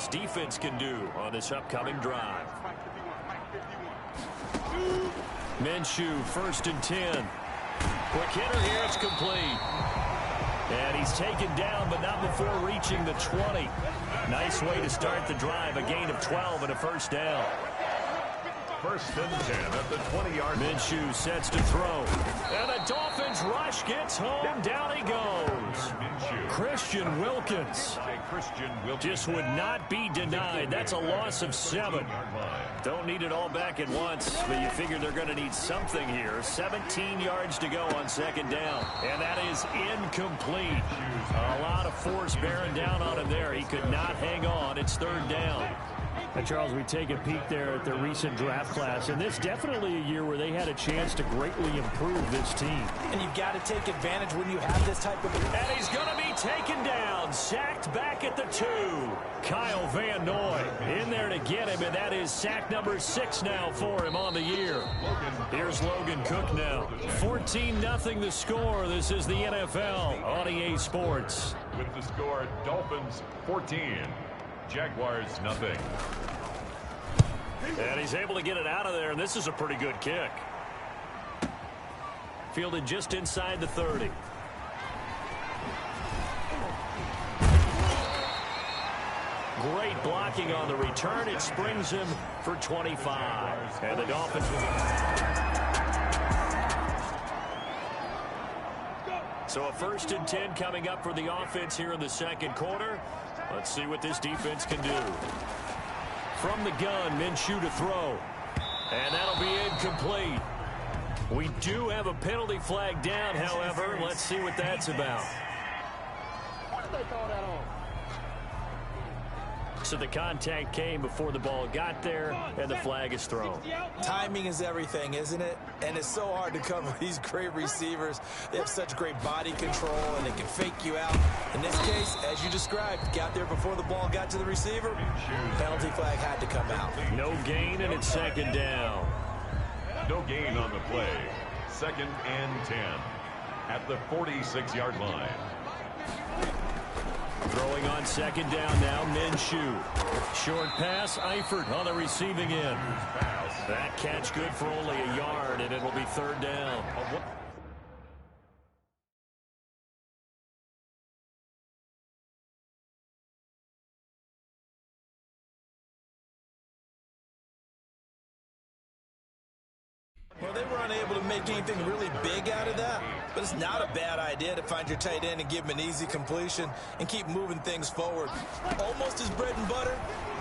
this defense can do on this upcoming drive. Minshew, 1st and 10. Quick hitter here, it's complete. And he's taken down, but not before reaching the 20. Nice way to start the drive, a gain of 12 and a first down. 1st and 10 at the 20-yard line. Minshew sets to throw. And the Dolphins rush gets home. Down he goes. Christian Wilkins just would not be denied. That's a loss of 7. Don't need it all back at once, but you figure they're going to need something here. 17 yards to go on 2nd down. And that is incomplete. A lot of force bearing down on him there. He could not hang on. It's 3rd down. And Charles, we take a peek there at the recent draft class, and this definitely a year where they had a chance to greatly improve this team. And you've got to take advantage when you have this type of... And he's going to be taken down, sacked back at the 2. Kyle Van Noy in there to get him, and that is sack number 6 now for him on the year. Here's Logan Cook now. 14-0 the score. This is the NFL on EA Sports. With the score, Dolphins 14. Jaguars, nothing. And he's able to get it out of there, and this is a pretty good kick. Fielded just inside the 30. Great blocking on the return. It springs him for 25. And the Dolphins will... So a 1st and 10 coming up for the offense here in the 2nd quarter. Let's see what this defense can do. From the gun, Minshew to throw. And that'll be incomplete. We do have a penalty flag down, however. Let's see what that's about. What did they call that on? So the contact came before the ball got there, and the flag is thrown. Timing is everything, isn't it? And it's so hard to cover these great receivers. They have such great body control, and they can fake you out. In this case, as you described, got there before the ball got to the receiver. Penalty flag had to come out. No gain, and it's 2nd down. No gain on the play. 2nd and 10 at the 46-yard line. Throwing on 2nd down now, Minshew. Short pass, Eifert on the receiving end. That catch good for only a yard, and it'll be 3rd down. Well, they were unable to make anything really big out of that, but it's not a bad idea to find your tight end and give him an easy completion and keep moving things forward. Almost his bread and butter.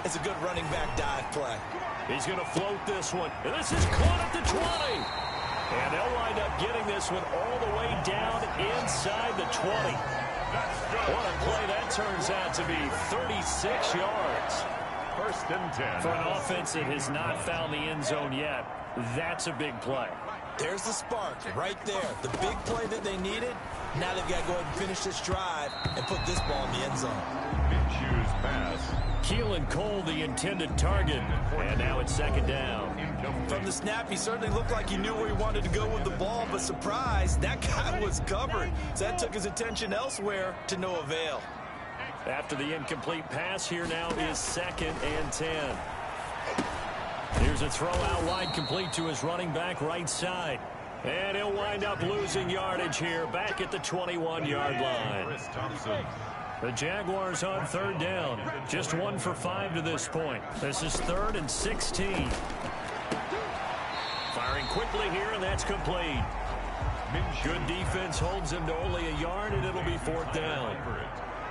It's a good running back dive play. He's going to float this one, and this is caught at the 20. And they'll wind up getting this one all the way down inside the 20. What a play that turns out to be, 36 yards. 1st and 10. For an offense that has not found the end zone yet, that's a big play. There's the spark right there. The big play that they needed. Now they've got to go ahead and finish this drive and put this ball in the end zone. Minshew's pass. Keelan Cole, the intended target. And now it's 2nd down. From the snap, he certainly looked like he knew where he wanted to go with the ball, but surprise, that guy was covered. So that took his attention elsewhere to no avail. After the incomplete pass, here now is 2nd and 10. Here's a throw out wide, complete to his running back right side. And he'll wind up losing yardage here back at the 21-yard line. The Jaguars on 3rd down. Just 1 for 5 to this point. This is 3rd and 16. Firing quickly here, and that's complete. Good defense holds him to only a yard, and it'll be 4th down.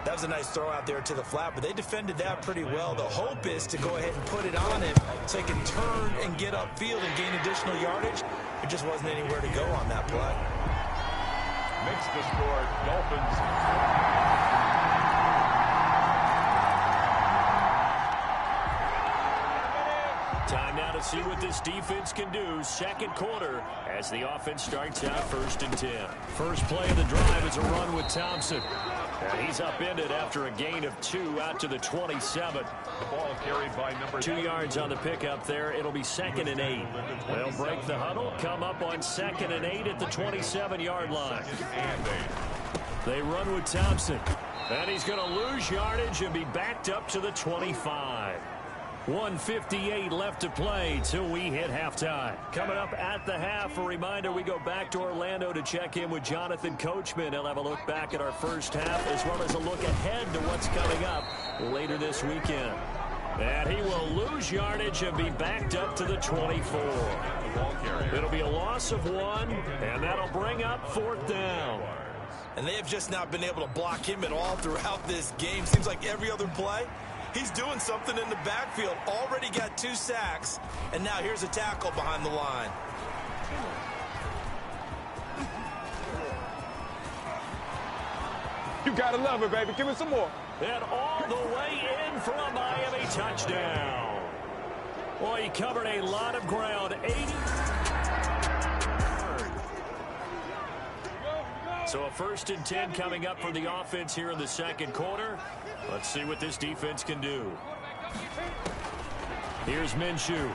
That was a nice throw out there to the flat, but they defended that pretty well. The hope is to go ahead and put it on him so he can turn and get upfield and gain additional yardage. There just wasn't anywhere to go on that play. Makes the score, Dolphins. Time now to see what this defense can do. 2nd quarter as the offense starts out 1st and 10. First play of the drive is a run with Thompson. And he's upended after a gain of 2 out to the 27. The ball carried by number 2 yards on the pickup there. It'll be 2nd and 8. They'll break the huddle, come up on 2nd and 8 at the 27-yard line. And 8. They run with Thompson. And he's going to lose yardage and be backed up to the 25. 1:58 left to play till we hit halftime. Coming up at the half, a reminder, we go back to Orlando to check in with Jonathan Coachman. He'll have a look back at our first half as well as a look ahead to what's coming up later this weekend. And he will lose yardage and be backed up to the 24. It'll be a loss of 1, and that'll bring up 4th down. And they have just not been able to block him at all throughout this game. Seems like every other play, he's doing something in the backfield. Already got 2 sacks, and now here's a tackle behind the line. You gotta love it, baby. Give me some more. And all the way in for a Miami touchdown. Well, he covered a lot of ground. 80. So a 1st and 10 coming up for the offense here in the second quarter. Let's see what this defense can do. Here's Minshew.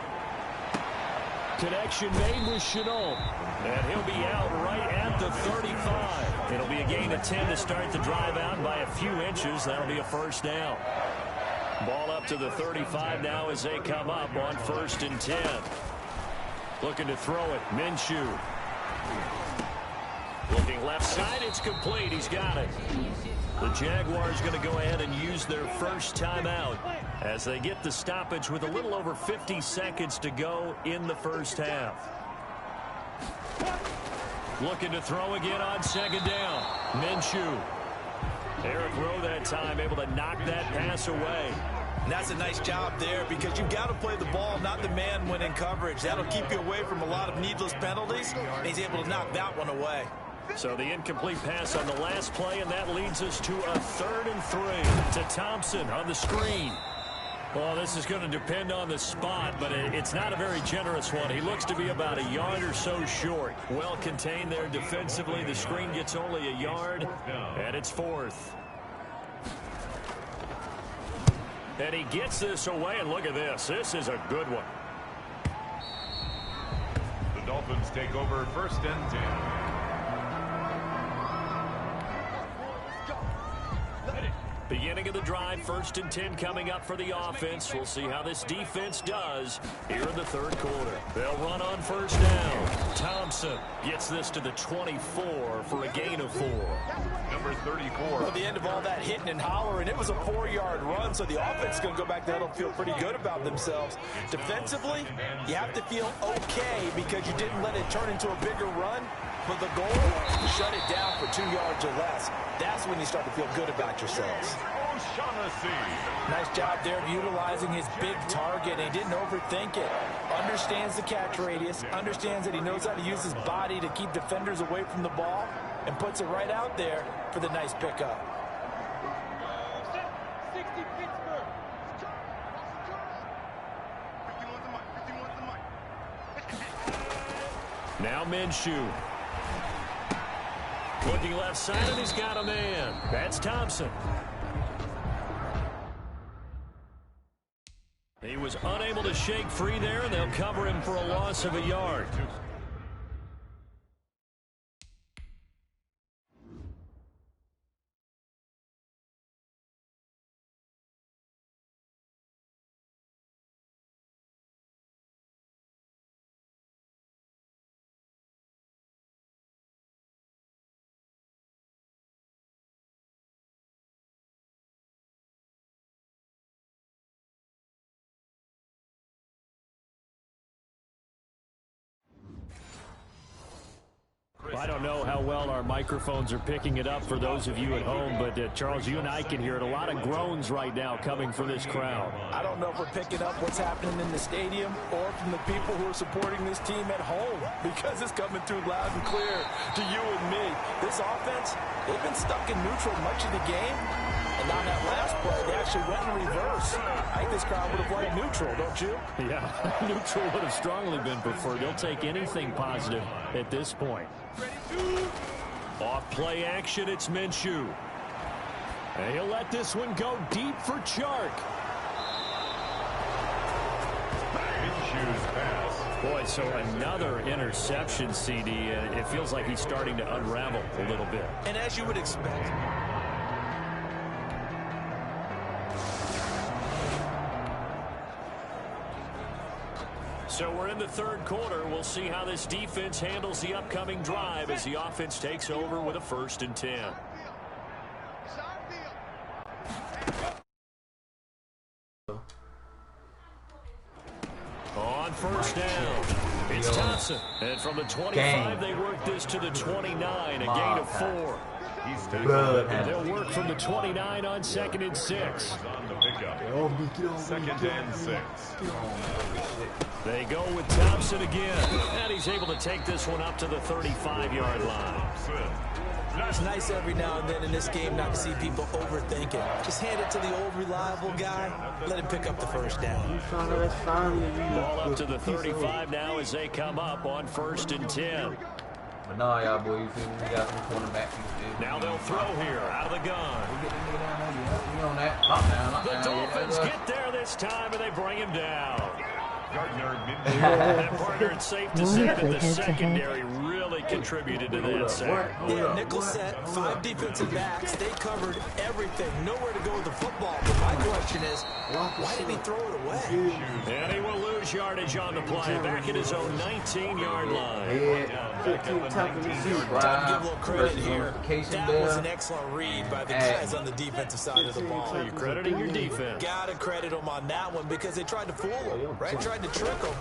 Connection made with Chenault. And he'll be out right at the 35. It'll be a gain of 10 to start the drive out by a few inches. That'll be a 1st down. Ball up to the 35 now as they come up on 1st and 10. Looking to throw it. Minshew. Looking left side, it's complete. He's got it. The Jaguars going to go ahead and use their first timeout as they get the stoppage with a little over 50 seconds to go in the first half. Looking to throw again on 2nd down. Minshew. Eric Rowe that time able to knock that pass away. And that's a nice job there because you've got to play the ball, not the man when in coverage. That'll keep you away from a lot of needless penalties. And he's able to knock that one away. So the incomplete pass on the last play, and that leads us to a 3rd and 3 to Thompson on the screen. Well, this is going to depend on the spot, but it's not a very generous one. He looks to be about a yard or so short. Well contained there defensively. The screen gets only a yard, and it's 4th. And he gets this away, and look at this. This is a good one. The Dolphins take over 1st and 10. Beginning of the drive, 1st and 10 coming up for the offense. We'll see how this defense does here in the 3rd quarter. They'll run on 1st down. Thompson gets this to the 24 for a gain of 4. Number 34. Well, the end of all that hitting and hollering, it was a 4-yard run, so the offense is going to go back there and feel pretty good about themselves. Defensively, you have to feel okay because you didn't let it turn into a bigger run. But the goal, shut it down for 2 yards or less. That's when you start to feel good about yourselves. Nice job there of utilizing his big target. He didn't overthink it. Understands the catch radius. Understands that he knows how to use his body to keep defenders away from the ball. And puts it right out there for the nice pickup. Now Minshew. Looking left side, and he's got a man. That's Thompson. He was unable to shake free there, and they'll cover him for a loss of a yard. I don't know how well our microphones are picking it up for those of you at home, but Charles, you and I can hear it. A lot of groans right now coming from this crowd. I don't know if we're picking up what's happening in the stadium or from the people who are supporting this team at home because it's coming through loud and clear to you and me. This offense, they've been stuck in neutral much of the game. And on that last play, they actually went in reverse. I think this crowd would have liked neutral, don't you? Yeah, neutral would have strongly been preferred. They'll take anything positive at this point. Off play action, it's Minshew. And he'll let this one go deep for Chark. Minshew's pass Boy, so another interception, CD. It feels like he's starting to unravel a little bit. And as you would expect. So we're in the third quarter. We'll see how this defense handles the upcoming drive as the offense takes over with a 1st and 10. On 1st down, it's Thompson. And from the 25, they work this to the 29, a gain of 4. They'll work from the 29 on 2nd and 6. On the pickup. 2nd and 6. They go with Thompson again. And he's able to take this one up to the 35-yard line. It's nice every now and then in this game not to see people overthink it. Just hand it to the old reliable guy. Let him pick up the 1st down. Ball up to the 35 now as they come up on 1st and 10. But no, y'all boy, you feel me? We got some cornerback. Now they'll throw here out of the gun. The Dolphins get there this time and they bring him down. And partner, it's safe to say that the secondary really contributed to that sack. Yeah, nickel set, 5 defensive backs. They covered everything. Nowhere to go with the football. But my question is, why did he throw it away? And he will lose yardage on the play. Back at his own 19-yard line. Give a little credit here. That was an excellent read by the guys on the defensive side of the ball. So you're crediting your defense. Gotta credit them on that one because they tried to fool him, right? Tried to trick him.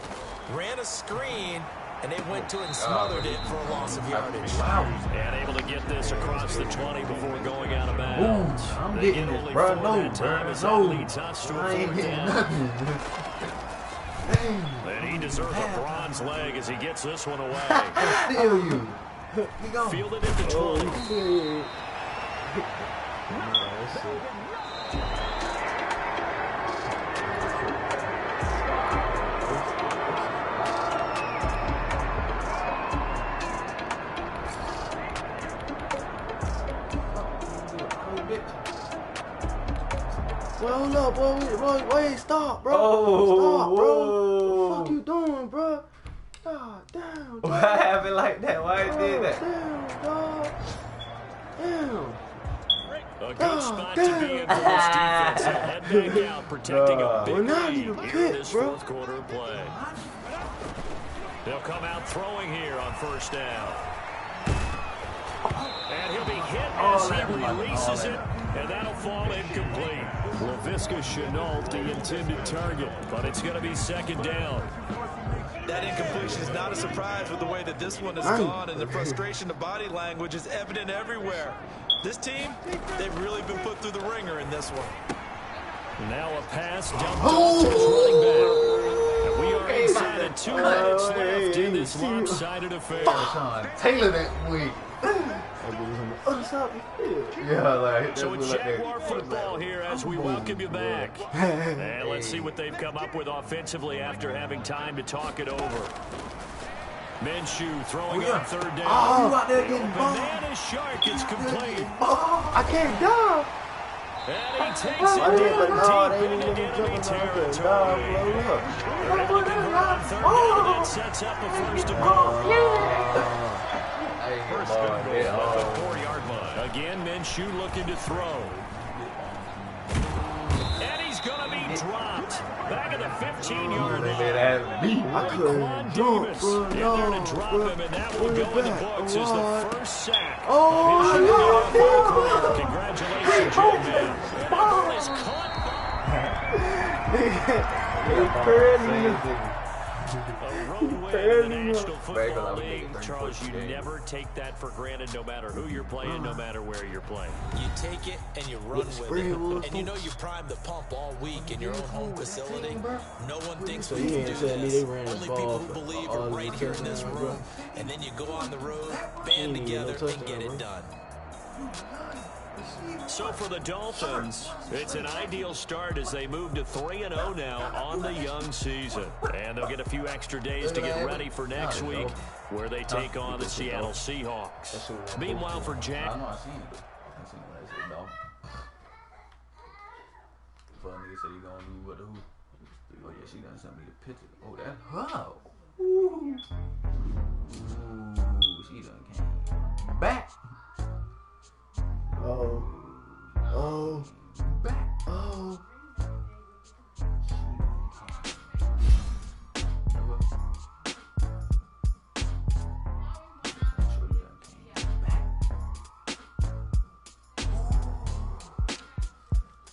Ran a screen, and they went to it and smothered it for a loss of yardage. And able to get this across the 20 before going out of bounds. I'm They getting get this, only bro. 4 No, that time as bro. that leads us to a 4th down. And he deserves a bronze leg as he gets this one away. Steal you. Fielded at the 20. Well, hold up, bro. Wait, stop, bro. Oh, Stop, bro. whoa. What the fuck you doing, bro? God damn, dog. What happened like that? Why it did that? Damn, dog. Damn. A good spot to be in for this defense. They'll head back out, protecting a big Well, now I lead need a here in pick, this bro. 4th quarter of play. They'll come out throwing here on 1st down. And he'll be hit as he releases it, and that'll fall incomplete. Laviska Chenault, the intended target, but it's going to be 2nd down. That incompletion is not a surprise with the way that this one has gone, and the frustration, the body language is evident everywhere. This team, they've really been put through the ringer in this one. Now a pass dumped off to his running back. And we are inside of 2 minutes left in this lopsided affair. Taylor that week. Other side of the field. Yeah, like So it's Jaguar football here as we welcome you back. And let's see what they've come up with offensively after having time to talk it over. Minshew throwing on 3rd down. Oh, you out there getting Banana Shark is complete. I can't die. And he takes it down deep into enemy territory. They're able to convert on 3rd down, and that sets up a 1st and goal. First and goal at the 4-yard line. Again, Minshew looking to throw. And he's going to be dropped. Back at the 15-yard line. I couldn't jump, bro. In there to drop him, and that will go in the books as the first sack. Oh, Congratulations, young man. And that ball is caught. A road win in the National Football League. Charles, you never take that for granted no matter who you're playing, no matter where you're playing. You take it and you run with it. And you know you primed the pump all week in your own home facility. No one thinks we can do this. Only people who believe are right here in this room. And then you go on the road, band together, and get it done. So for the Dolphins, it's an ideal start as they move to 3-0 now on the young season. And they'll get a few extra days to get ready for next week, where they take on the Seattle Seahawks. Meanwhile for Jack. I know I seen it. I seen what I said, dog. Fuck nigga said he gonna do what the who. Oh yeah, she done sent me the picture. Oh, that her. Ooh, she done came back. Oh. Back. Oh.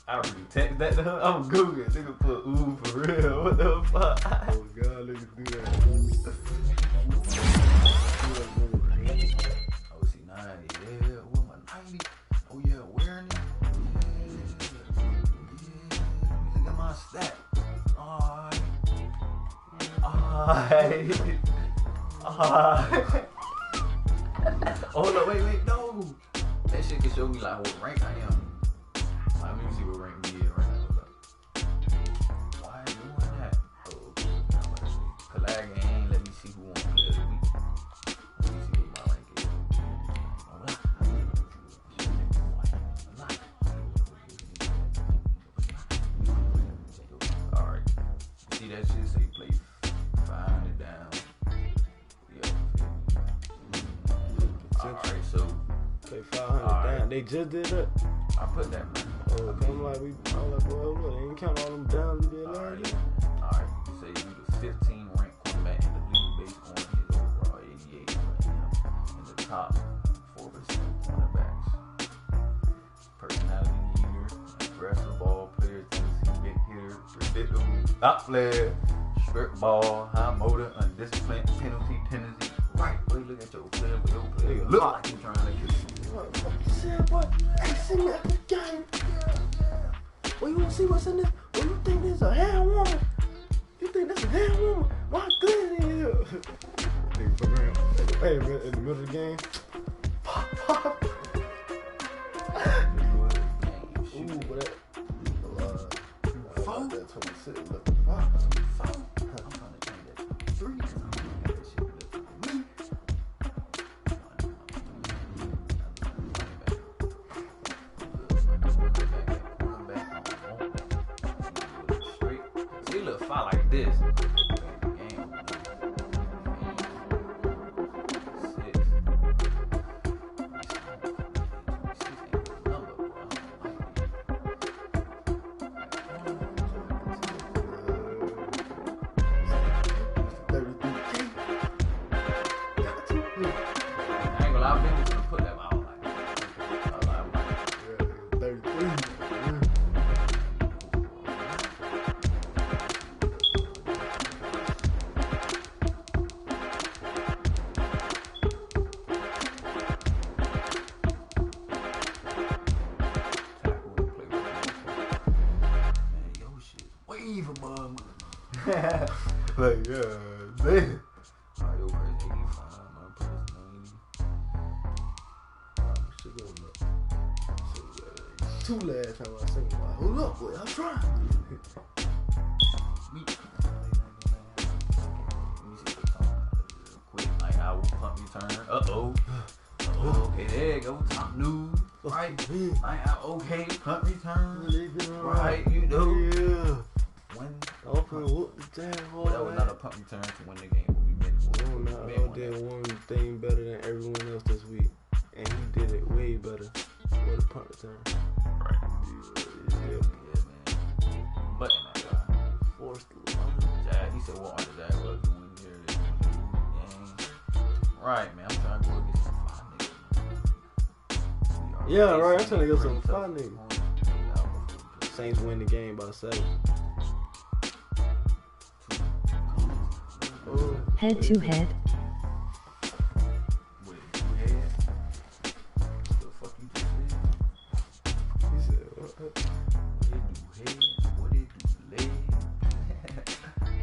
I already text that to her. I'm Googling. Nigga put ooh for real. What the fuck? Oh God, niggas do that. Oh, see 90. Yeah. What am I 90? Oh yeah, awareness. Yeah. Look at my stat. Alright. Oh no, wait, no. That shit can show me like what rank I am. Let me see what rank we is right now. Why are you doing that? Oh, okay. I'm about to see. Calaga ain't let me see who won player of the week. Let me see what my rank is. Alright. See that shit say play 500 down. Yeah. Alright, so Play 500 down. They just did that. I put that, man. Oh, I'm like, well, look, they ain't count all them downs we did last year. Alright, you say you the 15th ranked quarterback in the league based on his overall 88 in the top 4% cornerbacks. Personality leader, aggressive ball player, Tennessee big hitter, predictable, top player, strip ball, high motor, undisciplined, penalty tendency. Right, boy, look at your player, but your player look like he's trying to get What you said, boy? Hey, send me the game. Well, you want to see what's in this? Well, you think this a hand woman? You think this a hand woman? Why good in here? Nigga, for real. Hey, man, in the middle of the game. Pop. Ooh, but that. That 26 look fine. I'm trying to change that to 3. Like this. Like, yeah, man. Mario Kart 85, my plus 90. Two last time I seen like, hold up, boy, I'm trying. Quick, like I will pump return. Uh-oh. Okay, there you go. Top news. Right. Like okay, punt return. Right, you know. Yeah. When I'm finna whoop the damn hole. that was not a punt return to win the game, but we meant to Oh, no, I did one thing better than everyone else this week. And he did it way better for the punt return. Right. Yeah. Yeah, man. Button that guy. Forced it. He said, what are the Jaguars doing here? Right, man. I'm trying to go against some 5 niggas. Yeah, right. I'm trying to get some 5 niggas. Saints win the game by 7. Head to head. Wait, 2 heads? What the fuck you just said? He said, what? What they do head? What they do leg?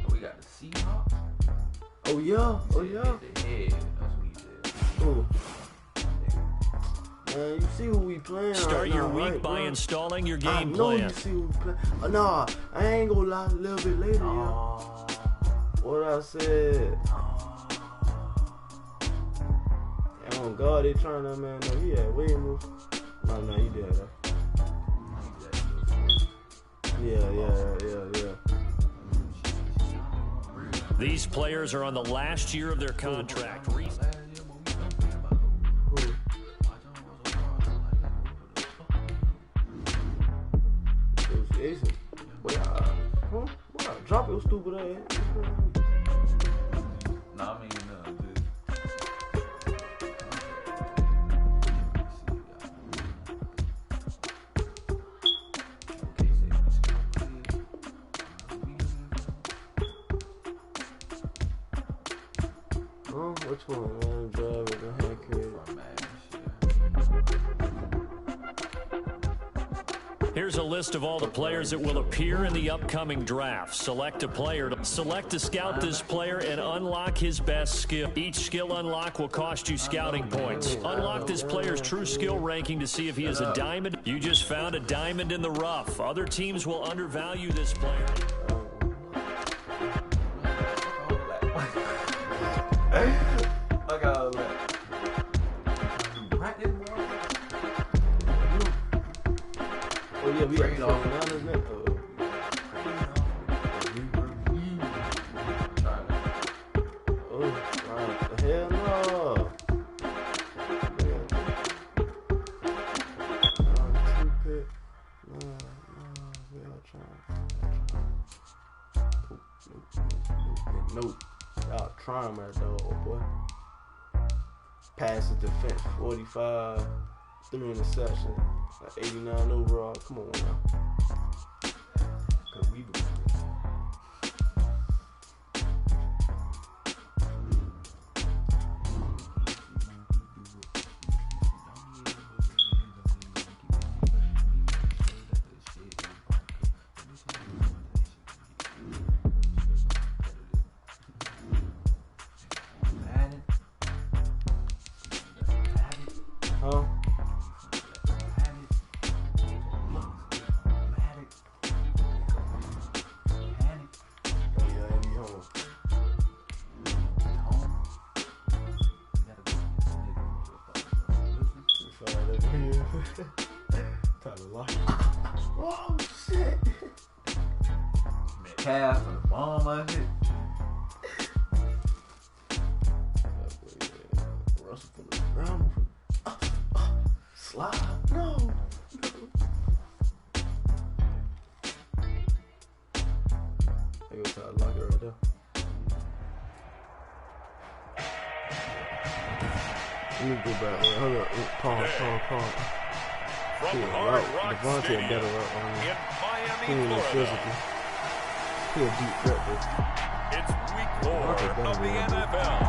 So we got the Seahawks. Oh, yeah. Oh, yeah. The head. That's what he said. Oh. Man, you see who we playing Start right your now, week right, by bro? installing your I game know plan. you see who we playing. Nah, I ain't gonna lie a little bit later, yeah. What I said. Oh God, they trying that man. No, he had way more. No, he did that. Yeah. These players are on the last year of their contract. Drop your stupid ass. Nah, I mean, which one, man? Drive it, the hand carry. Here's a list of all the players that will appear in the upcoming draft. Select a player. Select to scout this player and unlock his best skill. Each skill unlock will cost you scouting points. Unlock this player's true skill ranking to see if he is a diamond. You just found a diamond in the rough. Other teams will undervalue this player. Look at all that. Oh yeah, we got off none of that. Oh, hell no. Nope. Y'all trying my dog, boy. Pass the defense, 45, 3 interceptions, 89 overall. Come on now. Cause we do. Oh shit! Calf and the bomb I hit. Russell from the ground. Slide. No. They go try to lock it right there. Let me go back. Wait, hold up. Pause. From Hard Rock Devontae Stadium better up on in He Miami, ain't Florida. physical. He a deep threat, though. It's week 4 Devontae better of the than him. NFL.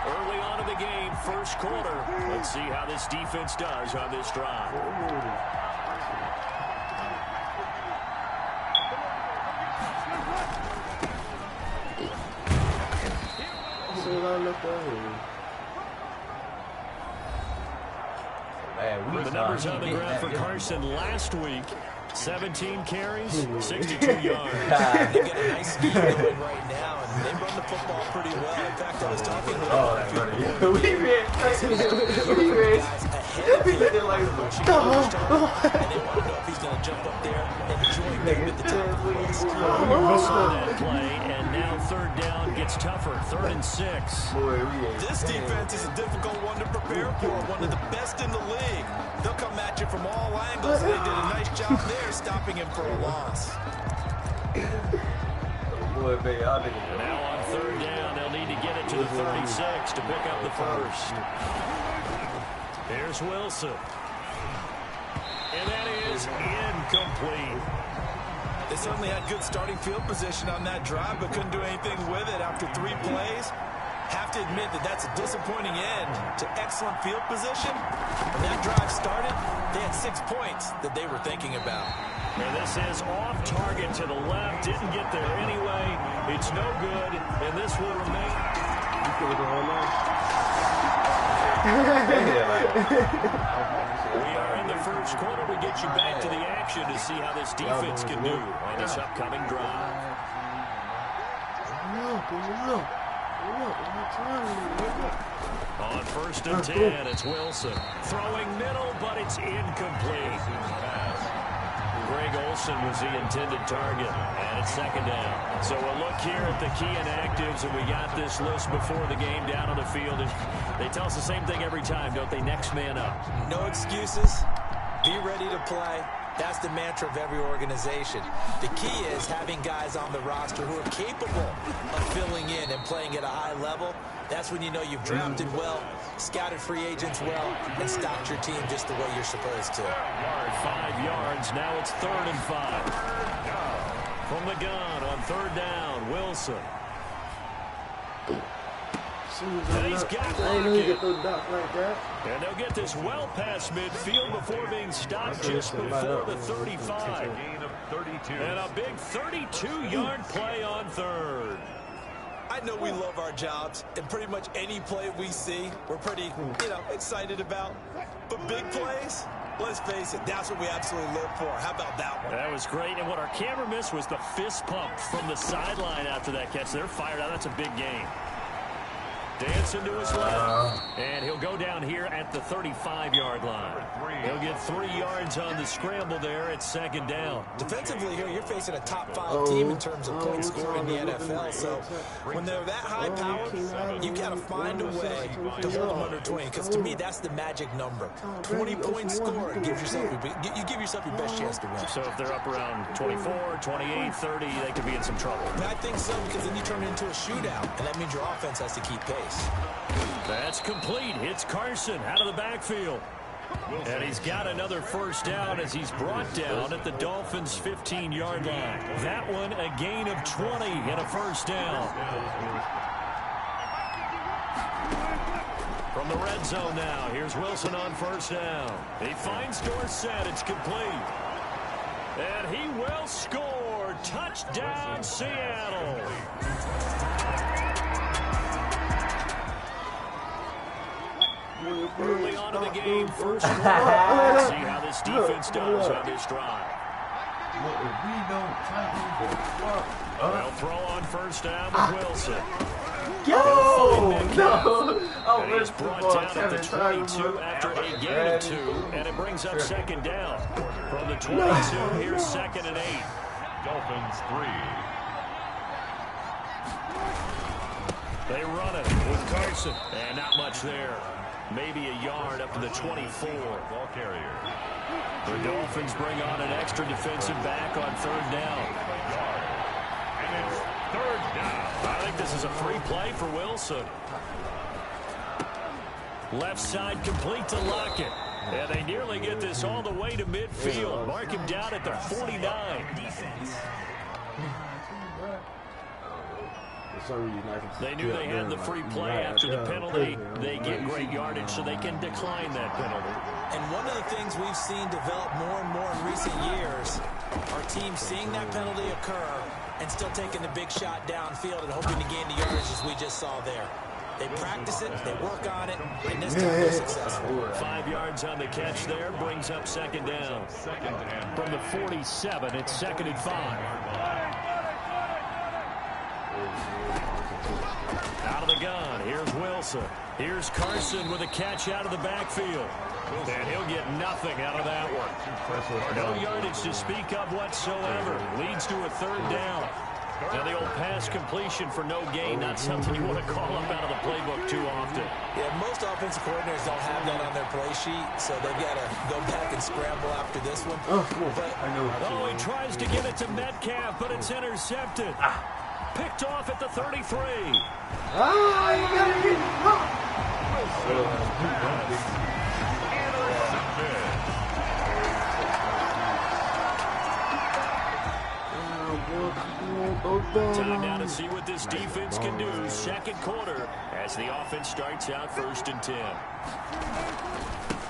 Early on in the game, first quarter. Let's see how this defense does on this drive. The numbers on the ground for Carson last week. 17 carries, 62 yards. They've got a nice scheme going right now, and they run the football pretty well. In fact, I was talking to We ran guys ahead of him, and they want to know if he's going to jump up there and join them at the top of the list. Saw that play, and now third down gets tougher. 3rd and 6. This defense is a difficult one to prepare for, one of the best in the league. They'll come at you from all angles, and they did a nice job there stopping him for a loss. And now on 3rd down, they'll need to get it to the 36 to pick up the first. Here's Wilson. And that is incomplete. They certainly had good starting field position on that drive, but couldn't do anything with it after 3 plays. Have to admit that that's a disappointing end to excellent field position. When that drive started, they had 6 points that they were thinking about. And this is off target to the left. Didn't get there anyway. It's no good, and this will remain. We are in the first quarter. We get you back to the action to see how this defense can do on this upcoming drive. Look. On 1st and 10, it's Wilson. Throwing middle, but it's incomplete. Greg Olsen was the intended target, and it's 2nd down. So we'll look here at the key inactives, and we got this list before the game down on the field. And they tell us the same thing every time, don't they? Next man up. No excuses. Be ready to play. That's the mantra of every organization. The key is having guys on the roster who are capable of filling in and playing at a high level. That's when you know you've drafted well, scouted free agents well, and stocked your team just the way you're supposed to. 5 yards. Now it's 3rd and 5. From the gun on 3rd down, Wilson. And he's got Lockett. And they'll get this well past midfield before being stopped just before the 35. And a big 32-yard play on 3rd. I know we love our jobs, and pretty much any play we see, we're pretty, excited about. But big plays, let's face it, that's what we absolutely live for. How about that one? That was great, and what our camera missed was the fist pump from the sideline after that catch. They're fired out. That's a big game. Dancing to his left, and he'll go down here at the 35-yard line. He'll get 3 yards on the scramble there at 2nd down. Defensively here, you're facing a top 5 team in terms of point scoring in the NFL. So when they're that high powered, you got to find a way to hold them under 20. Because to me, that's the magic number. 20 points scored gives yourself you give yourself your best chance to win. So if they're up around 24, 28, 30, they could be in some trouble. And I think so, because then you turn it into a shootout, and that means your offense has to keep pace. That's complete. Hits Carson out of the backfield. And he's got another 1st down as he's brought down at the Dolphins' 15-yard line. That one a gain of 20 and a 1st down. From the red zone now, here's Wilson on 1st down. He finds Dorsett. It's complete. And he will score. Touchdown, Seattle. Early on in the game, 1st quarter. See how this defense does on this drive. They'll throw on 1st down with Wilson. No! He's brought down at the 22 after a gain of 2, and it brings up 2nd down. From the 22, here's 2nd and 8. Dolphins 3. They run it with Carson, and not much there. Maybe a yard up to the 24. Ball carrier. The Dolphins bring on an extra defensive back on 3rd down. And it's 3rd down. I think this is a free play for Wilson. Left side complete to Lockett. And they nearly get this all the way to midfield. Mark him down at the 49. They knew they had the free play after the penalty. They get great yardage, so they can decline that penalty. And one of the things we've seen develop more and more in recent years are teams seeing that penalty occur and still taking the big shot downfield and hoping to gain the yardage as we just saw there. They practice it, they work on it, and this time they're successful. 5 yards on the catch there, brings up 2nd down. From the 47, it's 2nd and 5. Out of the gun, here's Wilson. Here's Carson with a catch out of the backfield. And he'll get nothing out of that one. No yardage to speak of whatsoever. Leads to a 3rd down. Now the old pass completion for no gain, not something you want to call up out of the playbook too often. Yeah, most offensive coordinators don't have that on their play sheet, so they've got to go back and scramble after this one. Oh, he tries to get it to Metcalf, but it's intercepted. Picked off at the 33. You gotta get Time now to see what this defense can do. 2nd quarter as the offense starts out 1st and 10.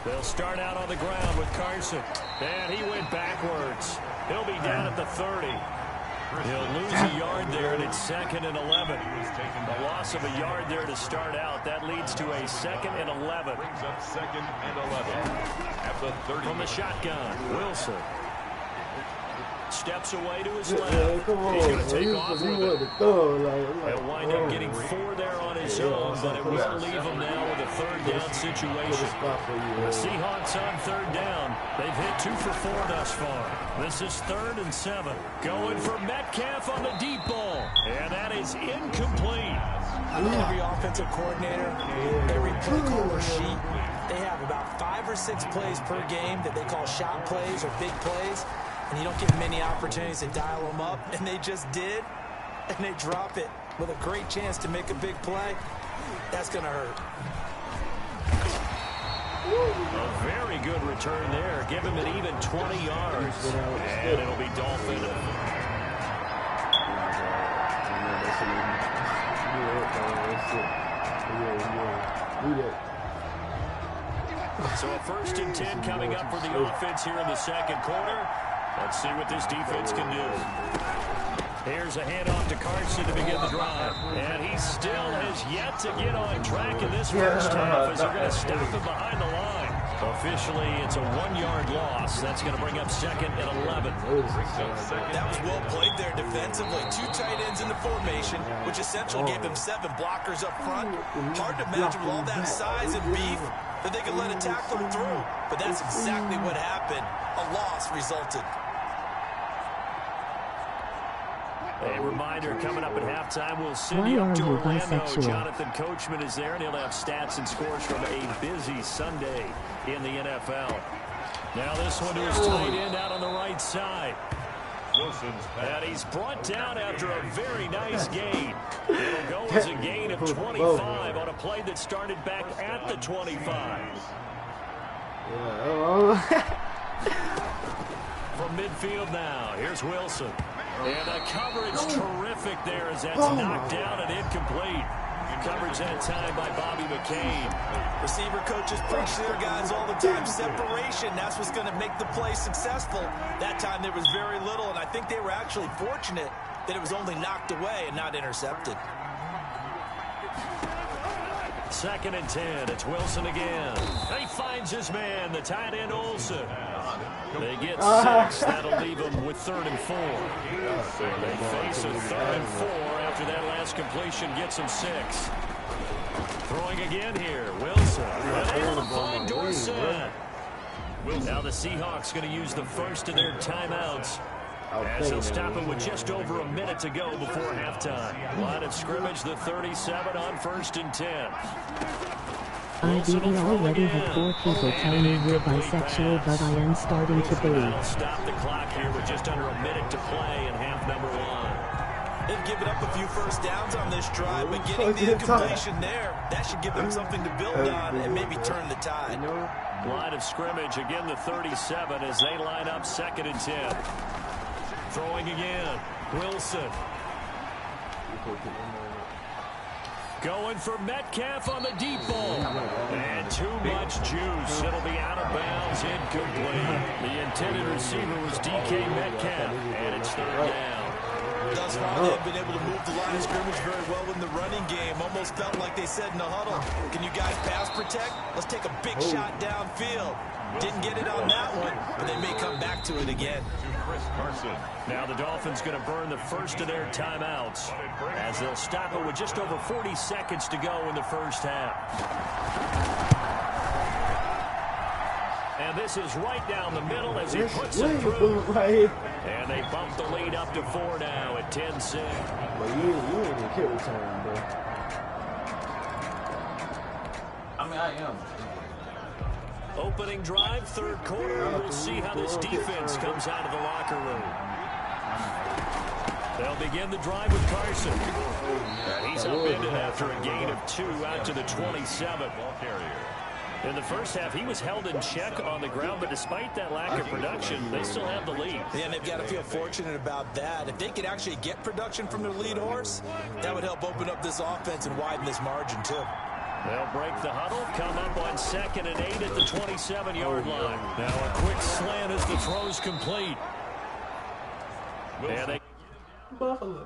They'll start out on the ground with Carson. And he went backwards. He'll be down at the 30. He'll lose a yard there, and it's 2nd and 11. A loss of a yard there to start out. That leads to a 2nd and 11. Brings up 2nd and 11 at the 30. From the shotgun, Wilson. Steps away to his left. He's going to take off with it. He'll wind up getting 4 there on his own, but it will leave him now with a third down situation. The Seahawks on third down. They've hit 2 for 4 thus far. This is 3rd and 7. Going for Metcalf on the deep ball. And that is incomplete. Every offensive coordinator, every play caller sheet, they have about 5 or 6 plays per game that they call shot plays or big plays. And you don't get many opportunities to dial them up. And they just did. And they drop it with a great chance to make a big play. That's going to hurt. A very good return there. Give him an even 20 yards. And it'll be Dolphin. So a 1st and 10 coming up for the offense here in the second quarter. Let's see what this defense can do. Here's a handoff to Carson to begin the drive. And he still has yet to get on track in this first half as they're going to stop him behind the line. Officially, it's a 1-yard loss. That's going to bring up 2nd and 11. That was well played there defensively. 2 tight ends in the formation, which essentially gave them 7 blockers up front. Hard to imagine with all that size and beef that they could let a tackler through. But that's exactly what happened. A loss resulted. A reminder coming up at halftime, we'll send you up to Orlando. Jonathan Coachman is there, and he'll have stats and scores from a busy Sunday in the NFL. Now this one to his tight end out on the right side. And he's brought down after a very nice gain. It'll go as a gain of 25 on a play that started back at the 25. From midfield now, here's Wilson. And the coverage terrific there as that's knocked down and incomplete. Coverage that time by Bobby McCain. Receiver coaches preach to their guys all the time. Separation, that's what's going to make the play successful. That time there was very little, and I think they were actually fortunate that it was only knocked away and not intercepted. 2nd and 10. It's Wilson again. He finds his man, the tight end Olsen. They get 6. That'll leave them with 3rd and 4. They face a 3rd and 4 after that last completion gets them 6. Throwing again here. Wilson. Able to find Dorsett. Now the Seahawks going to use the first of their timeouts as they'll stop him with just over a minute to go before halftime. Line of scrimmage, the 37 on 1st and 10. I didn't already have 4 people tell me you're bisexual, but I am starting to be. They'll stop the clock here with just under a minute to play in half number 1. They've given up a few first downs on this drive, but getting the incompletion there, that should give them something to build on and maybe turn the tide. Line of scrimmage, again the 37 as they line up 2nd and 10. Throwing again, Wilson. Going for Metcalf on the deep ball. And too much juice. It'll be out of bounds, incomplete. The intended receiver was DK Metcalf, and it's 3rd down. Thus far, they've been able to move the line of scrimmage very well in the running game. Almost felt like they said in the huddle, can you guys pass protect? Let's take a big shot downfield. Didn't get it on that one, but they may come back to it again. Now the Dolphins going to burn the first of their timeouts as they'll stop it with just over 40 seconds to go in the first half. And this is right down the middle as he puts it through. And they bump the lead up to 4 now at 10-6. You ain't a kick return, bro. I mean, I am. Opening drive, 3rd quarter. We'll see how this defense comes out of the locker room. They'll begin the drive with Carson. And he's upended after a gain of 2 out to the 27. In the first half, he was held in check on the ground, but despite that lack of production, they still have the lead. Yeah, and they've got to feel fortunate about that. If they could actually get production from their lead horse, that would help open up this offense and widen this margin, too. They'll break the huddle, come up on 2nd and 8 at the 27-yard line. Now a quick slant as the throw's complete. And they... Buffalo.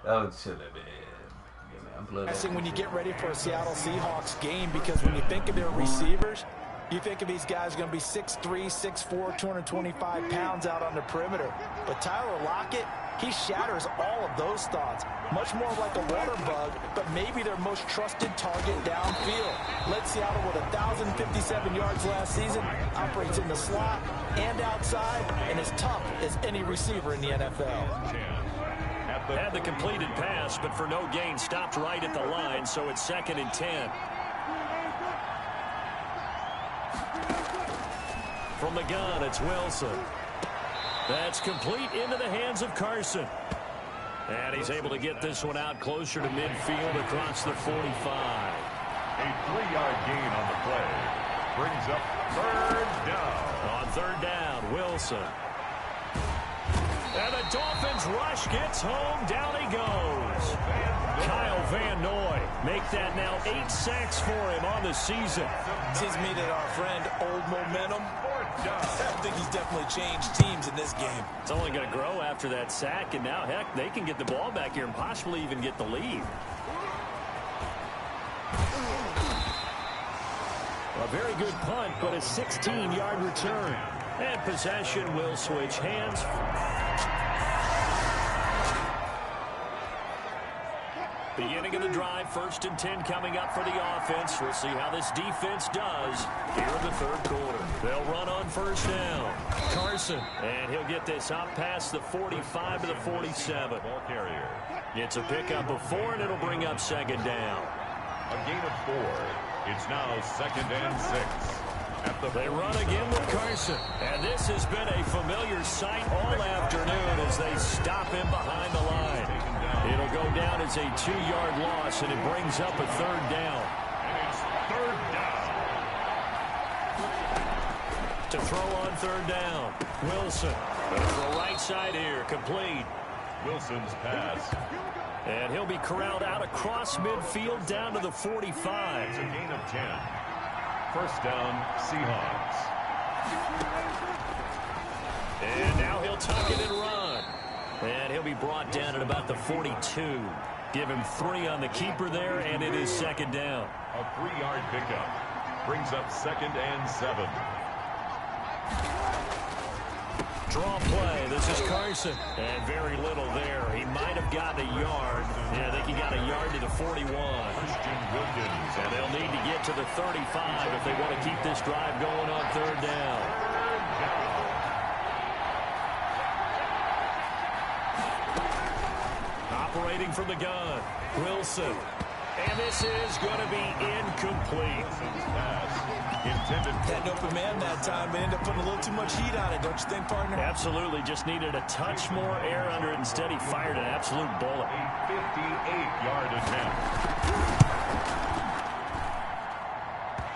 Oh, chill it, man. When you get ready for a Seattle Seahawks game, because when you think of their receivers, you think of these guys going to be 6'3", 6'4", 225 pounds out on the perimeter. But Tyler Lockett, He shatters all of those thoughts. Much more like a water bug, but maybe their most trusted target downfield. Led Seattle with 1,057 yards last season, operates in the slot and outside, and as tough as any receiver in the NFL. Had the completed pass, but for no gain, stopped right at the line, so it's 2nd and 10. From the gun, it's Wilson. That's complete into the hands of Carson. And he's able to get this one out closer to midfield across the 45. A 3-yard gain on the play. Brings up 3rd down. On 3rd down, Wilson. And the Dolphins rush gets home. Down he goes. Kyle Van Noy. Make that now 8 sacks for him on the season. Seems to me that our friend Old Momentum, I think he's definitely changed teams in this game. It's only going to grow after that sack, and now, heck, they can get the ball back here and possibly even get the lead. A very good punt, but a 16-yard return. And possession will switch hands. Beginning of the drive, 1st and 10 coming up for the offense. We'll see how this defense does here in the 3rd quarter. They'll run on 1st down. Carson, and he'll get this out past the 45 to the 47. Ball carrier. It's a pickup of 4, and it'll bring up 2nd down. A gain of 4. It's now 2nd and 6. They run again with Carson. And this has been a familiar sight all afternoon as they stop him behind the line. It'll go down as a 2-yard loss, and it brings up a 3rd down. And it's 3rd down. To throw on 3rd down, Wilson. Goes to the right side here, complete. Wilson's pass. And he'll be corralled out across midfield down to the 45. It's a gain of 10. 1st down, Seahawks. And now he'll tuck it and run. And he'll be brought down at about the 42. Give him 3 on the keeper there, and it is 2nd down. A 3-yard pickup. Brings up 2nd and 7. Draw play. This is Carson. And very little there. He might have gotten a yard. Yeah, I think he got a yard to the 41. And they'll need to get to the 35 if they want to keep this drive going on 3rd down. Operating from the gun, Wilson. And this is going to be incomplete. Had an open man that time, but ended up putting a little too much heat on it, don't you think, partner? Absolutely. Just needed a touch more air under it. Instead, he fired an absolute bullet. A 58-yard attempt.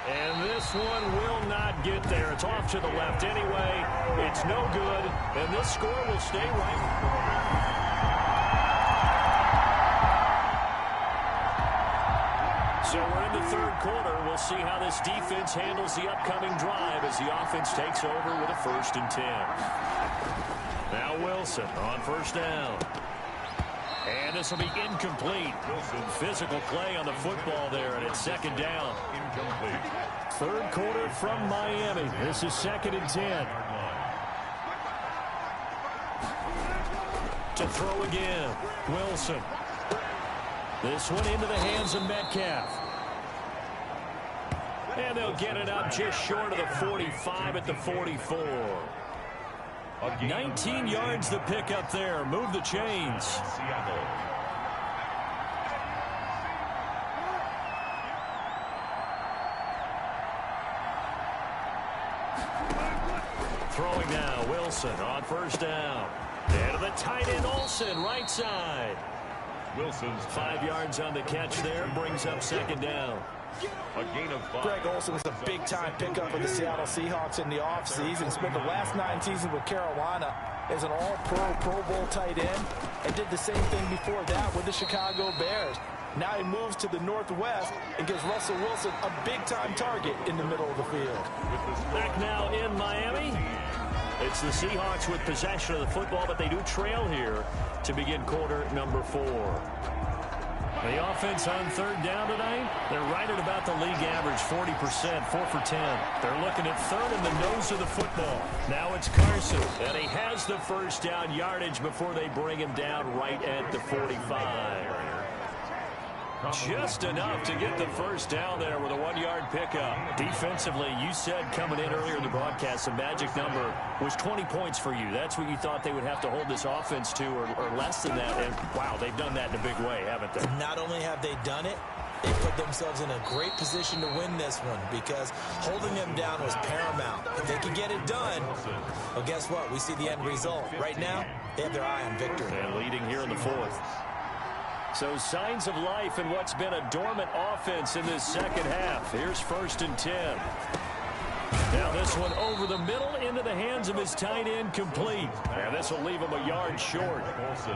And this one will not get there. It's off to the left anyway. It's no good. And this score will stay right. So we're in the 3rd quarter. We'll see how this defense handles the upcoming drive as the offense takes over with a 1st and 10. Now Wilson on 1st down. And this will be incomplete. Wilson. Physical play on the football there, and it's 2nd down. Incomplete. 3rd quarter from Miami. This is 2nd and 10. To throw again, Wilson. This one into the hands of Metcalf. And they'll get it up just short of the 45 at the 44. 19 yards the pickup there. Move the chains. Seattle. Throwing now, Wilson on 1st down. And to the tight end, Olsen, right side. Wilson's 5 yards on the catch there, brings up 2nd down. A gain of 5. Greg Olsen was a big-time pickup for the Seattle Seahawks in the offseason. Spent the last 9 seasons with Carolina as an all-pro, Pro Bowl tight end, and did the same thing before that with the Chicago Bears. Now he moves to the Northwest and gives Russell Wilson a big-time target in the middle of the field. Back now in Miami. It's the Seahawks with possession of the football, but they do trail here to begin quarter number 4. The offense on third down tonight, they're right at about the league average, 40%, 4 for 10. They're looking at third in the nose of the football. Now it's Carson, and he has the first down yardage before they bring him down right at the 45. Just enough to get the first down there with a 1-yard pickup. Defensively, you said coming in earlier in the broadcast, the magic number was 20 points for you. That's what you thought they would have to hold this offense to, or less than that. And, wow, they've done that in a big way, haven't they? Not only have they done it, they put themselves in a great position to win this one because holding them down was paramount. If they can get it done, well, guess what? We see the end result. Right now, they have their eye on victory. And leading here in the fourth. So signs of life in what's been a dormant offense in this second half. Here's 1st and 10. Now this one over the middle into the hands of his tight end, complete. And this will leave him a yard short.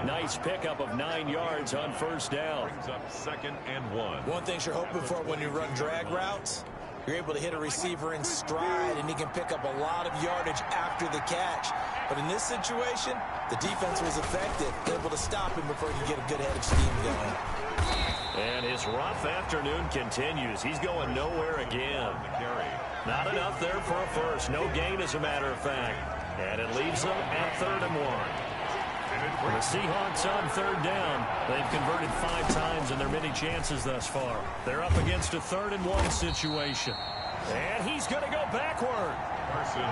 Nice pickup of 9 yards on first down. Brings up 2nd and 1. One thing you're hoping for when you run drag routes, you're able to hit a receiver in stride, and he can pick up a lot of yardage after the catch. But in this situation, the defense was effective, able to stop him before he could get a good head of steam going. And his rough afternoon continues. He's going nowhere again. Not enough there for a first. No gain, as a matter of fact. And it leaves them at 3rd and 1. For the Seahawks on third down, they've converted 5 times in their many chances thus far. They're up against a 3rd and 1 situation. And he's going to go backward.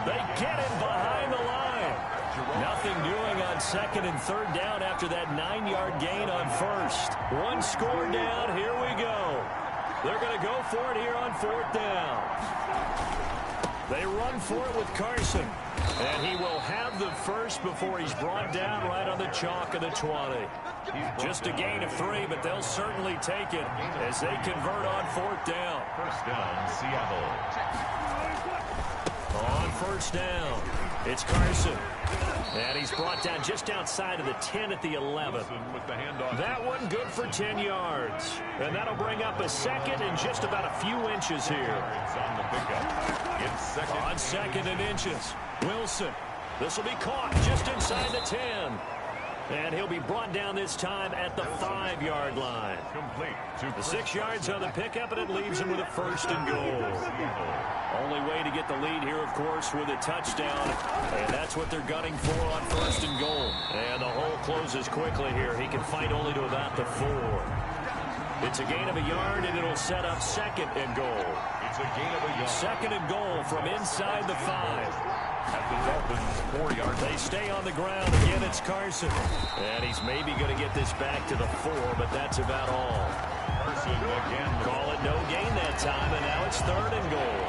They get him behind the line. Nothing doing on 2nd and 3rd down after that 9-yard gain on first. 1 score down. Here we go. They're going to go for it here on 4th down. They run for it with Carson. And he will have the first before he's brought down right on the chalk of the 20. Just a gain of 3, but they'll certainly take it as they convert on 4th down. First down, Seattle. On first down, it's Carson. And he's brought down just outside of the 10 at the 11. That one good for 10 yards. And that'll bring up a second and just about a few inches here. On the pickup. On 2nd and inches. Wilson. This will be caught just inside the 10. And he'll be brought down this time at the 5-yard line. The 6 yards on the pickup, and it leaves him with a 1st and goal. Only way to get the lead here, of course, with a touchdown. And that's what they're gunning for on 1st and goal. And the hole closes quickly here. He can fight only to about the 4. It's a gain of a yard, and it'll set up 2nd and goal. It's a gain of a yard. 2nd and goal from inside the 5. At the Dolphins, 4 yards. They stay on the ground. Again, it's Carson. And he's maybe going to get this back to the 4, but that's about all. Carson again. Call it no gain that time, and now it's 3rd and goal.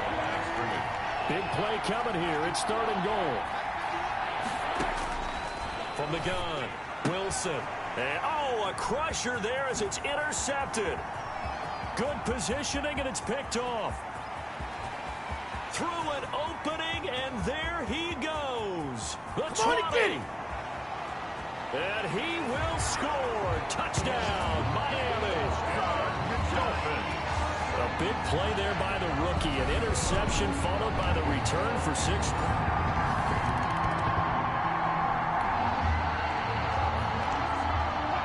Big play coming here. It's 3rd and goal. From the gun, Wilson. And, a crusher there as it's intercepted. Good positioning, and it's picked off. Through an opening, and there he goes. The 20. And he will score. Touchdown, Miami. A big play there by the rookie. An interception followed by the return for 6.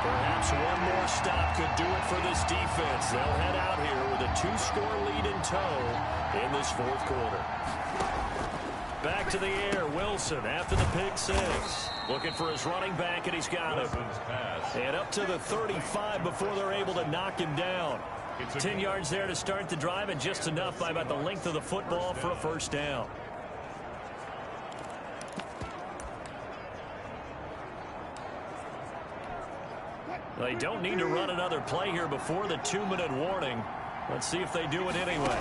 Perhaps one more stop could do it for this defense. They'll head out here with a 2-score lead in tow in this 4th quarter. Back to the air, Wilson after the pick 6. Looking for his running back, and he's got him. And up to the 35 before they're able to knock him down. 10 yards there to start the drive, and just enough by about the length of the football for a 1st down. They don't need to run another play here before the 2-minute warning. Let's see if they do it anyway.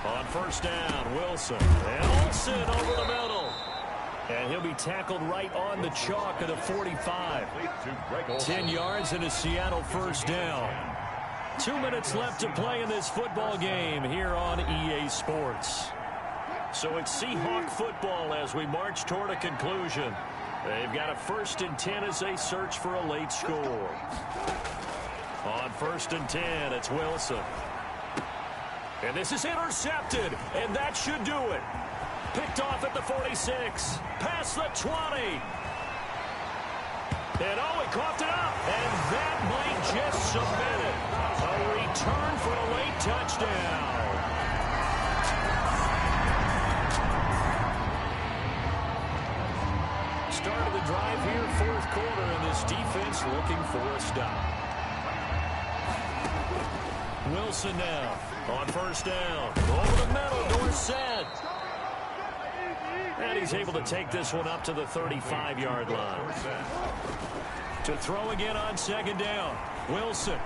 On 1st down, Wilson. And Olsen over the middle. And he'll be tackled right on the chalk of the 45. 10 yards and a Seattle 1st down. 2 minutes left to play in this football game here on EA Sports. So it's Seahawk football as we march toward a conclusion. They've got a 1st and 10 as they search for a late score. On 1st and 10, it's Wilson. And this is intercepted, and that should do it. Picked off at the 46, past the 20. And he coughed it up, and that might just cemented. A return for a late touchdown. Start of the drive here, fourth quarter, and this defense looking for a stop. Wilson now on first down. Over the middle, Dorsett. And he's able to take this one up to the 35-yard line. To throw again on second down, Wilson.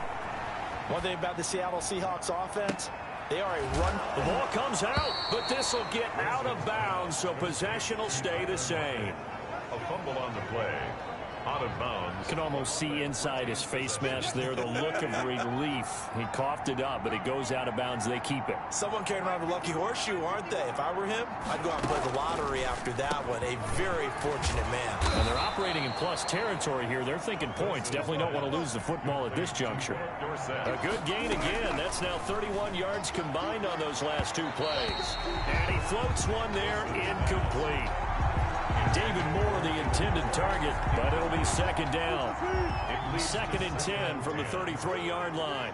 One thing about the Seattle Seahawks offense, they are a run. The ball comes out, but this will get out of bounds, so possession will stay the same. A fumble on the play. Out of bounds. You can almost see inside his face mask there the look of relief. He coughed it up, but it goes out of bounds. They keep it. Someone carrying around a lucky horseshoe, aren't they? If I were him, I'd go out and play the lottery after that one. A very fortunate man. And they're operating in plus territory here. They're thinking points. Definitely don't want to lose the football at this juncture. A good gain again. That's now 31 yards combined on those last two plays. And he floats one there, incomplete. David Moore, the intended target, but it'll be second down. Second and 10 from the 33-yard line.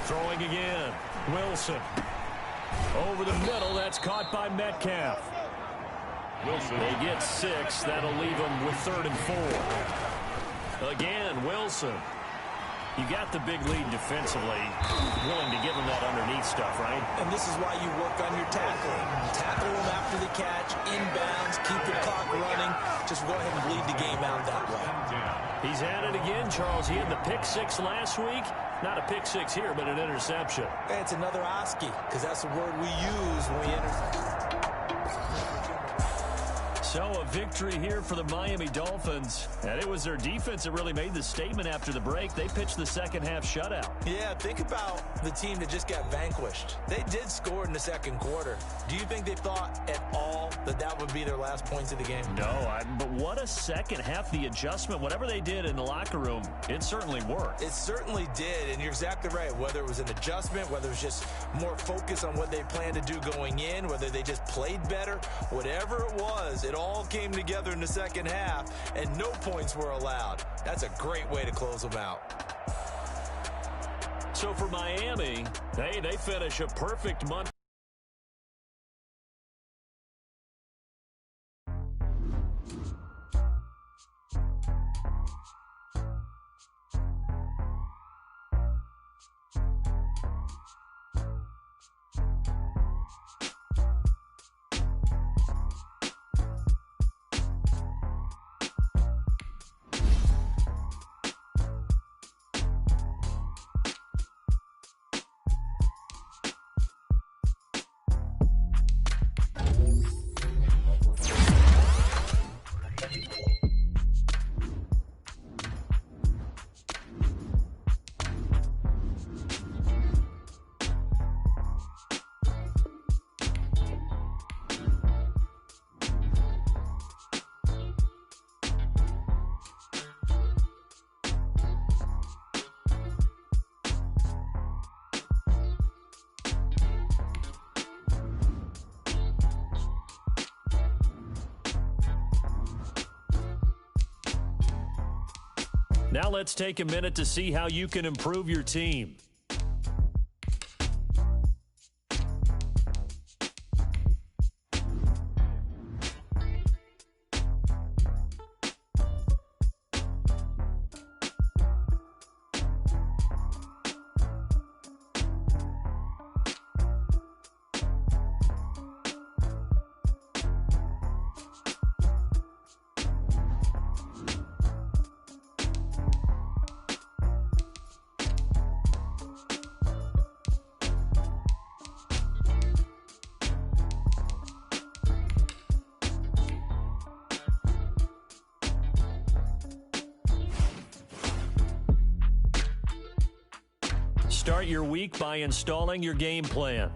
Throwing again. Wilson. Over the middle. That's caught by Metcalf. Wilson. They get 6. That'll leave them with 3rd and 4. Again, Wilson. You got the big lead defensively, willing to give them that underneath stuff, right? And this is why you work on your tackling. Tackle them after the catch, inbounds, keep the clock running. Just go ahead and bleed the game out that way. He's at it again, Charles. He had the pick 6 last week. Not a pick 6 here, but an interception. Hey, it's another Oski, because that's the word we use when we intercept. So a victory here for the Miami Dolphins. And it was their defense that really made the statement after the break. They pitched the second half shutout. Yeah, think about the team that just got vanquished. They did score in the second quarter. Do you think they thought at all that that would be their last points of the game? No, but what a second half. The adjustment, whatever they did in the locker room, it certainly worked. It certainly did, and you're exactly right. Whether it was an adjustment, whether it was just more focus on what they planned to do going in, whether they just played better, whatever it was, it all came together in the second half, and no points were allowed. That's a great way to close them out. So for Miami, hey, they finish a perfect month. Now let's take a minute to see how you can improve your team. Start your week by installing your game plan.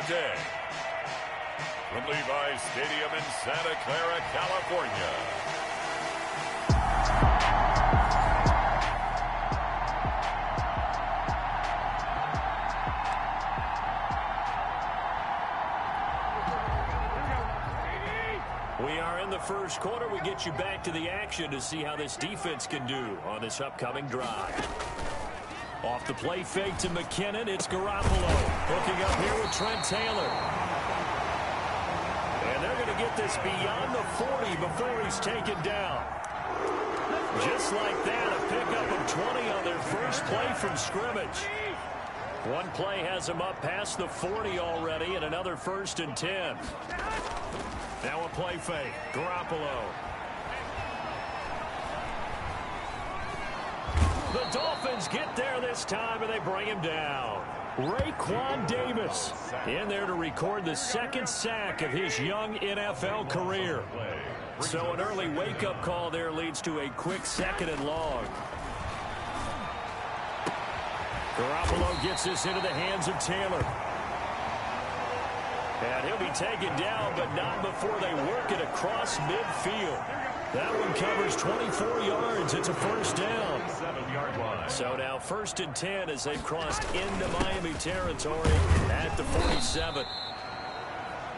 day. From Levi's Stadium in Santa Clara, California. We are in the first quarter. We get you back to the action to see how this defense can do on this upcoming drive. Off the play fake to McKinnon, it's Garoppolo. Hooking up here with Trent Taylor. And they're going to get this beyond the 40 before he's taken down. Just like that, a pickup of 20 on their first play from scrimmage. One play has them up past the 40 already, and another 1st and 10. Now a play fake. Garoppolo. The Dolphins get there this time, and they bring him down. Raekwon Davis in there to record the second sack of his young NFL career. So an early wake-up call there leads to a quick 2nd and long. Garoppolo gets this into the hands of Taylor. And he'll be taken down, but not before they work it across midfield. That one covers 24 yards. It's a 1st down. 7-yard line. So now 1st and 10 as they've crossed into Miami territory at the 47.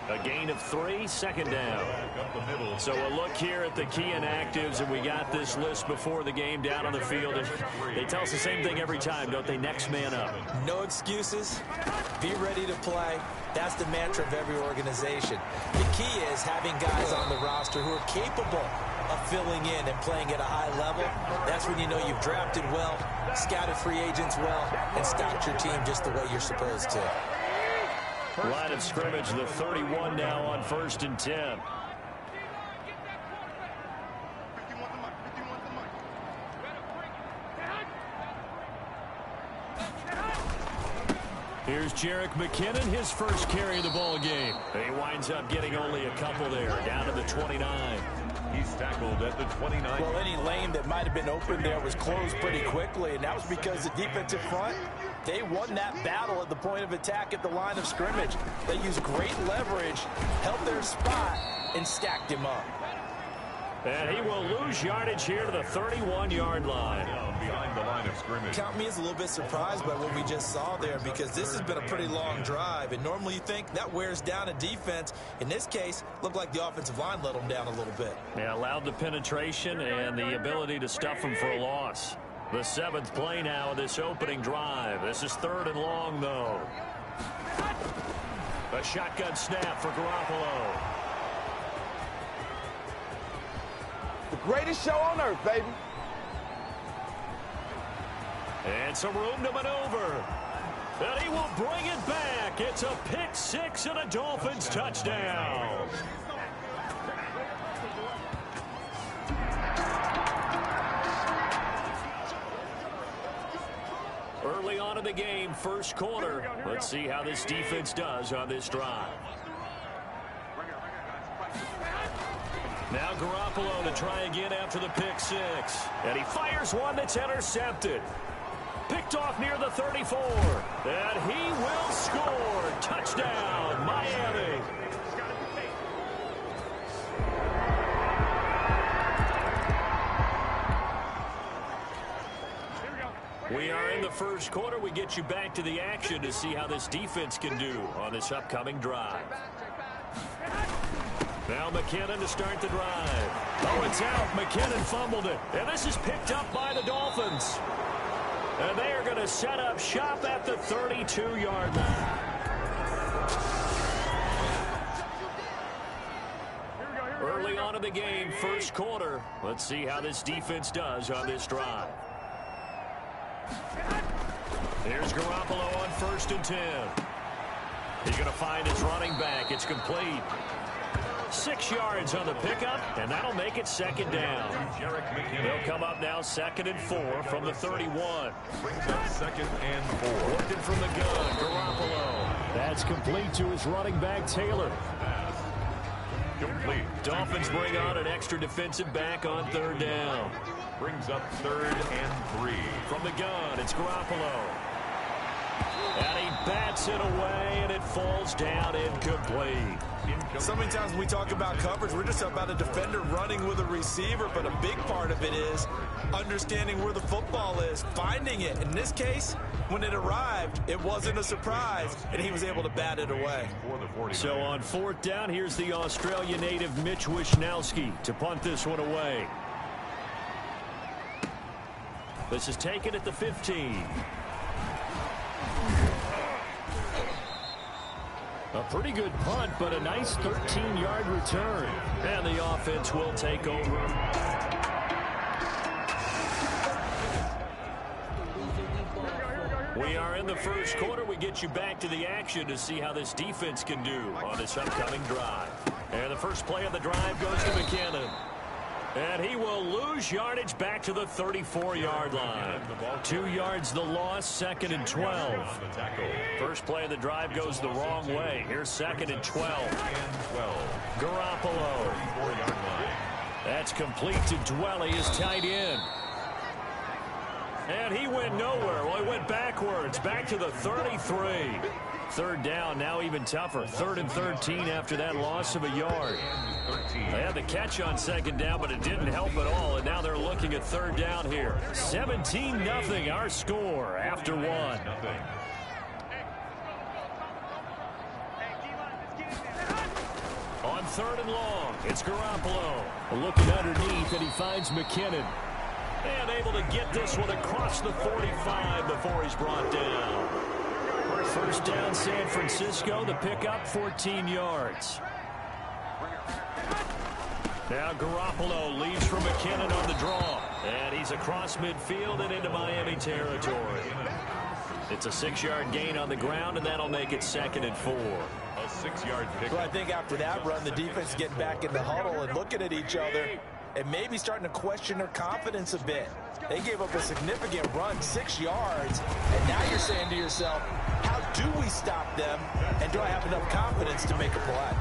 A gain of 3, 2nd down. So a look here at the key inactives, and we got this list before the game down on the field. And they tell us the same thing every time, don't they? Next man up. No excuses. Be ready to play. That's the mantra of every organization. The key is having guys on the roster who are capable of filling in and playing at a high level. That's when you know you've drafted well, scouted free agents well, and stocked your team just the way you're supposed to. Line of scrimmage, the 31 now on 1st and 10. Here's Jerick McKinnon, his first carry of the ball game. He winds up getting only a couple there, down to the 29. He's tackled at the 29. Well, any lane that might have been open there was closed pretty quickly, and that was because the defensive front, they won that battle at the point of attack at the line of scrimmage. They used great leverage, held their spot, and stacked him up. And he will lose yardage here to the 31-yard line. Behind the line of scrimmage. Count me as a little bit surprised by what we just saw there, because this has been a pretty long drive, and normally you think that wears down a defense. In this case, looked like the offensive line let them down a little bit. Yeah, allowed the penetration and the ability to stuff them for a loss. The 7th play now of this opening drive. This is 3rd and long, though. A shotgun snap for Garoppolo. The greatest show on earth, baby. And some room to maneuver. And he will bring it back. It's a pick 6 and a Dolphins touchdown. Early on in the game, first quarter. Let's see how this defense does on this drive. Now Garoppolo to try again after the pick 6. And he fires one that's intercepted. Picked off near the 34. And he will score. Touchdown, Miami. We are in the first quarter. We get you back to the action to see how this defense can do on this upcoming drive. Now McKinnon to start the drive. Oh, it's out. McKinnon fumbled it. And this is picked up by the Dolphins. And they are going to set up shop at the 32-yard line. Early on in the game, first quarter. Let's see how this defense does on this drive. Here's Garoppolo on 1st and 10. He's going to find his running back. It's complete. 6 yards on the pickup, and that'll make it 2nd down. They'll come up now 2nd and 4 from the 31. Brings up 2nd and 4. Working from the gun, Garoppolo. That's complete to his running back, Taylor. Complete. Dolphins bring on an extra defensive back on 3rd down. Brings up 3rd and 3. From the gun, it's Garoppolo. And he bats it away, and it falls down incomplete. So many times when we talk about coverage, we're just about a defender running with a receiver, but a big part of it is understanding where the football is, finding it. In this case, when it arrived, it wasn't a surprise, and he was able to bat it away. So on 4th down, here's the Australia native Mitch Wishnowski to punt this one away. This is taken at the 15. A pretty good punt, but a nice 13-yard return. And the offense will take over. We are in the first quarter. We get you back to the action to see how this defense can do on this upcoming drive. And the first play of the drive goes to McKinnon. And he will lose yardage back to the 34-yard line. 2 yards the loss, 2nd and 12. First play of the drive goes the wrong way. Here's 2nd and 12. Garoppolo. That's complete to Dwelly, his tight end. And he went nowhere. Well, he went backwards, back to the 33. 3rd down, now even tougher. 3rd and 13 after that loss of a yard. They had the catch on 2nd down, but it didn't help at all, and now they're looking at 3rd down here. 17-0 our score after 1. On 3rd and long, it's Garoppolo. Looking underneath, and he finds McKinnon. And able to get this one across the 45 before he's brought down. 1st down, San Francisco. The pickup, 14 yards. Now Garoppolo leads from McKinnon on the draw. And he's across midfield and into Miami territory. It's a 6-yard gain on the ground, and that'll make it 2nd and 4. A 6-yard pick. Well, I think after that run, the defense is getting back in the huddle and looking at each other and maybe starting to question their confidence a bit. They gave up a significant run, 6 yards, and now you're saying to yourself, how do we stop them, and do I have enough confidence to make a play?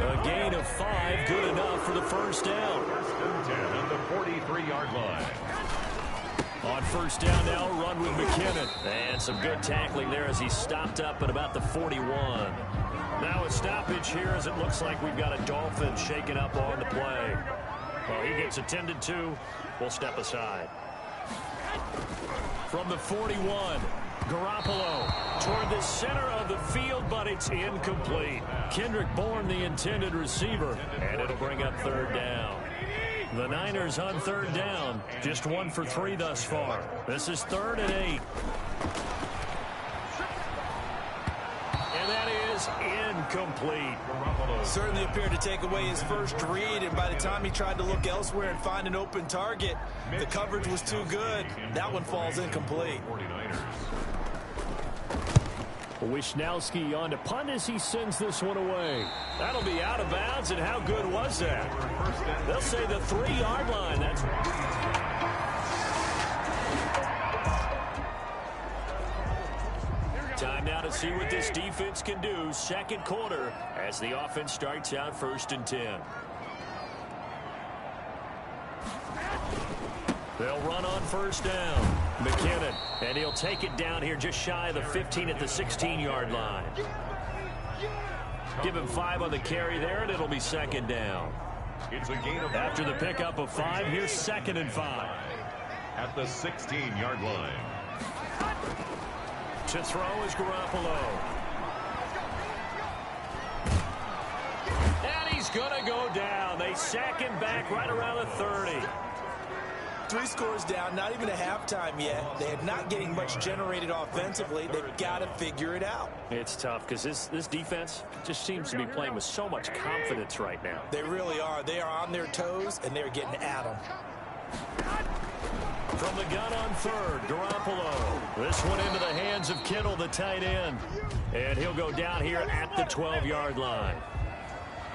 A gain of 5, good enough for the 1st down. 1st and 10 at the 43-yard line. On 1st down now, run with McKinnon. And some good tackling there as he stopped up at about the 41. Now a stoppage here as it looks like we've got a Dolphin shaken up on the play. Well, he gets attended to. We'll step aside. From the 41, Garoppolo toward the center of the field, but it's incomplete. Kendrick Bourne, the intended receiver, and it'll bring up 3rd down. The Niners on 3rd down, just 1 for 3 thus far. This is 3rd and 8. And that is incomplete. Certainly appeared to take away his first read, and by the time he tried to look elsewhere and find an open target, the coverage was too good. That one falls incomplete. Wishnowski on to punt as he sends this one away. That'll be out of bounds, and how good was that? They'll say the 3-yard line. That's time now to see what this defense can do. 2nd quarter as the offense starts out 1st and 10. They'll run on 1st down. McKinnon, and he'll take it down here just shy of the 15 at the 16-yard line. Give him 5 on the carry there, and it'll be 2nd down. It's a gain of After the pickup of 5, here's 2nd and 5. At the 16-yard line. To throw is Garoppolo. And he's going to go down. They sack him back right around the 30. 3 scores down, not even a halftime yet. They are not getting much generated offensively. They've got to figure it out. It's tough because this defense just seems to be playing with so much confidence right now. They really are. They are on their toes, and they're getting at them. From the gun on 3rd, Garoppolo. This one into the hands of Kittle, the tight end. And he'll go down here at the 12-yard line.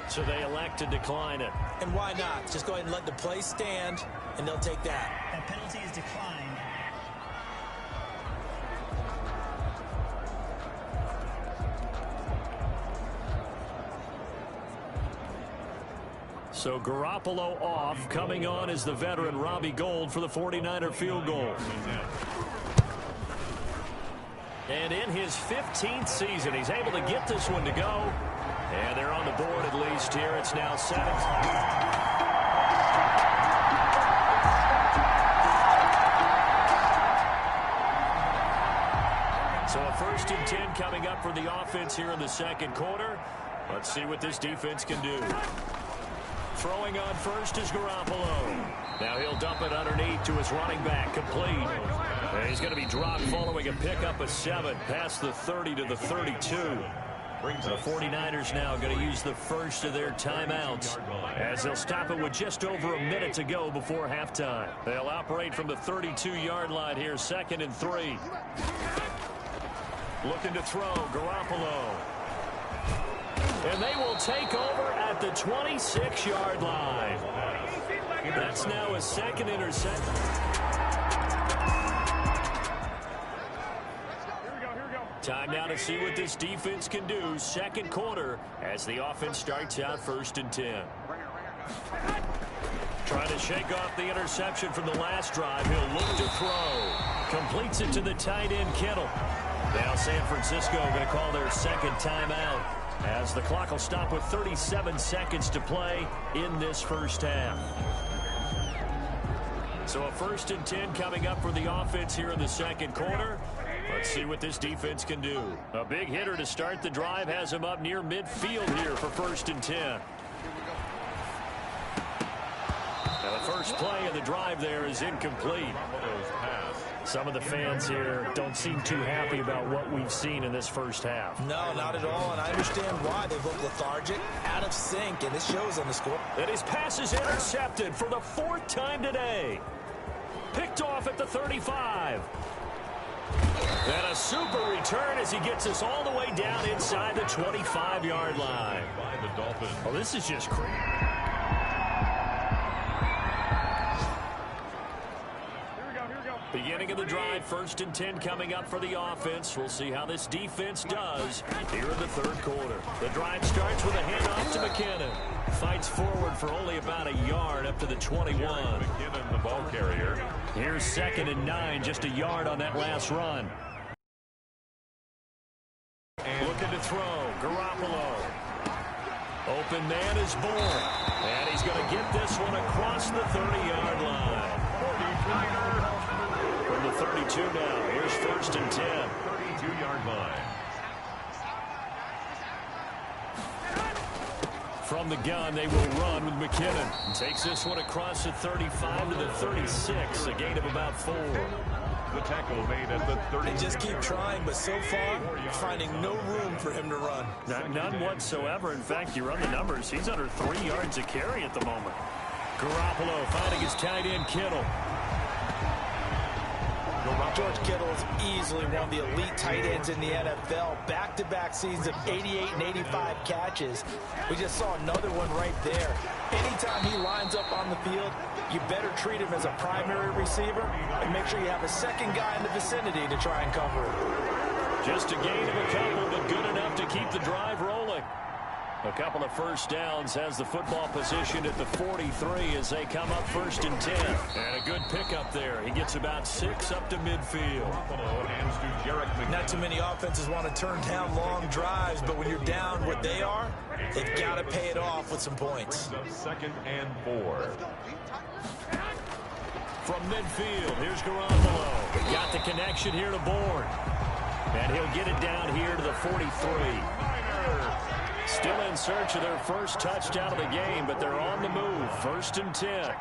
So they elect to decline it. And why not? Just go ahead and let the play stand, and they'll take that. That penalty is declined. So Garoppolo off. Coming on is the veteran Robbie Gould for the 49er field goal. And in his 15th season, he's able to get this one to go. And they're on the board at least here. It's now 7. So a 1st and 10 coming up for the offense here in the second quarter. Let's see what this defense can do. Throwing on first is Garoppolo. Now he'll dump it underneath to his running back. Complete. And he's going to be dropped following a pickup of 7 past the 30 to the 32. The 49ers now going to use the first of their timeouts as they'll stop it with just over a minute to go before halftime. They'll operate from the 32-yard line here, 2nd and 3. Looking to throw, Garoppolo. And they will take over at the 26-yard line. That's now a 2nd interception. Time now to see what this defense can do. 2nd quarter as the offense starts out 1st and 10. Trying to shake off the interception from the last drive. He'll look to throw. Completes it to the tight end, Kittle. Now San Francisco going to call their 2nd timeout as the clock will stop with 37 seconds to play in this first half. So a 1st and 10 coming up for the offense here in the 2nd quarter. Let's see what this defense can do. A big hitter to start the drive has him up near midfield here for 1st and 10. Now the first play of the drive there is incomplete. Some of the fans here don't seem too happy about what we've seen in this first half. No, not at all, and I understand why. They look lethargic, out of sync, and it shows on the score. And his pass is intercepted for the 4th time today. Picked off at the 35. And a super return as he gets us all the way down inside the 25-yard line. Oh, this is just crazy. Beginning of the drive, 1st and 10 coming up for the offense. We'll see how this defense does here in the 3rd quarter. The drive starts with a handoff to McKinnon. Fights forward for only about a yard up to the 21. McKinnon, the ball carrier. Here's 2nd and 9, just a yard on that last run. And looking to throw, Garoppolo. Open man is born. And he's going to get this one across the 30-yard line. 49er. From the 32 now, here's 1st and 10. 32-yard line. From the gun, they will run with McKinnon. Takes this one across the 35 to the 36, a gain of about 4. The tackle made at the 30. They just keep trying, but so far, finding no room for him to run. None whatsoever. In fact, you run the numbers. He's under 3 yards a carry at the moment. Garoppolo finding his tight end, Kittle. George Kittle is easily one of the elite tight ends in the NFL. Back-to-back seasons of 88 and 85 catches. We just saw another one right there. Anytime he lines up on the field, you better treat him as a primary receiver and make sure you have a second guy in the vicinity to try and cover it. Just a gain of a couple, but good enough to keep the drive rolling. A couple of first downs has the football position at the 43 as they come up 1st and 10. And a good pickup there. He gets about 6 up to midfield. Not too many offenses want to turn down long drives, but when you're down what they are, they've got to pay it off with some points. 2nd and 4. From midfield, here's Garoppolo. Got the connection here to Bourne. And he'll get it down here to the 43. Still in search of their first touchdown of the game, but they're on the move. 1st and 10.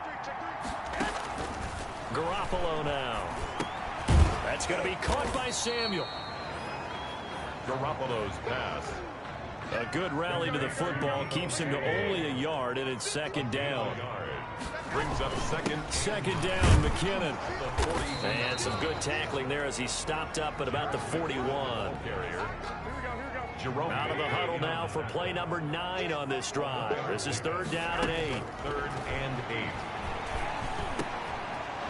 Garoppolo now. That's going to be caught by Samuel. Garoppolo's pass. A good rally to the football keeps him to only a yard, and it's 2nd down. Brings up 2nd. 2nd down, McKinnon. And some good tackling there as he stopped up at about the 41. Out of the huddle now for play number 9 on this drive. This is 3rd down and 8. 3rd and 8.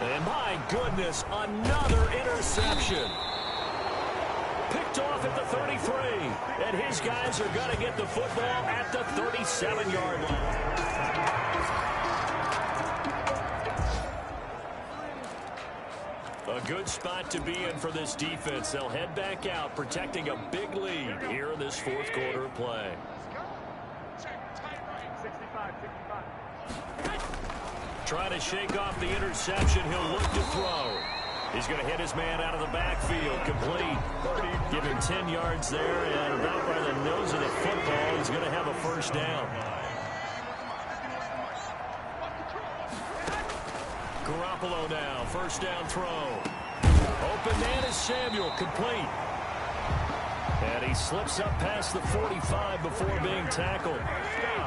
And my goodness, another interception. Picked off at the 33. And his guys are going to get the football at the 37-yard line. A good spot to be in for this defense. They'll head back out, protecting a big lead here in this fourth quarter of play. Trying to shake off the interception. He'll look to throw. He's going to hit his man out of the backfield. Complete. Give him 10 yards there, and about by the nose of the football, he's going to have a first down. Garoppolo now, first down throw. Open man is Samuel, complete. And he slips up past the 45 before being tackled.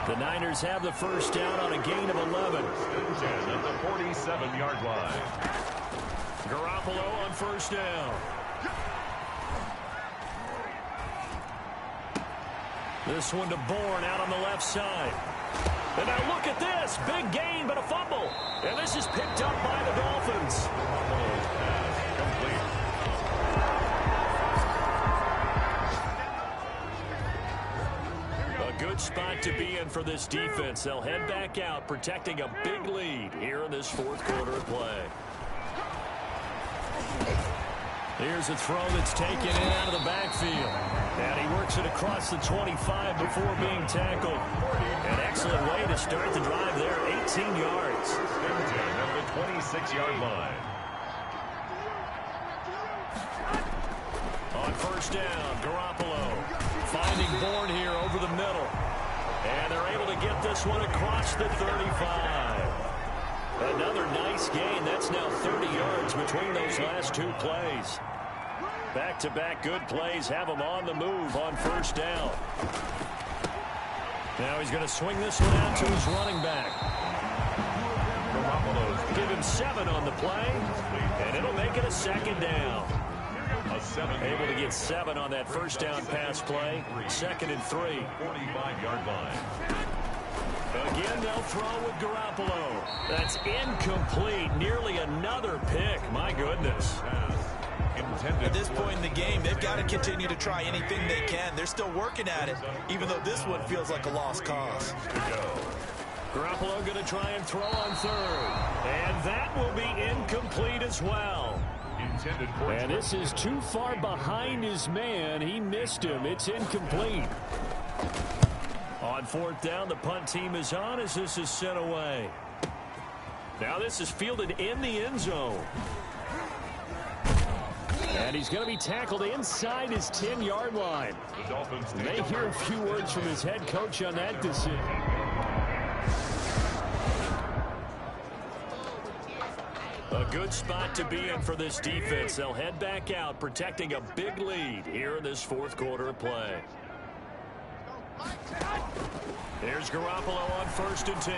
The Niners have the first down on a gain of 11. 10 at the 47-yard line. Garoppolo on first down. This one to Bourne out on the left side. And now look at this. Big gain, but a fumble. And this is picked up by the Dolphins. A good spot to be in for this defense. They'll head back out, protecting a big lead here in this fourth quarter of play. Here's a throw that's taken in out of the backfield. And he works it across the 25 before being tackled. An excellent way to start the drive there, 18 yards. At the 26-yard line. On first down, Garoppolo finding Bourne here over the middle. And they're able to get this one across the 35. Another nice gain. That's now 30 yards between those last two plays. Back-to-back good plays have him on the move on first down. Now he's going to swing this one out to his running back. Garoppolo give him 7 on the play, and it'll make it a second down. Able to get 7 on that first down pass play. Second and 3. 45-yard line. Again, they'll throw with Garoppolo. That's incomplete. Nearly another pick. My goodness. At this point in the game, they've got to continue to try anything they can. They're still working at it, even though this one feels like a lost cause. Garoppolo going to try and throw on third. And that will be incomplete as well. And this is too far behind his man. He missed him. It's incomplete. On fourth down, the punt team is on as this is sent away. Now this is fielded in the end zone. And he's going to be tackled inside his 10-yard line. May hear a few words from his head coach on that decision. A good spot to be in for this defense. They'll head back out, protecting a big lead here in this fourth quarter of play. Here's Garoppolo on first and 10.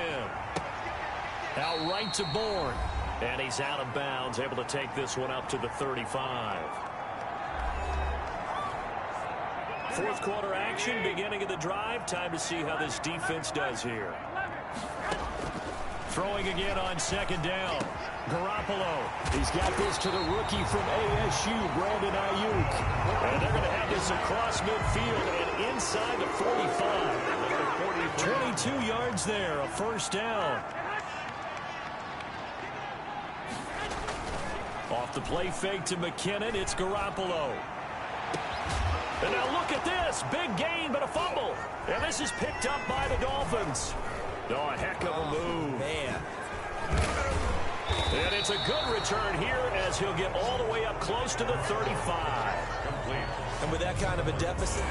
Out right to Bourne. And he's out of bounds, able to take this one up to the 35. Fourth quarter action, beginning of the drive. Time to see how this defense does here. Throwing again on second down. Garoppolo. He's got this to the rookie from ASU, Brandon Ayuk. And they're going to have this across midfield and inside the 45. 22 yards there, a first down. Off the play fake to McKinnon, it's Garoppolo. And now look at this. Big gain, but a fumble. And this is picked up by the Dolphins. Oh, a heck of a move. Man. And it's a good return here as he'll get all the way up close to the 35. Complete. And with that kind of a deficit.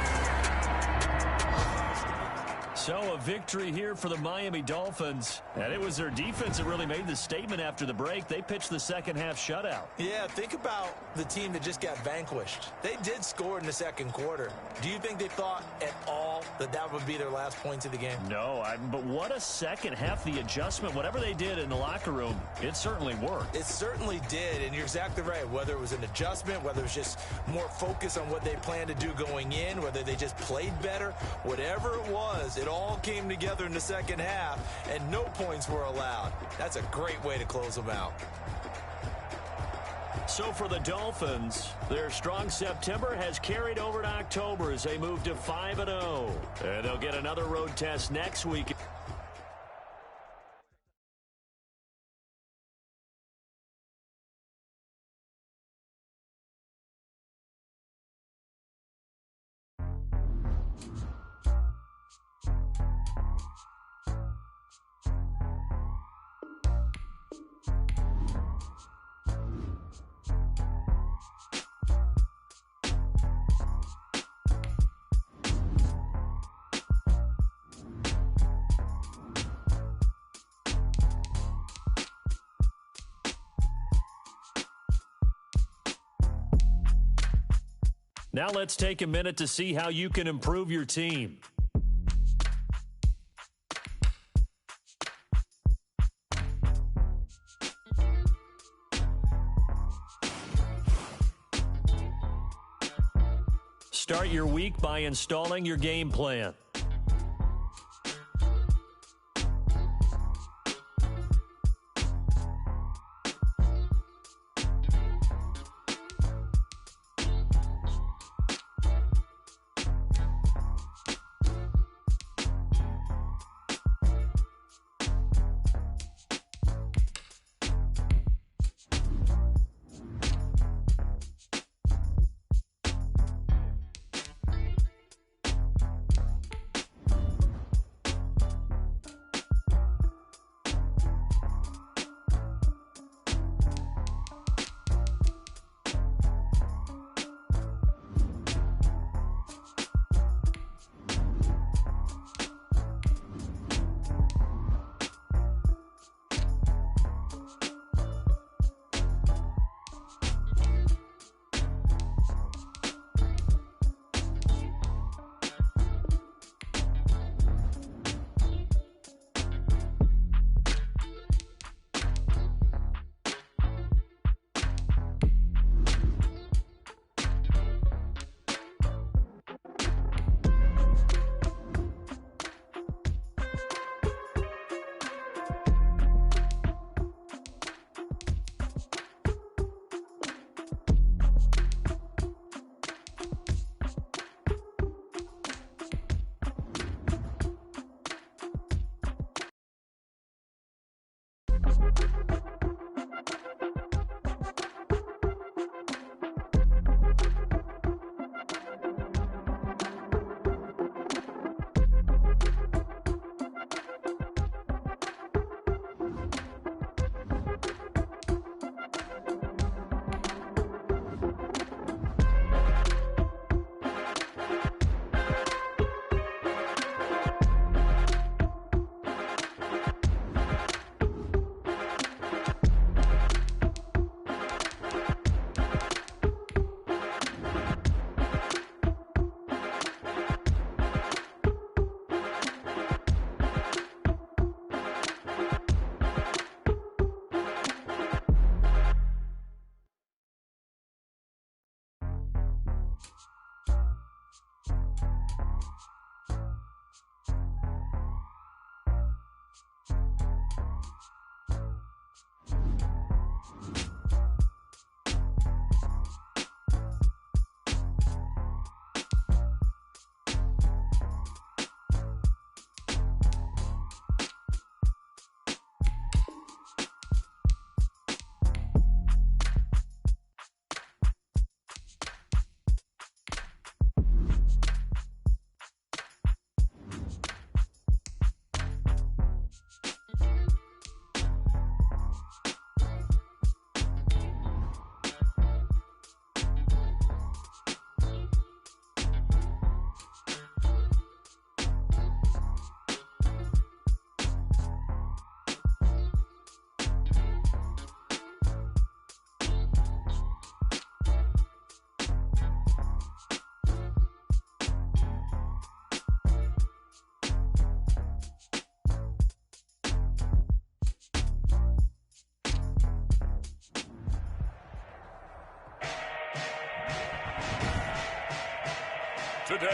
So a victory here for the Miami Dolphins. And it was their defense that really made the statement after the break. They pitched the second half shutout. Yeah, think about the team that just got vanquished. They did score in the second quarter. Do you think they thought at all that that would be their last points of the game? No, but what a second half. The adjustment, whatever they did in the locker room, it certainly worked. It certainly did, and you're exactly right. Whether it was an adjustment, whether it was just more focus on what they planned to do going in, whether they just played better, whatever it was, it all came together in the second half, and no points were allowed. That's a great way to close them out. So for the Dolphins, their strong September has carried over to October as they move to 5-0. And they'll get another road test next week. Now let's take a minute to see how you can improve your team. Start your week by installing your game plan. today.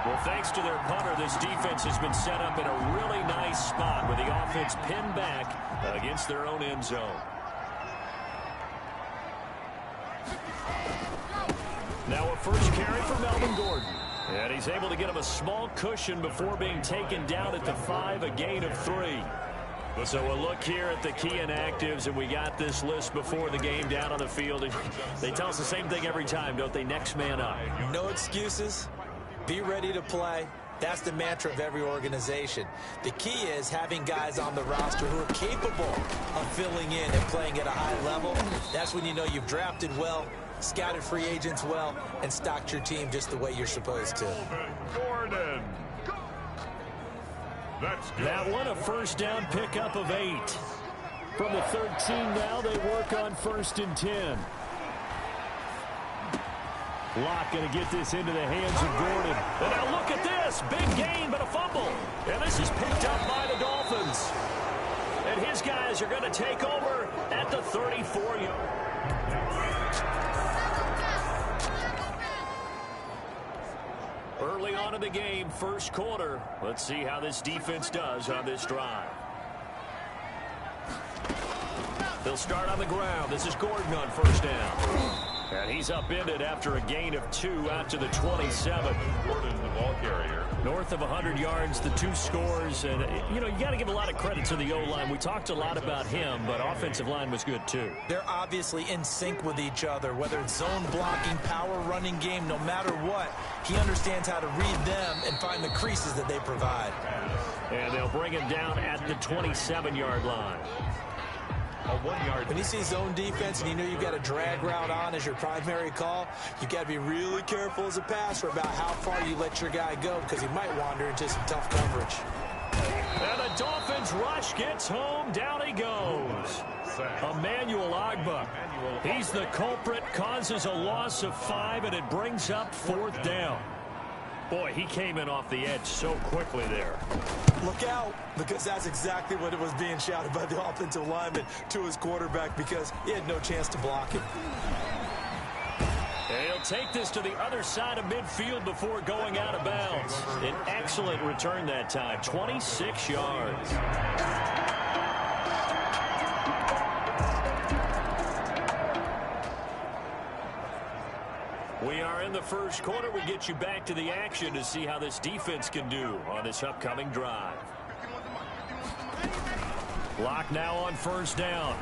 Well, thanks to their punter, this defense has been set up in a really nice spot with the offense pinned back against their own end zone. Now a first carry for Melvin Gordon. And he's able to get him a small cushion before being taken down at the 5, a gain of 3. So we'll look here at the key inactives, and we got this list before the game down on the field. And they tell us the same thing every time, don't they? Next man up. No excuses. Be ready to play. That's the mantra of every organization. The key is having guys on the roster who are capable of filling in and playing at a high level. That's when you know you've drafted well, scouted free agents well, and stocked your team just the way you're supposed to. Gordon. That one, a first down pickup of 8. From the 13 now, they work on 1st and 10. Locke going to get this into the hands of Gordon. And now look at this. Big gain, but a fumble. And this is picked up by the Dolphins. And his guys are going to take over at the 34-yard. Early on in the game, first quarter. Let's see how this defense does on this drive. They'll start on the ground. This is Gordon on first down. And he's upended after a gain of 2 out to the 27. Gordon, the ball carrier. North of 100 yards, the 2 scores. And, you know, you got to give a lot of credit to the O-line. We talked a lot about him, but offensive line was good, too. They're obviously in sync with each other, whether it's zone blocking, power running game, no matter what. He understands how to read them and find the creases that they provide. And they'll bring him down at the 27-yard line. When you see zone defense and you know you've got a drag route on as your primary call, you've got to be really careful as a passer about how far you let your guy go because he might wander into some tough coverage. And the Dolphins rush gets home. Down he goes. Emmanuel Ogbah. He's the culprit, causes a loss of 5, and it brings up 4th down. Boy, he came in off the edge so quickly there. Look out, because that's exactly what it was being shouted by the offensive lineman to his quarterback because he had no chance to block it. And he'll take this to the other side of midfield before going out of bounds. An excellent return that time, 26 yards. We are in the first quarter. We get you back to the action to see how this defense can do on this upcoming drive. Locke now on first down.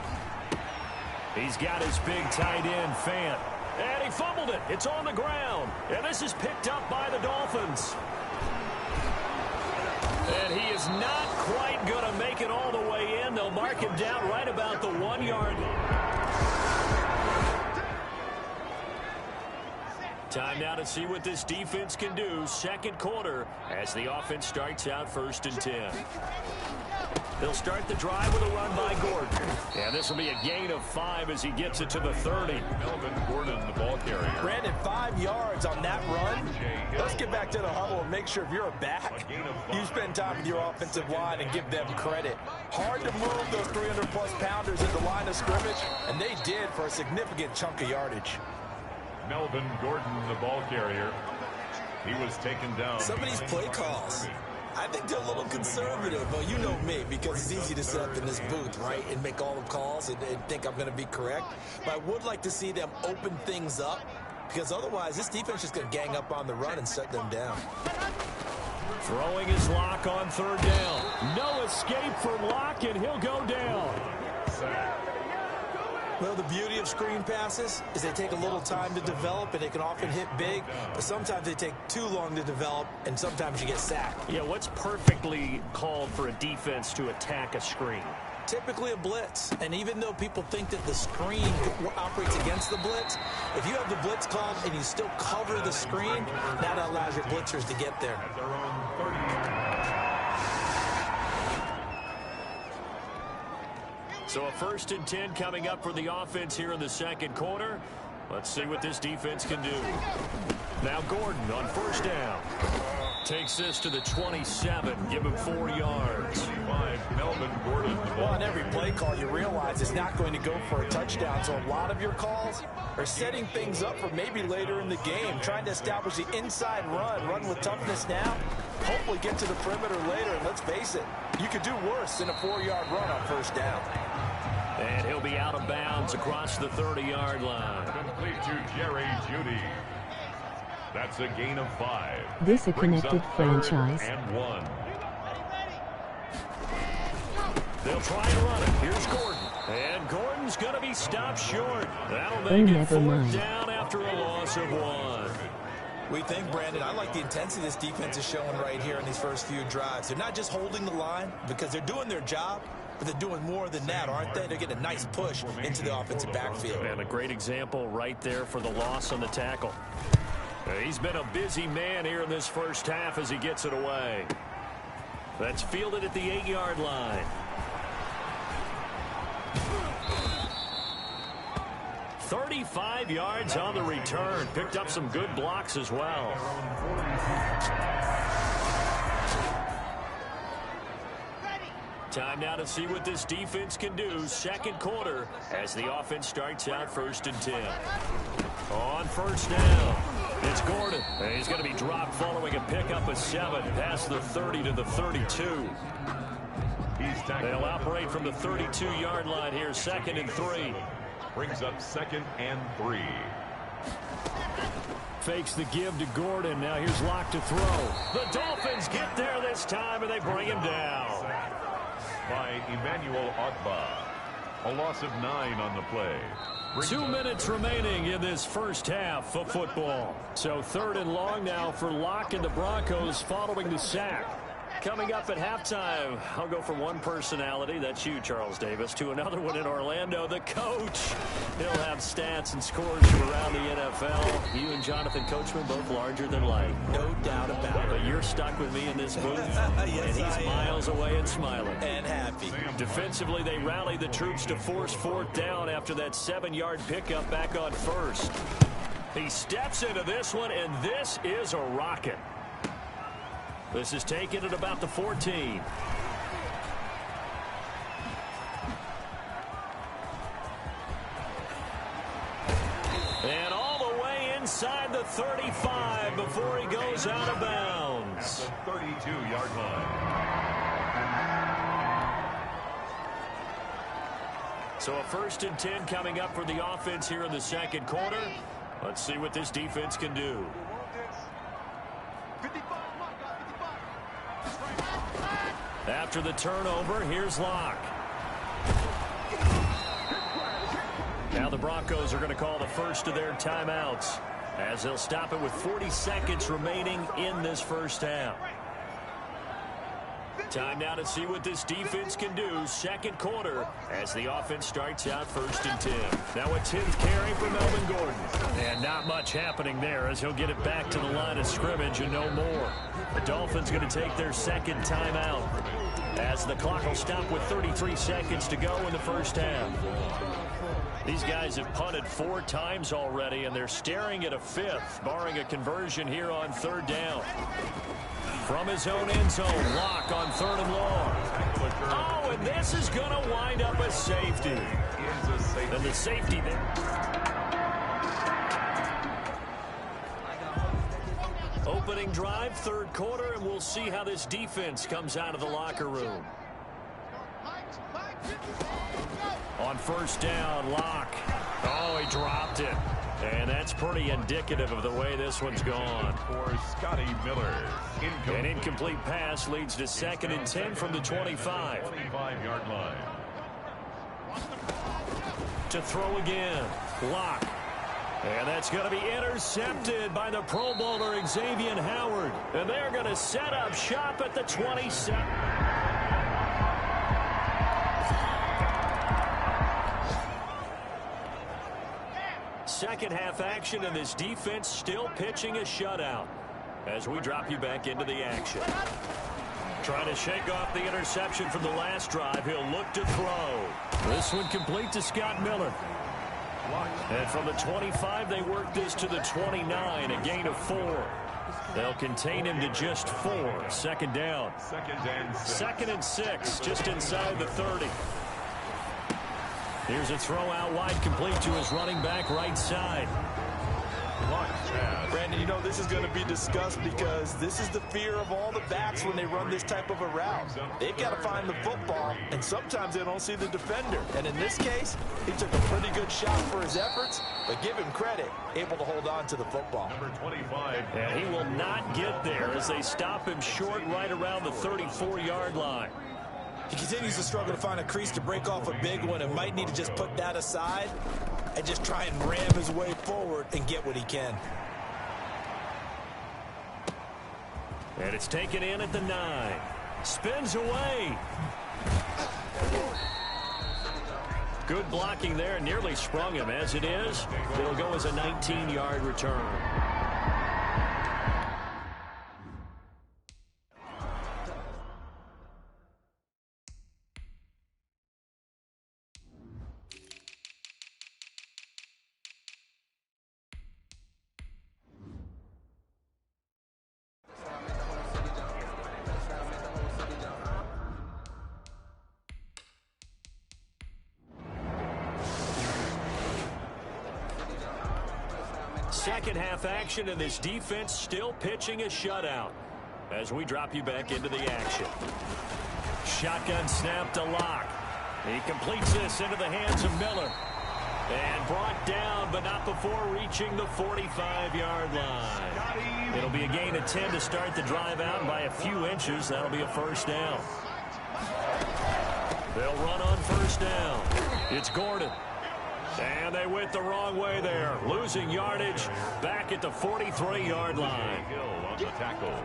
He's got his big tight end, Fant. And he fumbled it. It's on the ground. And this is picked up by the Dolphins. And he is not quite going to make it all the way in. They'll mark him down right about the 1-yard line. Time now to see what this defense can do. Second quarter as the offense starts out 1st and 10. They'll start the drive with a run by Gordon. And this will be a gain of 5 as he gets it to the 30. Melvin Gordon, the ball carrier. Brandon, 5 yards on that run. Let's get back to the huddle and make sure if you're a back, you spend time with your offensive line and give them credit. Hard to move those 300-plus pounders at the line of scrimmage, and they did for a significant chunk of yardage. Melvin Gordon, the ball carrier. He was taken down. Some of these play calls, I think they're a little conservative. Well, you know me, because it's easy to sit up in this booth, right, and make all the calls and think I'm going to be correct. But I would like to see them open things up, because otherwise this defense is going to gang up on the run and shut them down. Throwing his Locke on 3rd down. No escape from Locke, and he'll go down. Well, the beauty of screen passes is they take a little time to develop, and they can often hit big, but sometimes they take too long to develop, and sometimes you get sacked. Yeah, what's perfectly called for a defense to attack a screen? Typically a blitz, and even though people think that the screen operates against the blitz, if you have the blitz called and you still cover the screen, that allows your blitzers to get there. At their own 30-yard. So a 1st and 10 coming up for the offense here in the second quarter. Let's see what this defense can do. Now Gordon on 1st down. Takes this to the 27. Give him 4 yards. Melvin Gordon. Well, on every play call, you realize it's not going to go for a touchdown. So a lot of your calls are setting things up for maybe later in the game, trying to establish the inside run with toughness now, hopefully get to the perimeter later. And let's face it, you could do worse than a 4-yard run on 1st down. And he'll be out of bounds across the 30-yard line. Complete to Jerry Jeudy. That's a gain of 5. This a connected franchise. And 1. They'll try and run it. Here's Gordon. And Gordon's going to be stopped short. That'll Oh, make it never 4th mind. down after a loss of 1. We think, Brandon, I like the intensity this defense is showing right here in these first few drives. They're not just holding the line because they're doing their job, but they're doing more than that, aren't they? They're getting a nice push into the offensive backfield. And a great example right there for the loss on the tackle. He's been a busy man here in this first half as he gets it away. That's fielded at the 8-yard line. 35 yards on the return. Picked up some good blocks as well. Time now to see what this defense can do. Second quarter as the offense starts out 1st and 10. On 1st down, it's Gordon. And he's going to be dropped following a pickup of 7 past the 30 to the 32. They'll operate from the 32-yard line here, 2nd and 3. Brings up 2nd and 3. Fakes the give to Gordon. Now here's Locke to throw. The Dolphins get there this time, and they bring him down. By Emmanuel Ogba. A loss of 9 on the play. 2 minutes remaining in this first half of football. So 3rd and long now for Locke and the Broncos following the sack. Coming up at halftime, I'll go from one personality, that's you, Charles Davis, to another one in Orlando, the coach. He'll have stats and scores from around the NFL. You and Jonathan Coachman both larger than life. No doubt about it. But you're stuck with me in this booth, Yes, and he's miles away and smiling. And happy. Defensively, they rallied the troops to force 4th down after that 7-yard pickup back on 1st. He steps into this one, and this is a rocket. This is taken at about the 14. And all the way inside the 35 before he goes out of bounds. At the 32-yard line. So a 1st and 10 coming up for the offense here in the second quarter. Let's see what this defense can do. After the turnover, here's Locke. Now the Broncos are going to call the first of their timeouts as they'll stop it with 40 seconds remaining in this first half. Time now to see what this defense can do. Second quarter as the offense starts out 1st and 10. Now a 10th carry for Melvin Gordon. And not much happening there as he'll get it back to the line of scrimmage and no more. The Dolphins going to take their second timeout as the clock will stop with 33 seconds to go in the first half. These guys have punted 4 times already, and they're staring at a 5th, barring a conversion here on 3rd down. From his own end zone, Locke on 3rd and long. Oh, and this is going to wind up a safety. And the safety there. Opening drive, 3rd quarter, and we'll see how this defense comes out of the locker room. On 1st down, Locke. Oh, he dropped it. And that's pretty indicative of the way this one's gone. For Scotty Miller. An incomplete pass leads to 2nd and 10 from the 25. 25-yard line. To throw again, Locke. And that's going to be intercepted by the Pro Bowler Xavier Howard. And they're going to set up shop at the 27. Second half action, and this defense still pitching a shutout as we drop you back into the action. Trying to shake off the interception from the last drive. He'll look to throw. This one complete to Scott Miller. And from the 25, they work this to the 29, a gain of 4. They'll contain him to just 4. 2nd down. 2nd and 6, just inside the 30. Here's a throw out wide, complete to his running back right side. Brandon, you know this is going to be discussed because this is the fear of all the backs when they run this type of a route. They've got to find the football, and sometimes they don't see the defender. And in this case, he took a pretty good shot for his efforts, but give him credit, able to hold on to the football. Number 25. And he will not get there as they stop him short right around the 34-yard line. He continues to struggle to find a crease to break off a big one and might need to just put that aside and just try and ram his way forward and get what he can. And it's taken in at the 9. Spins away. Good blocking there. Nearly sprung him. As it is, it'll go as a 19-yard return. Second half action, and this defense still pitching a shutout as we drop you back into the action. Shotgun snap to Locke. He completes this into the hands of Miller. And brought down, but not before reaching the 45-yard line. It'll be a gain of 10 to start the drive out, and by a few inches, that'll be a first down. They'll run on first down. It's Gordon. And they went the wrong way there. Losing yardage back at the 43-yard line. On the tackle.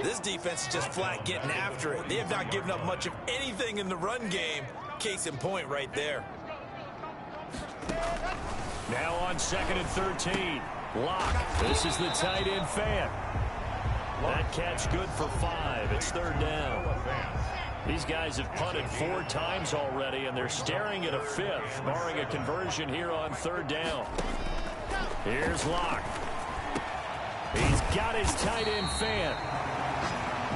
This defense is just flat getting after it. They have not given up much of anything in the run game. Case in point right there. Now on 2nd and 13. Locke. This is the tight end fan. That catch good for 5. It's 3rd down. These guys have punted 4 times already, and they're staring at a 5th, barring a conversion here on 3rd down. Here's Locke. He's got his tight end fan.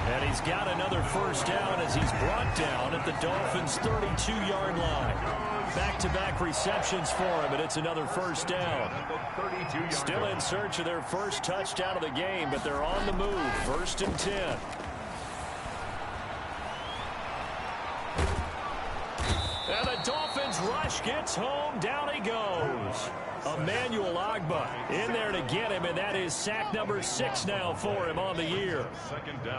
And he's got another first down as he's brought down at the Dolphins' 32-yard line. Back-to-back receptions for him, and it's another first down. Still in search of their first touchdown of the game, but they're on the move. 1st and 10. And the Dolphins rush gets home. Down he goes. Emmanuel Ogbah in there to get him, and that is sack number 6 now for him on the year.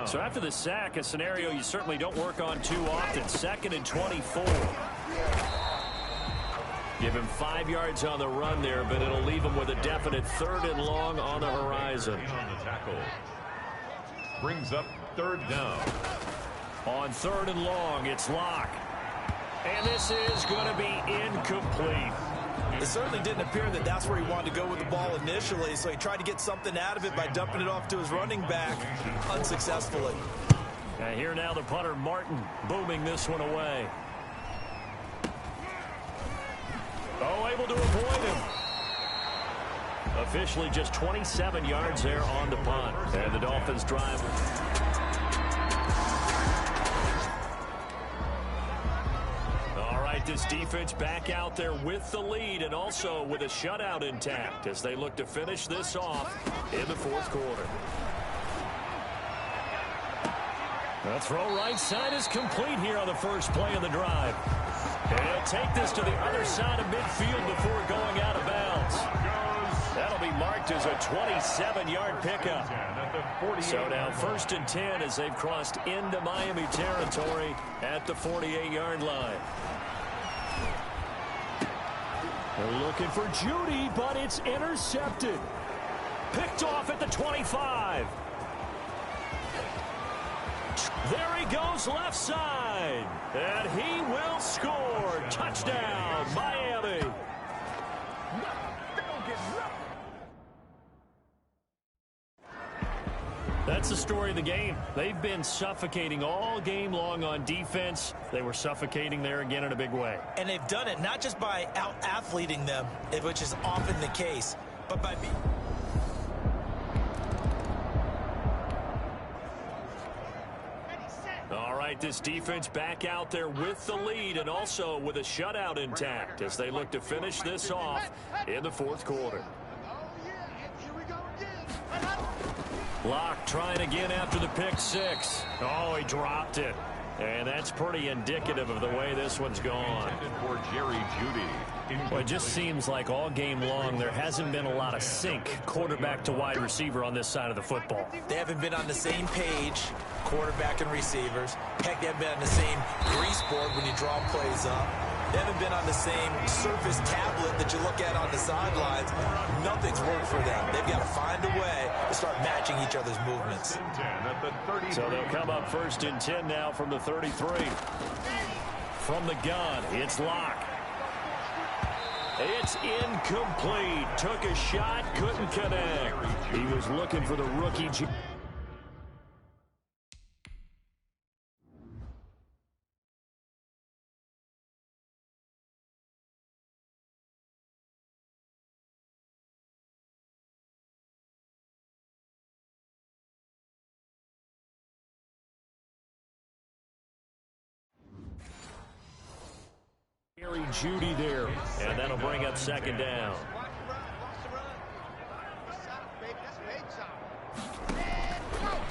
So after the sack, a scenario you certainly don't work on too often. 2nd and 24. Give him 5 yards on the run there, but it'll leave him with a definite 3rd and long on the horizon. On the tackle. Brings up 3rd down. On 3rd and long, it's Locke. And this is going to be incomplete. It certainly didn't appear that that's where he wanted to go with the ball initially, so he tried to get something out of it by dumping it off to his running back unsuccessfully. And here now the punter, Martin, booming this one away. Oh, able to avoid him. Officially just 27 yards there on the punt. And the Dolphins drive. This defense back out there with the lead and also with a shutout intact as they look to finish this off in the 4th quarter. The throw right side is complete here on the first play of the drive. And he'll take this to the other side of midfield before going out of bounds. That'll be marked as a 27-yard pickup. So now 1st and 10 as they've crossed into Miami territory at the 48-yard line. They're looking for Judy, but it's intercepted. Picked off at the 25. There he goes left side. And he will score. Touchdown, Miami. That's the story of the game. They've been suffocating all game long on defense. They were suffocating there again in a big way. And they've done it not just by out-athleting them, which is often the case, but by being... All right, this defense back out there with the lead and also with a shutout intact as they look to finish this off in the 4th quarter. Locke trying again after the pick six. Oh, he dropped it. And that's pretty indicative of the way this one's gone. For Jerry Jeudy. Well, it just seems like all game long there hasn't been a lot of sync quarterback to wide receiver on this side of the football. They haven't been on the same page, quarterback and receivers. Heck, they haven't been on the same grease board when you draw plays up. They haven't been on the same surface tablet that you look at on the sidelines. Nothing's worked for them. They've got to find a way to start matching each other's movements. So they'll come up 1st and 10 now from the 33. From the gun, it's Locke. It's incomplete. Took a shot, couldn't connect. He was looking for the rookie. Jerry Jeudy there, and that'll bring up 2nd down.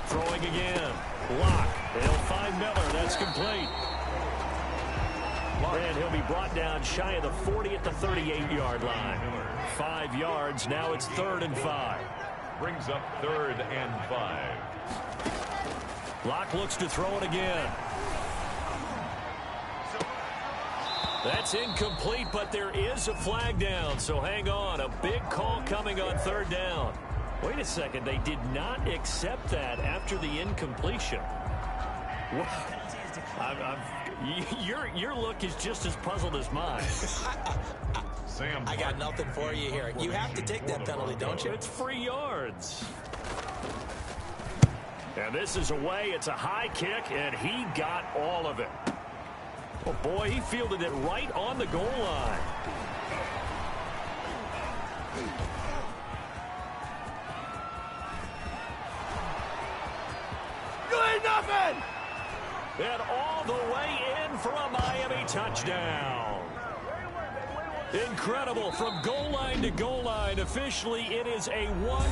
Throwing again. Locke. They'll find Miller. That's complete. And he'll be brought down shy of the 40 at the 38-yard line. 5 yards. Now it's 3rd and 5. Brings up 3rd and 5. Locke looks to throw it again. That's incomplete, but there is a flag down, so hang on. A big call coming on 3rd down. Wait a second. They did not accept that after the incompletion. Your look is just as puzzled as mine. Sam, I got nothing for you here. You have to take that penalty, don't you? It's free yards. And this is away. It's a high kick, and he got all of it. Oh, boy, he fielded it right on the goal line. You ain't nothing! And all the way in for a Miami touchdown. Incredible. From goal line to goal line. Officially, it is a 1.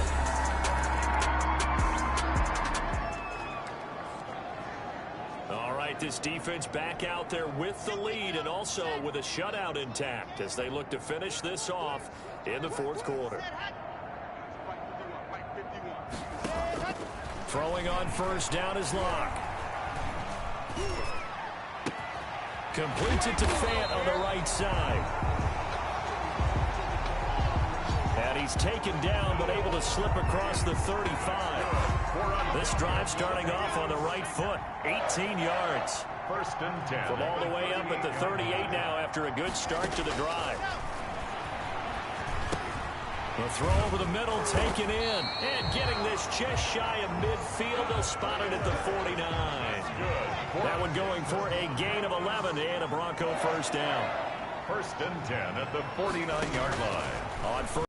This defense back out there with the lead and also with a shutout intact as they look to finish this off in the 4th quarter. Throwing on 1st down is Locke. Completes it to Fant on the right side. And he's taken down but able to slip across the 35. This drive starting off on the right foot. 18 yards. 1st and 10. From all the way up at the 38 now after a good start to the drive. The throw over the middle taken in. And getting this just shy of midfield. They'll spot it at the 49. That one going for a gain of 11 and a Bronco 1st down. 1st and 10 at the 49-yard line. On 1st.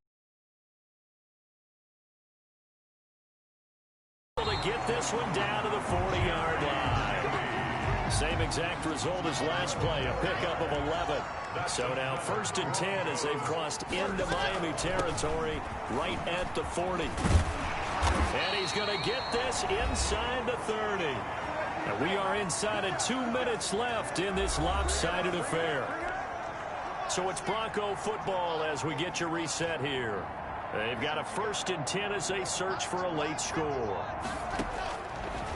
To get this one down to the 40-yard line. Same exact result as last play, a pickup of 11. So now 1st and 10 as they've crossed into Miami territory right at the 40. And he's going to get this inside the 30. And we are inside of 2 minutes left in this lopsided affair. So it's Bronco football as we get your reset here. They've got a 1st and 10 as they search for a late score.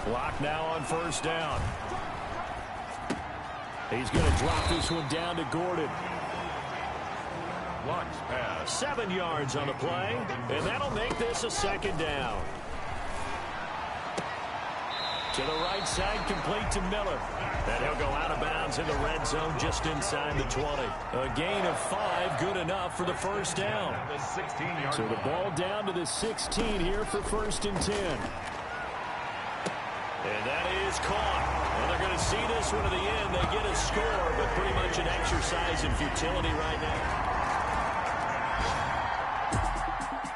Locke now on 1st down. He's going to drop this one down to Gordon. Locke's pass. 7 yards on the play, and that'll make this a 2nd down. To the right side, complete to Miller. And he'll go out of bounds in the red zone just inside the 20. A gain of 5, good enough for the 1st down. So the ball down to the 16 here for 1st and 10. And that is caught. Well, they're going to see this one to the end. They get a score, but pretty much an exercise in futility right now.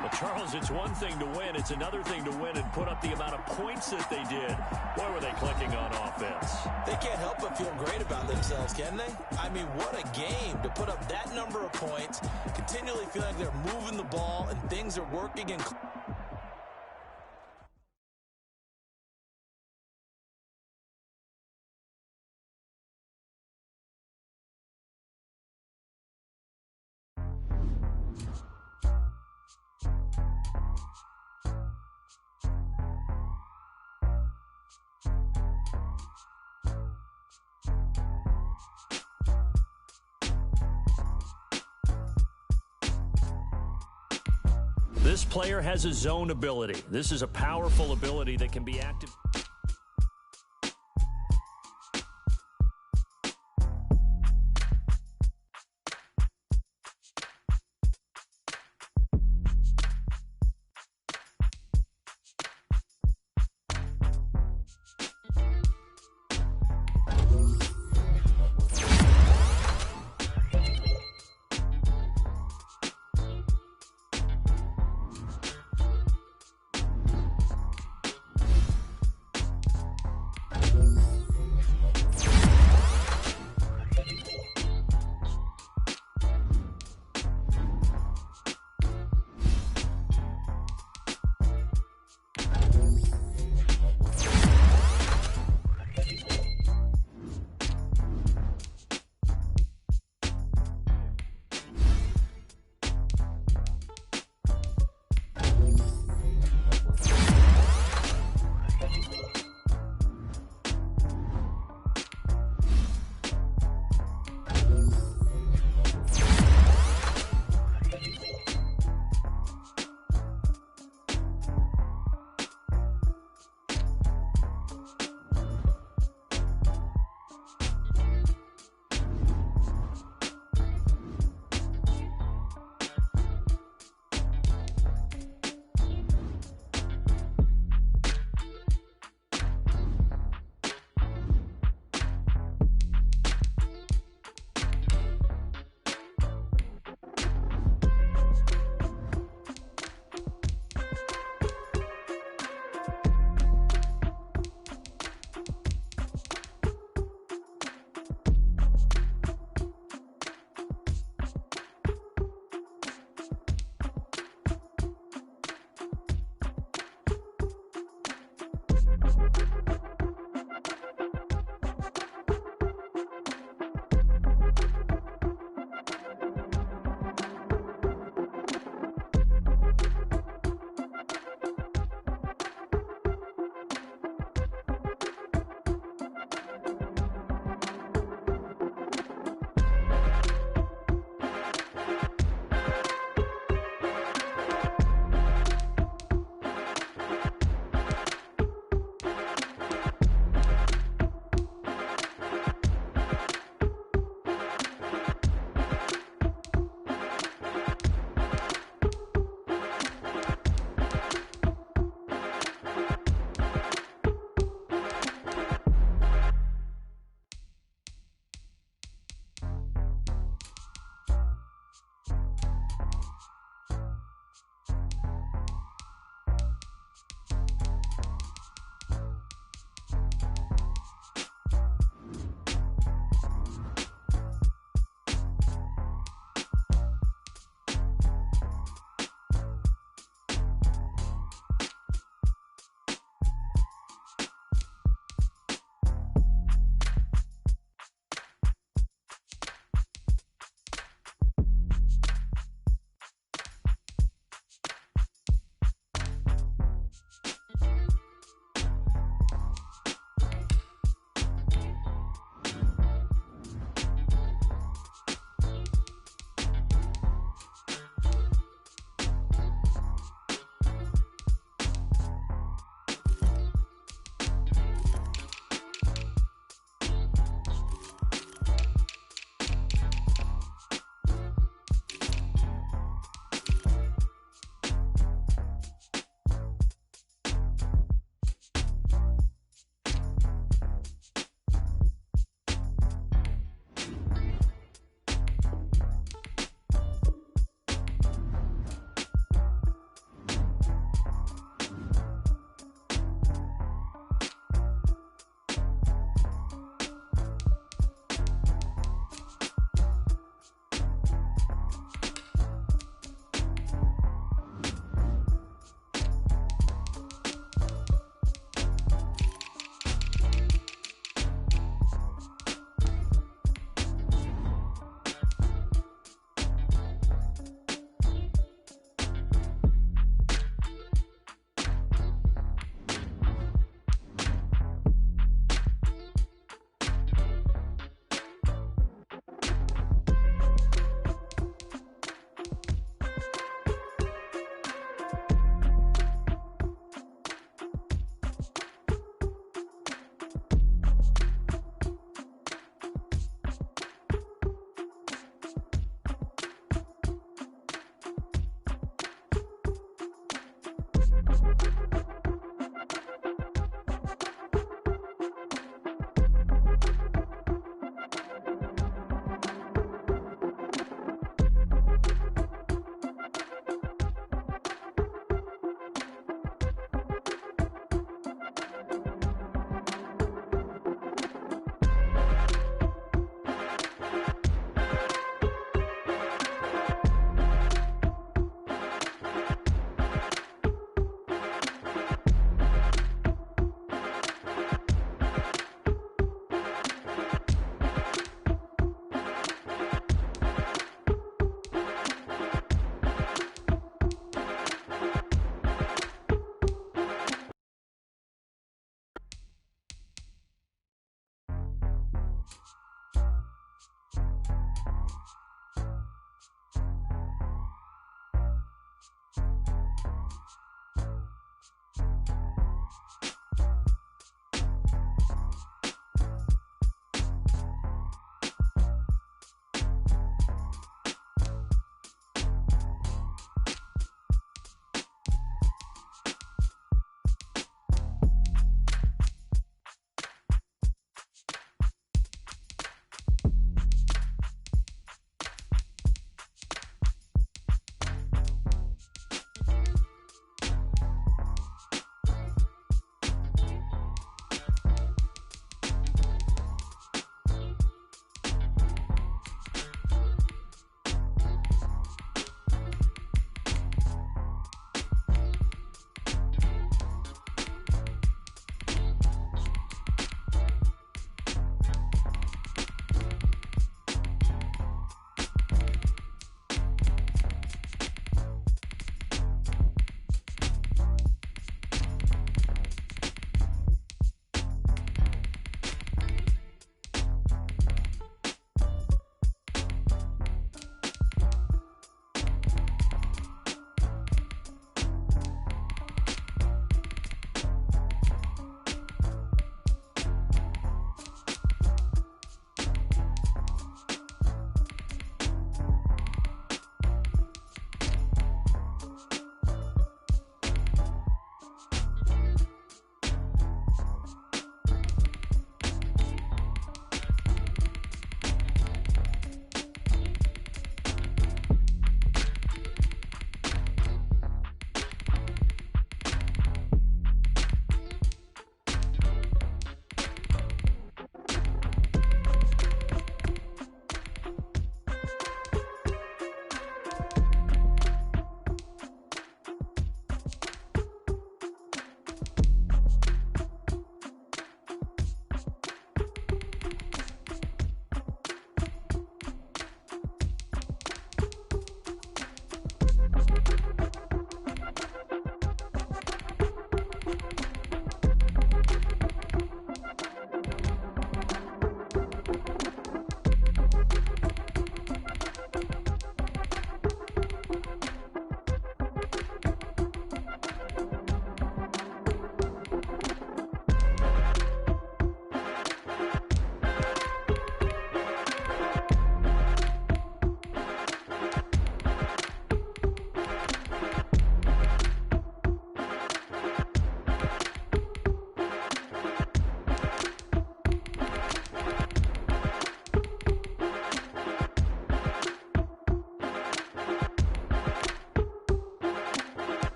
Well, Charles, it's one thing to win. It's another thing to win and put up the amount of points that they did. Boy, were they clicking on offense. They can't help but feel great about themselves, can they? I mean, what a game to put up that number of points, continually feel like they're moving the ball and things are working. And This player has a zone ability. This is a powerful ability that can be active.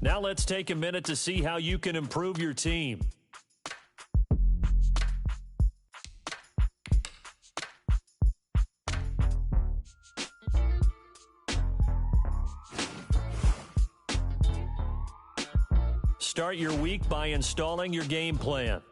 Now let's take a minute to see how you can improve your team. Start your week by installing your game plan.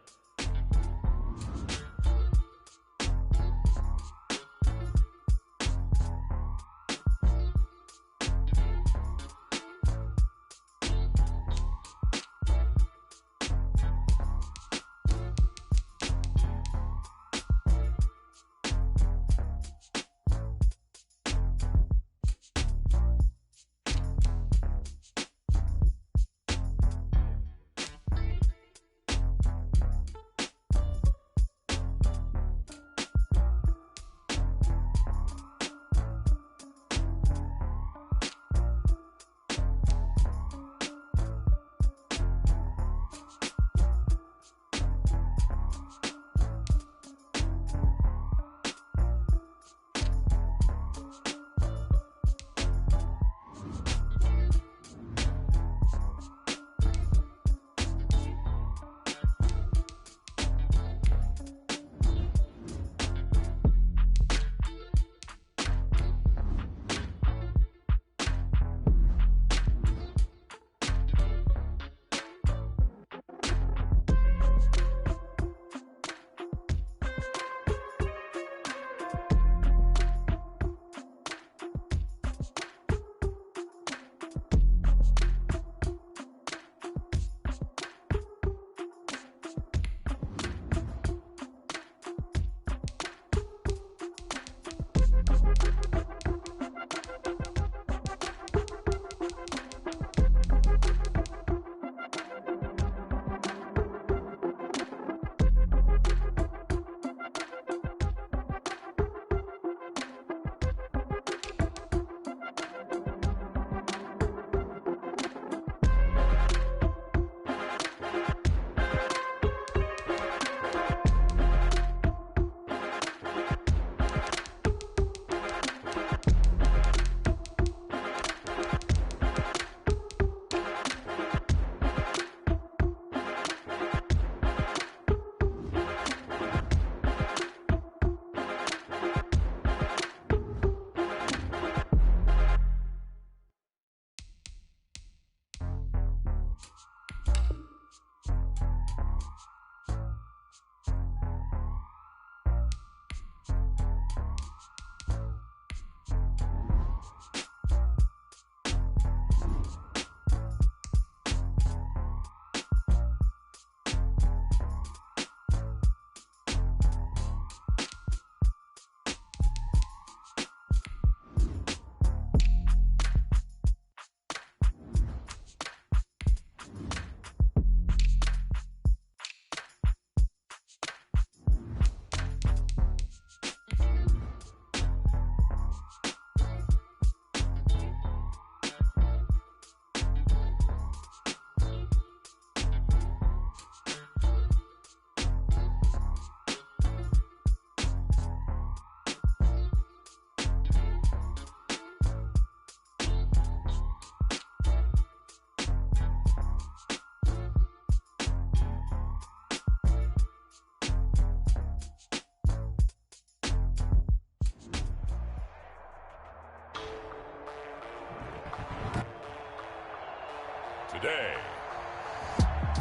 Today,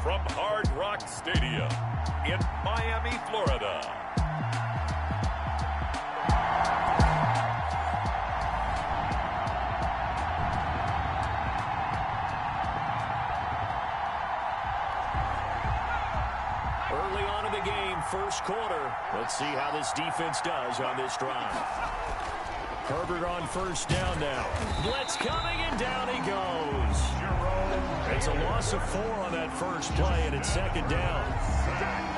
from Hard Rock Stadium in Miami, Florida. Early on in the game, first quarter. Let's see how this defense does on this drive. Herbert on first down now. Blitz coming, and down he goes. It's a loss of 4 on that first play, and it's second down.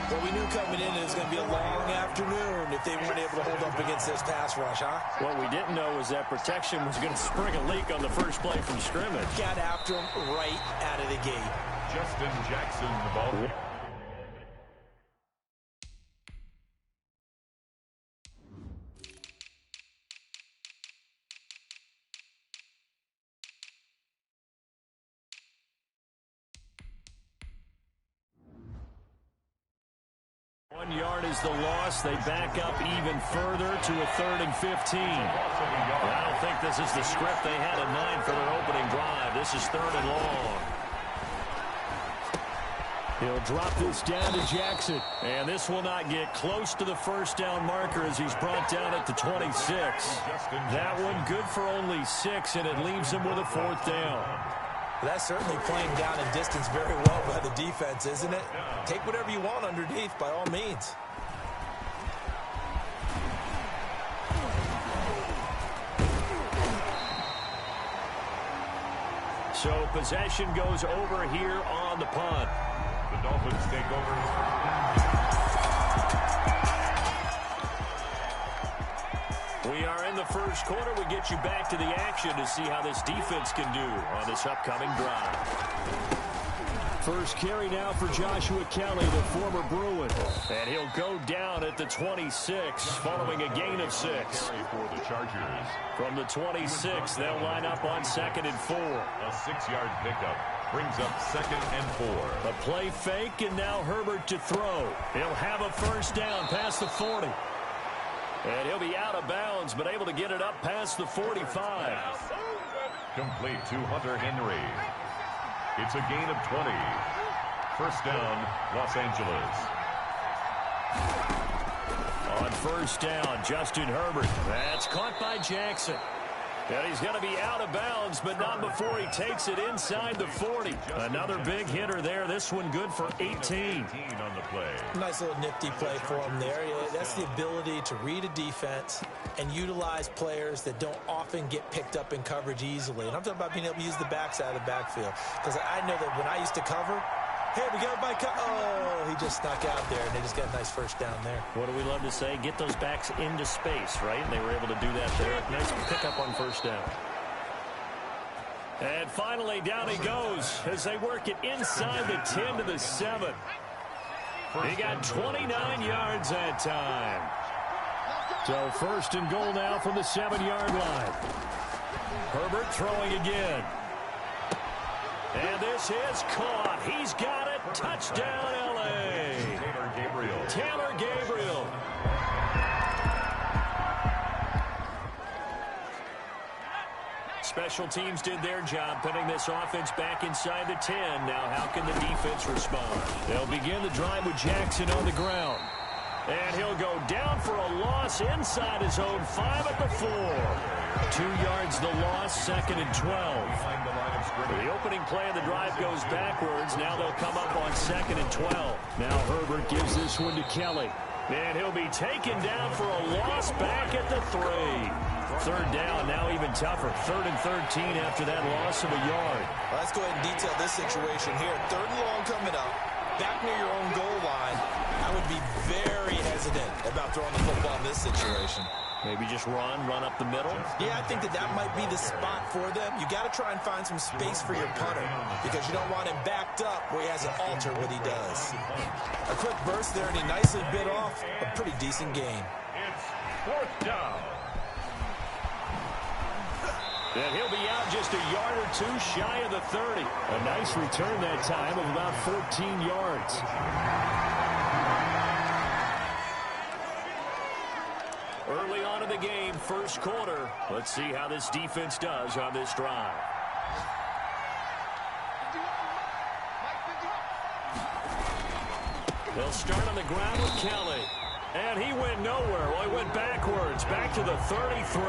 Well, we knew coming in it was going to be a long afternoon if they weren't able to hold up against this pass rush, huh? What we didn't know was that protection was going to spring a leak on the first play from scrimmage. Got after him right out of the gate. Justin Jackson, the ball. 1 yard is the loss. They back up even further to a 3rd and 15. I don't think this is the script they had in mind for their opening drive. This is 3rd and long. He'll drop this down to Jackson. And this will not get close to the first down marker as he's brought down at the 26. That one good for only 6, and it leaves him with a 4th down. That's certainly playing down in distance very well by the defense, isn't it? Take whatever you want underneath, by all means. So possession goes over here on the punt. The Dolphins take over. We are in the first quarter. We get you back to the action to see how this defense can do on this upcoming drive. First carry now for Joshua Kelly, the former Bruin. And he'll go down at the 26 following a gain of 6. For the Chargers. From the 26, they'll line up on 2nd and 4. A 6-yard pickup brings up 2nd and 4. A play fake, and now Herbert to throw. He'll have a first down past the 40. And he'll be out of bounds, but able to get it up past the 45. Complete to Hunter Henry. It's a gain of 20. First down, Los Angeles. On first down, Justin Herbert. That's caught by Jackson. And he's going to be out of bounds, but not before he takes it inside the 40. Another big hitter there. This one good for 18. On the play. Nice little nifty play for him there. Yeah, that's the ability to read a defense and utilize players that don't often get picked up in coverage easily. And I'm talking about being able to use the backside of the backfield. Because I know that when I used to cover, hey, we got my oh, he just snuck out there, and they just got a nice first down there. What do we love to say? Get those backs into space, right? And they were able to do that there. Nice pickup on first down. And finally, down he goes as they work it inside the 10 to the 7. He got 29 yards that time. So first and goal now from the 7-yard line. Herbert throwing again. And this is caught. He's got it. Touchdown, L.A. Taylor Gabriel. Special teams did their job putting this offense back inside the 10. Now how can the defense respond? They'll begin the drive with Jackson on the ground. And he'll go down for a loss inside his own 5 at the 4. 2 yards the loss, 2nd and 12. The opening play of the drive goes backwards. Now they'll come up on 2nd and 12. Now Herbert gives this one to Kelly. And he'll be taken down for a loss back at the 3. 3rd down, now even tougher. 3rd and 13 after that loss of a yard. Well, let's go ahead and detail this situation here. 3rd and long coming up. Back near your own goal line. I would be very hesitant about throwing the football in this situation. Maybe just run up the middle? Yeah, I think that might be the spot for them. You got to try and find some space for your punter because you don't want him backed up where he has to alter what he does. A quick burst there, and he nicely bit off a pretty decent gain. It's 4th down. And he'll be out just a yard or 2 shy of the 30. A nice return that time of about 14 yards. Early on in the game, first quarter. Let's see how this defense does on this drive. They'll start on the ground with Kelly. And he went nowhere. Well, he went backwards, back to the 33.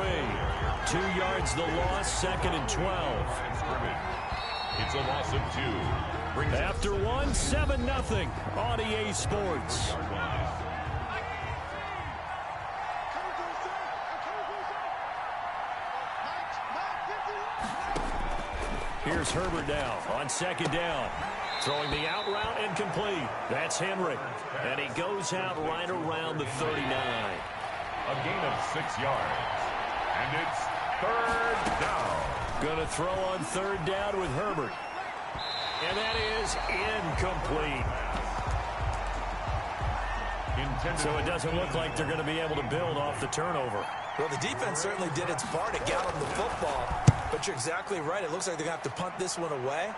2 yards the loss, 2nd and 12. It's a loss of 2. After one, 7-0 on EA Sports. Here's Herbert now on 2nd down. Throwing the out route incomplete. That's Henry. And he goes out right around the 39. A gain of 6 yards. And it's 3rd down. Going to throw on 3rd down with Herbert. And that is incomplete. So it doesn't look like they're going to be able to build off the turnover. Well, the defense certainly did its part to get him the football. But you're exactly right. It looks like they're going to have to punt this one away.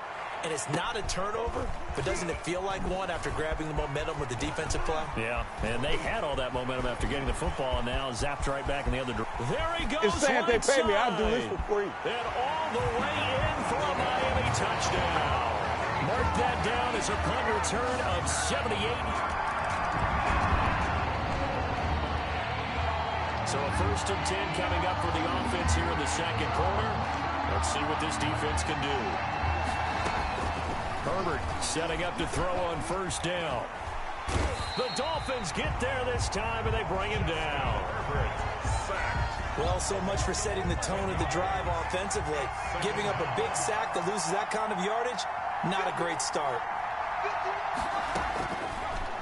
And it's not a turnover, but doesn't it feel like one after grabbing the momentum with the defensive play? Yeah, and they had all that momentum after getting the football, and now zapped right back in the other direction. There he goes. It's saying they pay me, I'll do this for free. And all the way in for a Miami touchdown. Mark that down as a punt return of 78. So a 1st and 10 coming up for the offense here in the second quarter. Let's see what this defense can do. Herbert setting up to throw on 1st down. The Dolphins get there this time, and they bring him down. Well, so much for setting the tone of the drive offensively. Giving up a big sack that loses that kind of yardage, not a great start.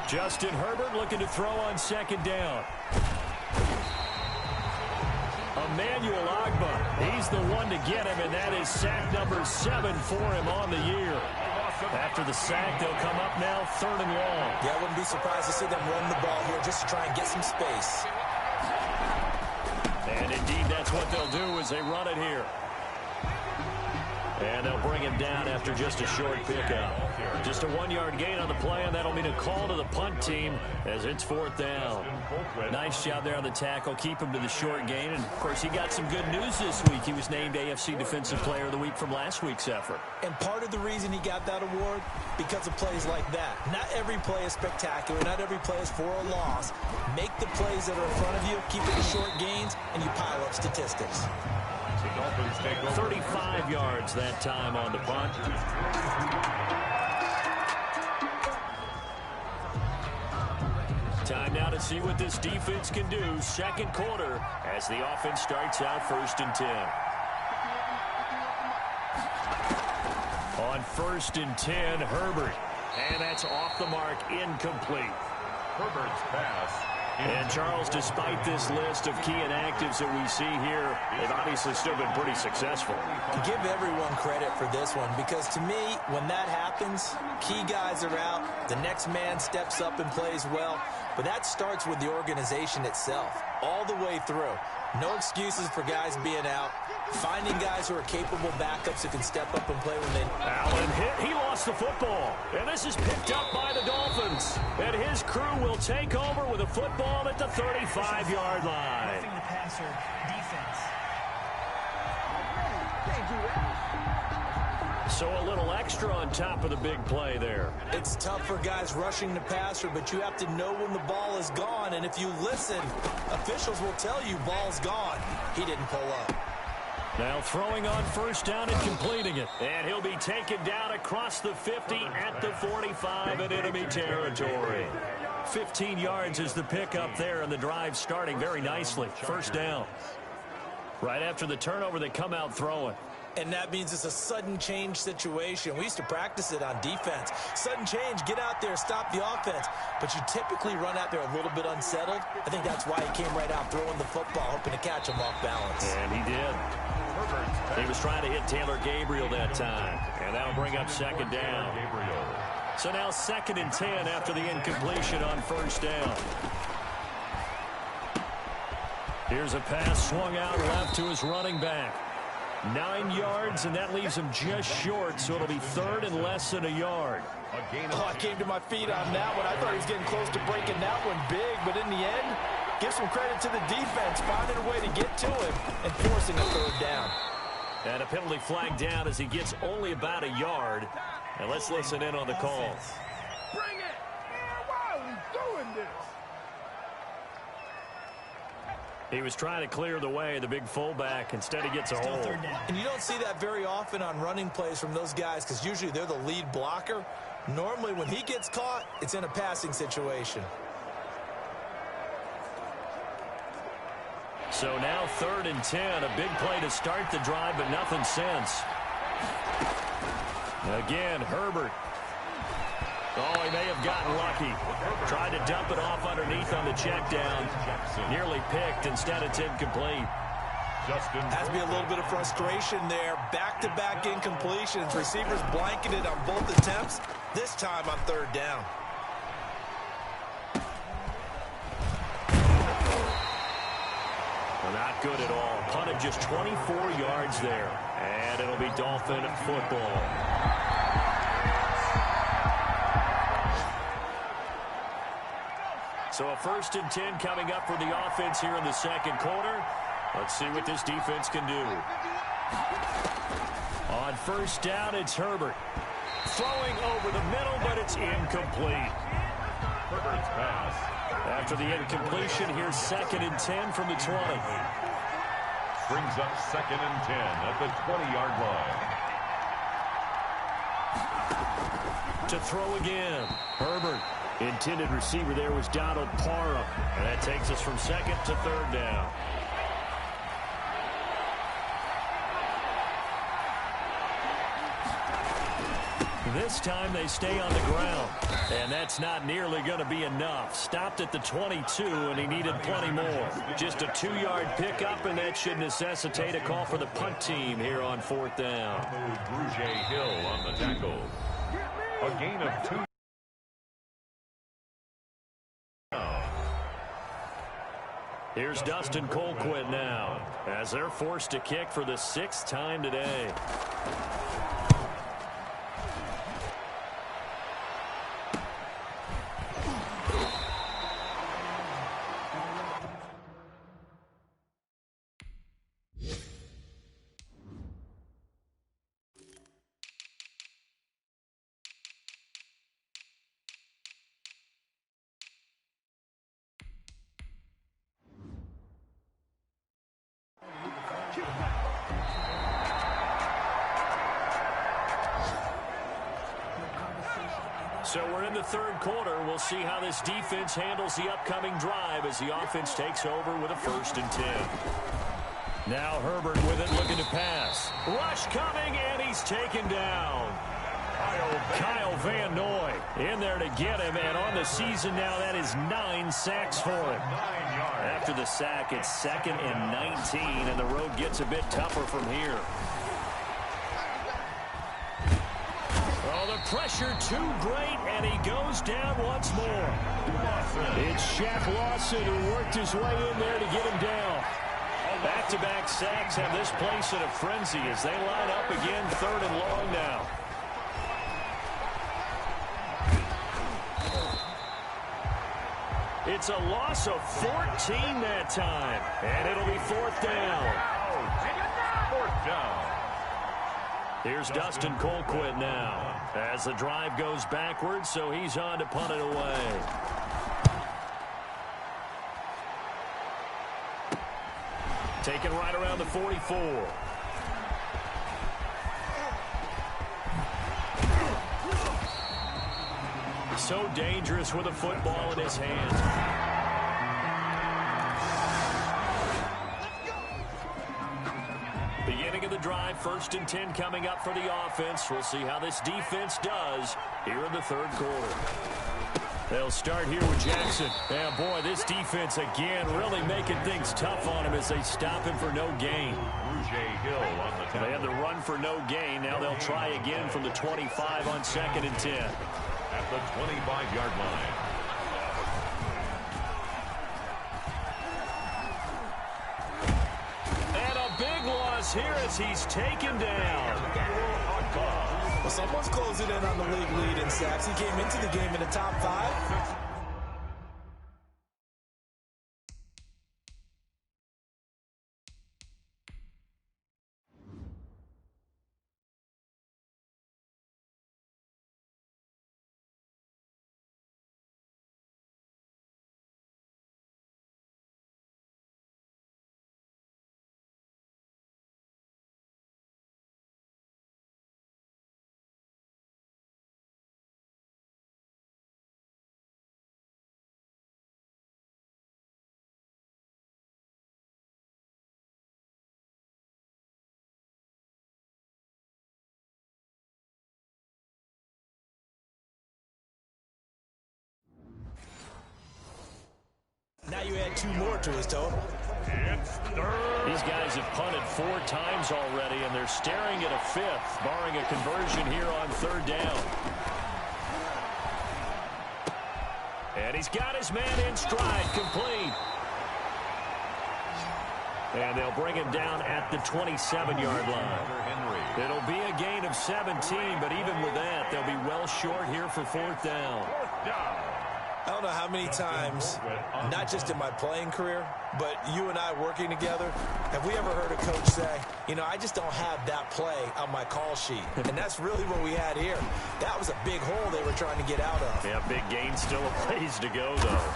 Justin Herbert looking to throw on 2nd down. Emmanuel Ogbah, he's the one to get him, and that is sack number 7 for him on the year. After the sack, they'll come up now 3rd and long. Yeah, I wouldn't be surprised to see them run the ball here just to try and get some space. And indeed, that's what they'll do as they run it here. And they'll bring him down after just a short pickup. Just a 1-yard gain on the play, and that'll mean a call to the punt team as it's 4th down. Nice job there on the tackle. Keep him to the short gain. And, of course, he got some good news this week. He was named AFC Defensive Player of the Week from last week's effort. And part of the reason he got that award, because of plays like that. Not every play is spectacular. Not every play is for a loss. Make the plays that are in front of you, keep it to short gains, and you pile up statistics. 35 yards that time on the punt. Time now to see what this defense can do. Second quarter as the offense starts out 1st and 10. On 1st and 10, Herbert. And that's off the mark, incomplete. Herbert's pass. And, Charles, despite this list of key inactives that we see here, they've obviously still been pretty successful. Give everyone credit for this one, because to me, when that happens, key guys are out, the next man steps up and plays well, but that starts with the organization itself, all the way through. No excuses for guys being out. Finding guys who are capable backups who can step up and play when they... Allen hit. He lost the football. And this is picked up by the Dolphins. And his crew will take over with a football at the 35-yard line. Roughing the passer defense. So a little extra on top of the big play there. It's tough for guys rushing the passer, but you have to know when the ball is gone. And if you listen, officials will tell you ball's gone. He didn't pull up. Now throwing on 1st down and completing it. And he'll be taken down across the 50 at the 45 in enemy territory. 15 yards is the pickup there, and the drive starting very nicely. 1st down. Right after the turnover, they come out throwing. And that means it's a sudden change situation. We used to practice it on defense. Sudden change, get out there, stop the offense. But you typically run out there a little bit unsettled. I think that's why he came right out throwing the football, hoping to catch him off balance. And he did. He was trying to hit Taylor Gabriel that time. And that'll bring up 2nd down. So now 2nd and 10 after the incompletion on 1st down. Here's a pass swung out left to his running back. 9 yards, and that leaves him just short, so it'll be 3rd and less than a yard. Oh, I came to my feet on that one. I thought he was getting close to breaking that one big, but in the end, give some credit to the defense, finding a way to get to him and forcing a 3rd down. And a penalty flag down as he gets only about a yard. And let's listen in on the call. Bring it! Man, why are we doing this? He was trying to clear the way, the big fullback. Instead, he gets a Still hold. 3rd down. And you don't see that very often on running plays from those guys because usually they're the lead blocker. Normally, when he gets caught, it's in a passing situation. So now 3rd and 10. A big play to start the drive, but nothing since. Again, Herbert. Oh, he may have gotten lucky. Tried to dump it off underneath on the check down. Nearly picked. Instead, it's incomplete. Has to be a little bit of frustration there. Back-to-back incompletions. Receivers blanketed on both attempts. This time on 3rd down. Not good at all. Punted just 24 yards there. And it'll be Dolphin football. So a 1st and 10 coming up for the offense here in the second quarter. Let's see what this defense can do. On 1st down, it's Herbert. Throwing over the middle, but it's incomplete. Herbert's pass. After the incompletion, here's 2nd and 10 from the 20. Brings up 2nd and 10 at the 20-yard line. To throw again. Herbert. Intended receiver there was Donald Parham. And that takes us from 2nd to 3rd down. This time they stay on the ground. And that's not nearly going to be enough. Stopped at the 22, and he needed plenty more. Just a 2-yard pickup, and that should necessitate a call for the punt team here on 4th down. Brugge Hill on the tackle. A gain of 2. Here's Dustin Colquitt now, as they're forced to kick for the 6th time today. So we're in the 3rd quarter. We'll see how this defense handles the upcoming drive as the offense takes over with a 1st and 10. Now Herbert with it, looking to pass. Rush coming, and he's taken down. Kyle Van Noy in there to get him, and on the season now, that is 9 sacks for him. After the sack, it's 2nd and 19, and the road gets a bit tougher from here. Pressure too great, and he goes down once more. It's Shaq Lawson who worked his way in there to get him down. Back-to-back sacks have this place in a frenzy as they line up again 3rd and long now. It's a loss of 14 that time, and it'll be 4th down. 4th down. Here's Dustin Colquitt now as the drive goes backwards, so he's on to punt it away. Taken right around the 44. So dangerous with a football in his hands. Beginning of the drive, 1st and 10 coming up for the offense. We'll see how this defense does here in the 3rd quarter. They'll start here with Jackson. And boy, this defense again really making things tough on him as they stop him for no gain. Brugge Hill on the tackle. They had the run for no gain. Now they'll try again from the 25 on 2nd and 10. At the 25-yard line. Here as he's taken down. Well, someone's closing in on the league lead in sacks. He came into the game in the top 5. Now you add 2 more to his total. These guys have punted 4 times already, and they're staring at a 5th, barring a conversion here on 3rd down. And he's got his man in stride, complete. And they'll bring him down at the 27-yard line. It'll be a gain of 17, but even with that, they'll be well short here for 4th down. I don't know how many times, not just in my playing career, but you and I working together, have we ever heard a coach say, you know, I just don't have that play on my call sheet. And that's really what we had here. That was a big hole they were trying to get out of. Yeah, big gain, still a ways to go, though.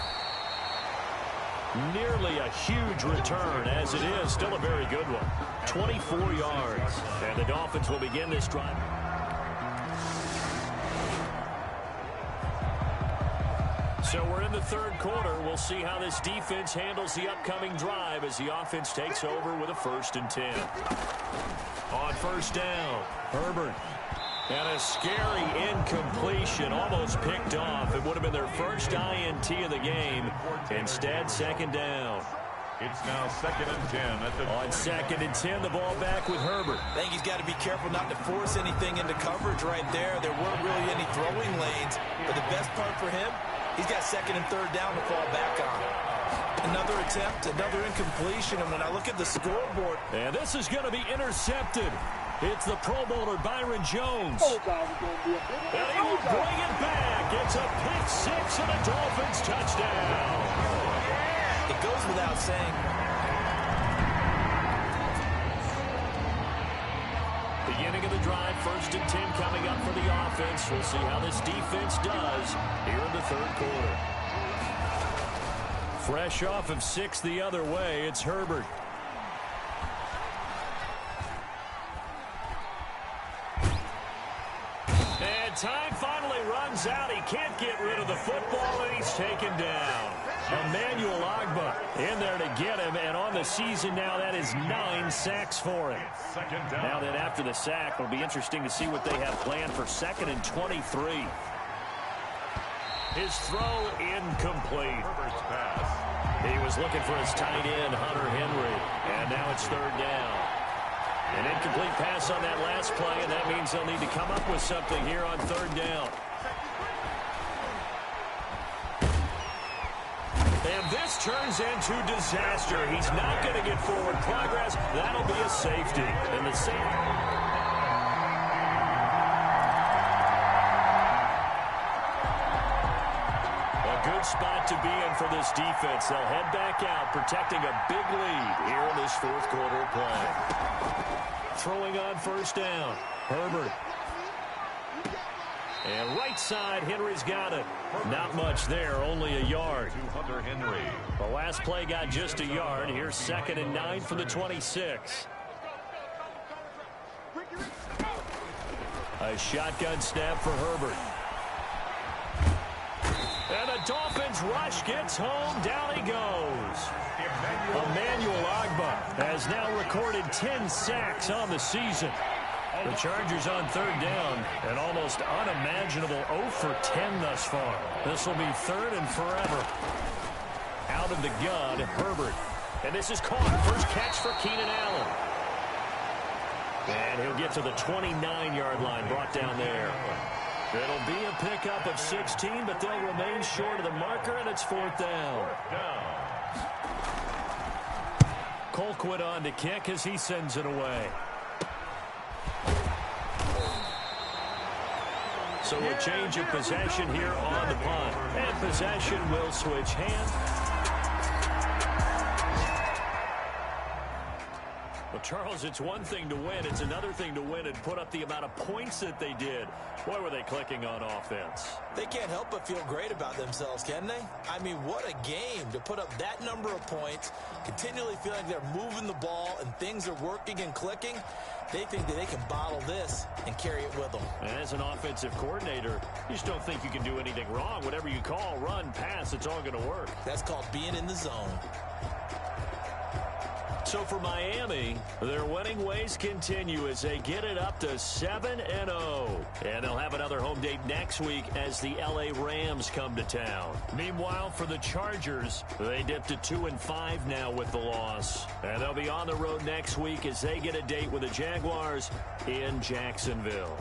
Nearly a huge return, as it is. Still a very good one. 24 yards. And the Dolphins will begin this drive. So we're in the third quarter. We'll see how this defense handles the upcoming drive as the offense takes over with a 1st and 10. On first down, Herbert. And a scary incompletion, almost picked off. It would have been their first INT of the game. Instead, 2nd down. It's now 2nd and 10 at the on 2nd and 10, the ball back with Herbert. I think he's got to be careful not to force anything into coverage right there. There weren't really any throwing lanes, but the best part for him, he's got 2nd and 3rd down to fall back on. Another attempt, another incompletion, and when I look at the scoreboard. And this is going to be intercepted. It's the Pro Bowler Byron Jones. And he will bring it back. It's a pick 6 and a Dolphins touchdown. It goes without saying. Beginning of the drive, 1st and 10 coming up for the offense. We'll see how this defense does here in the third quarter. Fresh off of 6 the other way, it's Herbert. And time finally runs out. He can't get rid of the football, and he's taken down. Emmanuel Ogbah in there to get him, and on the season now, that is 9 sacks for him. Now that after the sack, it'll be interesting to see what they have planned for 2nd and 23. His throw incomplete. He was looking for his tight end, Hunter Henry, and now it's 3rd down. An incomplete pass on that last play, and that means they'll need to come up with something here on 3rd down. And this turns into disaster. He's not going to get forward progress. That'll be a safety. And the safety. A good spot to be in for this defense. They'll head back out, protecting a big lead here in this 4th quarter of play. Throwing on 1st down. Herbert. And right side, Henry's got it. Not much there, only a yard. Hunter Henry. The last play got just a yard. Here's 2nd and 9 from the 26. A shotgun snap for Herbert. And the Dolphins rush gets home. Down he goes. Emmanuel Ogbah has now recorded 10 sacks on the season. The Chargers on 3rd down, an almost unimaginable 0 for 10 thus far. This will be 3rd and forever. Out of the gun, Herbert. And this is caught. First catch for Keenan Allen. And he'll get to the 29-yard line, brought down there. It'll be a pickup of 16, but they'll remain short of the marker, and it's 4th down. Colquitt on to kick as he sends it away. So a change of possession here on the punt. And possession will switch hands. Well, Charles, it's one thing to win. It's another thing to win and put up the amount of points that they did. Boy, were they clicking on offense. They can't help but feel great about themselves, can they? I mean, what a game to put up that number of points, continually feel like they're moving the ball and things are working and clicking. They think that they can bottle this and carry it with them. And as an offensive coordinator, you just don't think you can do anything wrong. Whatever you call, run, pass, it's all going to work. That's called being in the zone. So for Miami, their winning ways continue as they get it up to 7-0. And they'll have another home date next week as the LA Rams come to town. Meanwhile, for the Chargers, they dipped to 2-5 now with the loss. And they'll be on the road next week as they get a date with the Jaguars in Jacksonville.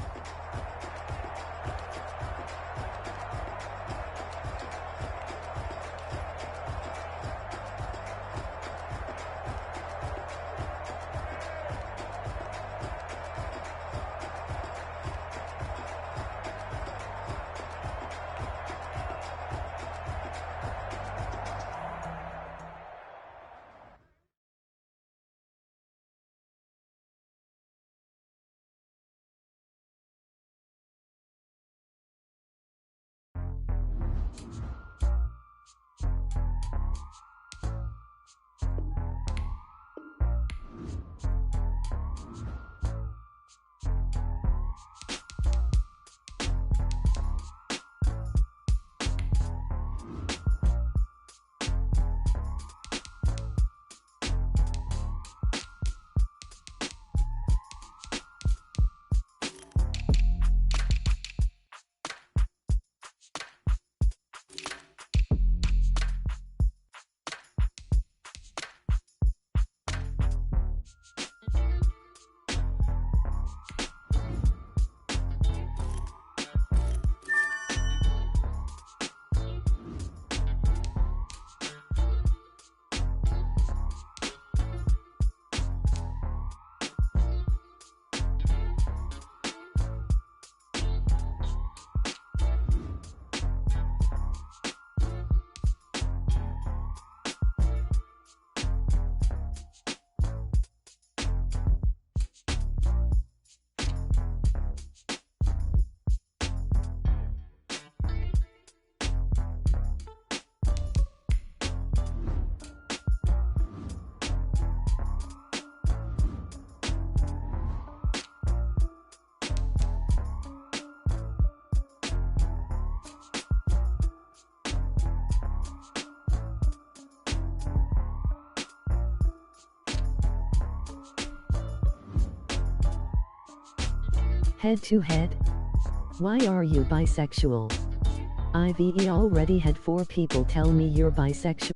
Head to head? Why are you bisexual? I've already had 4 people tell me you're bisexual.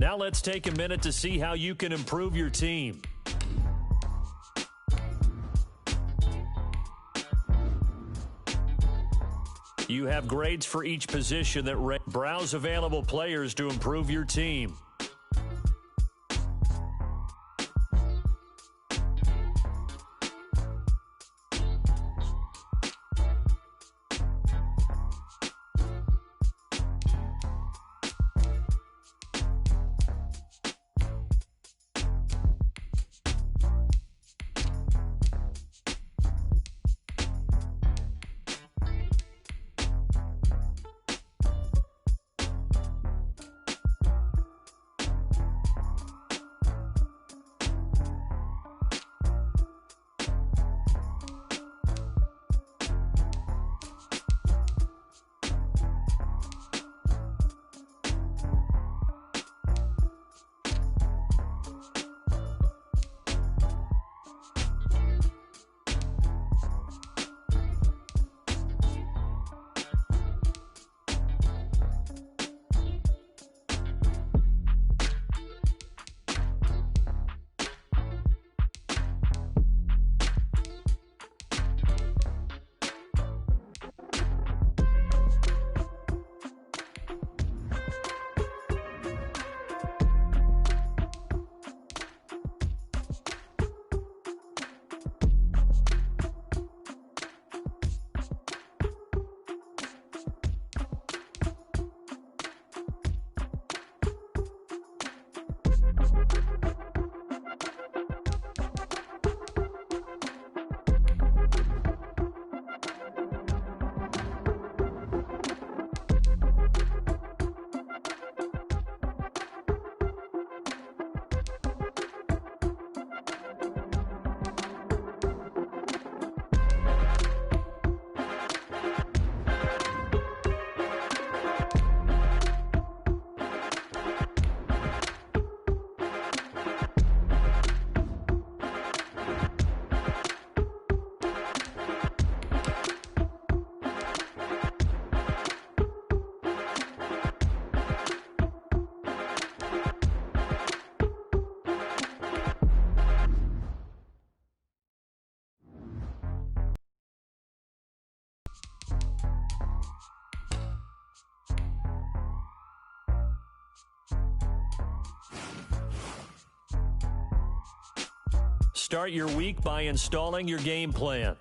Now let's take a minute to see how you can improve your team. You have grades for each position that browse available players to improve your team. Start your week by installing your game plan.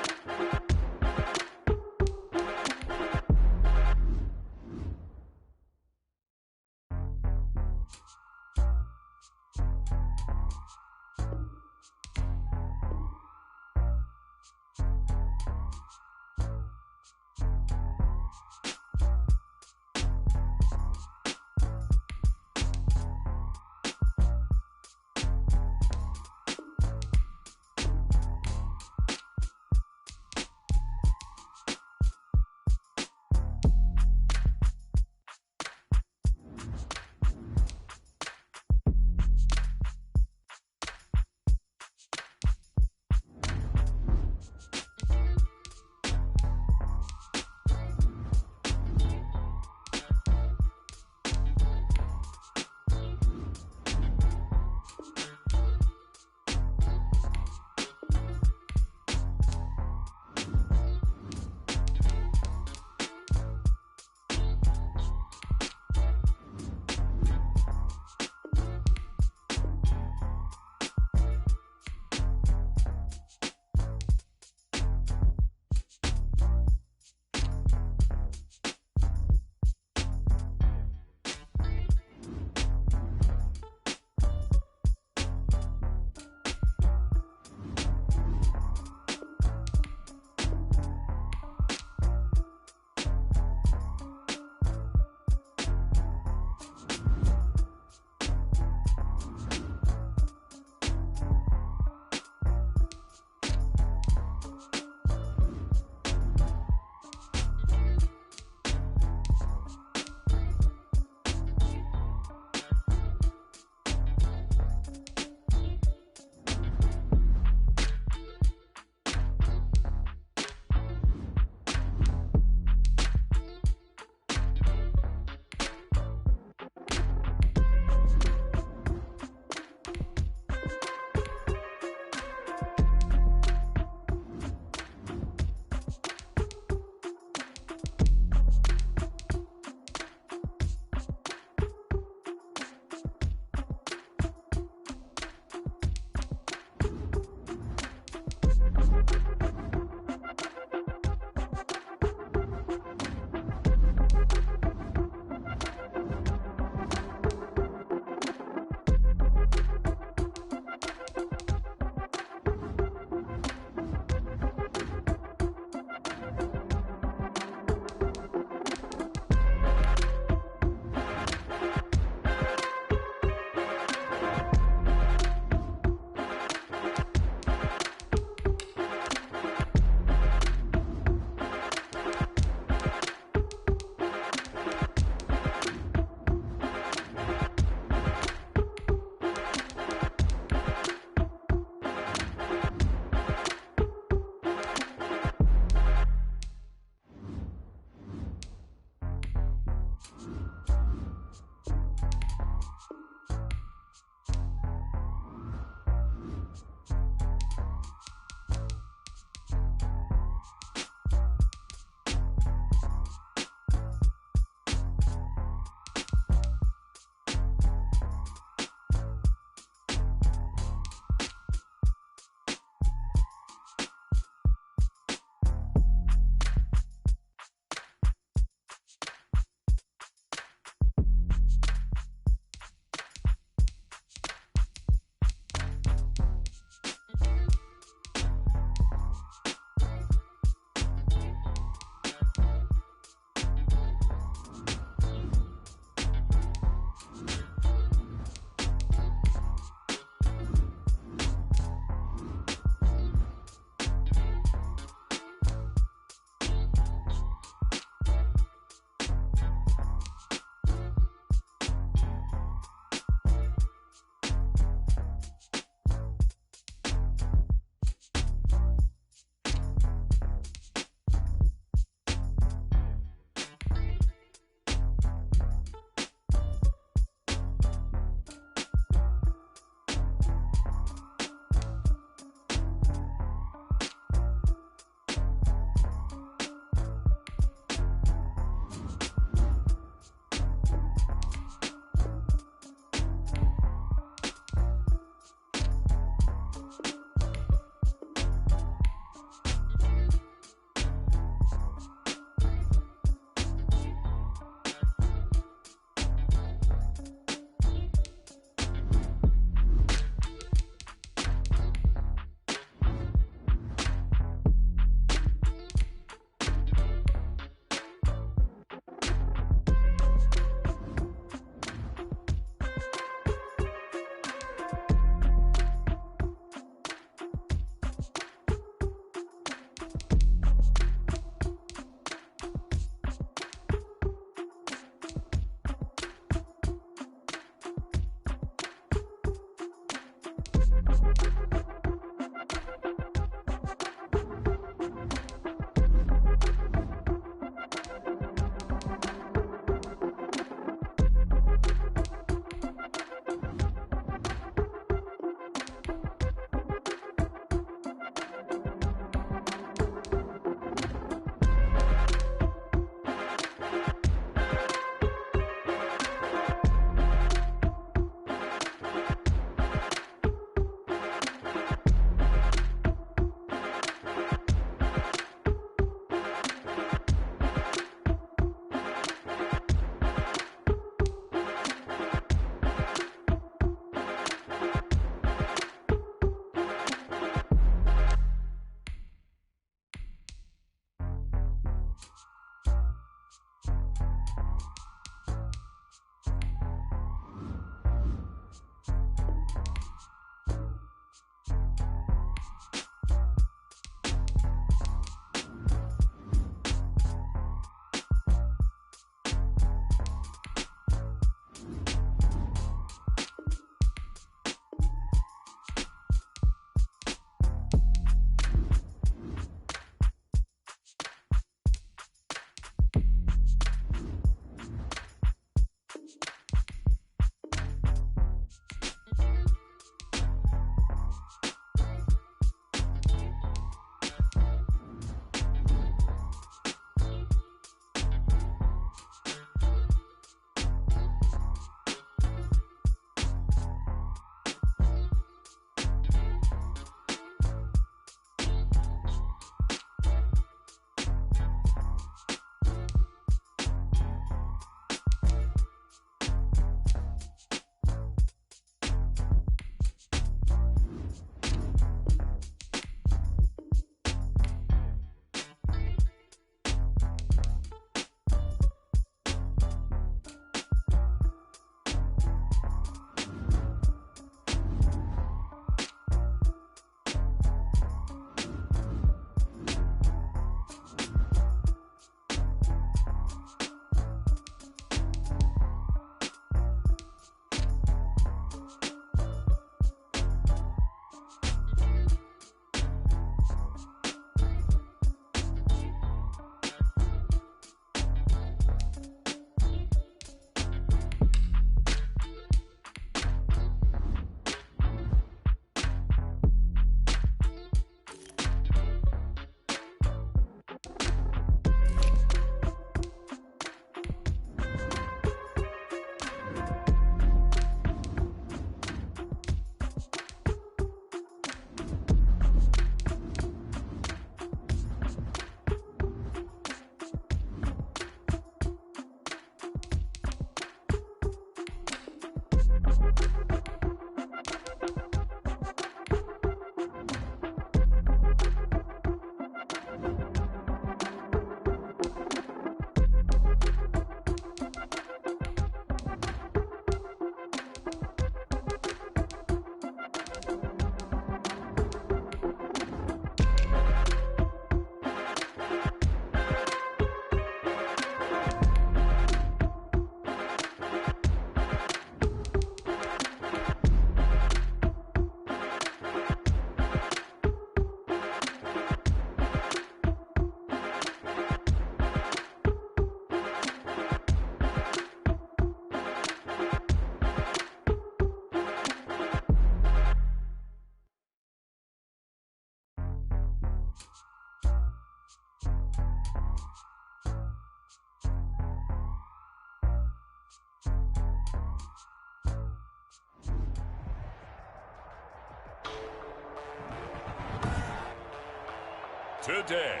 today.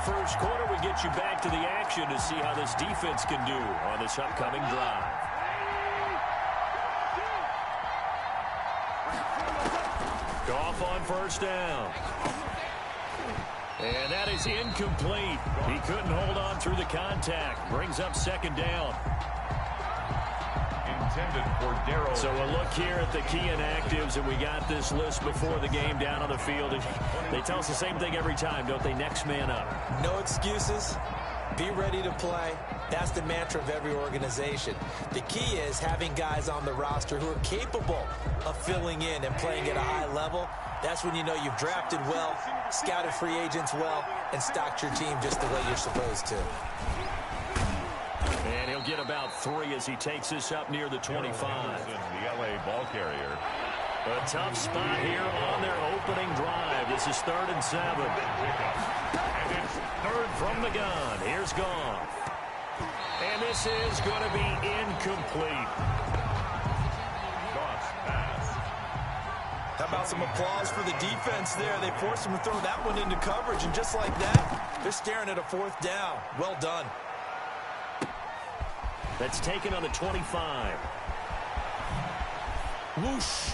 First quarter, we get you back to the action to see how this defense can do on this upcoming drive. Goff on first down. And that is incomplete. He couldn't hold on through the contact. Brings up second down. So we'll look here at the key inactives, and we got this list before the game down on the field. And they tell us the same thing every time, don't they? Next man up. No excuses. Be ready to play. That's the mantra of every organization. The key is having guys on the roster who are capable of filling in and playing at a high level. That's when you know you've drafted well, scouted free agents well, and stocked your team just the way you're supposed to. And he'll get about 3 as he takes this up near the 25. The LA ball carrier. A tough spot here on their opening drive. This is 3rd and 7. And it's 3rd from the gun. Here's Goff. And this is going to be incomplete. Goff's pass. How about some applause for the defense there? They forced him to throw that one into coverage, and just like that, they're staring at a 4th down. Well done. That's taken on the 25. Whoosh.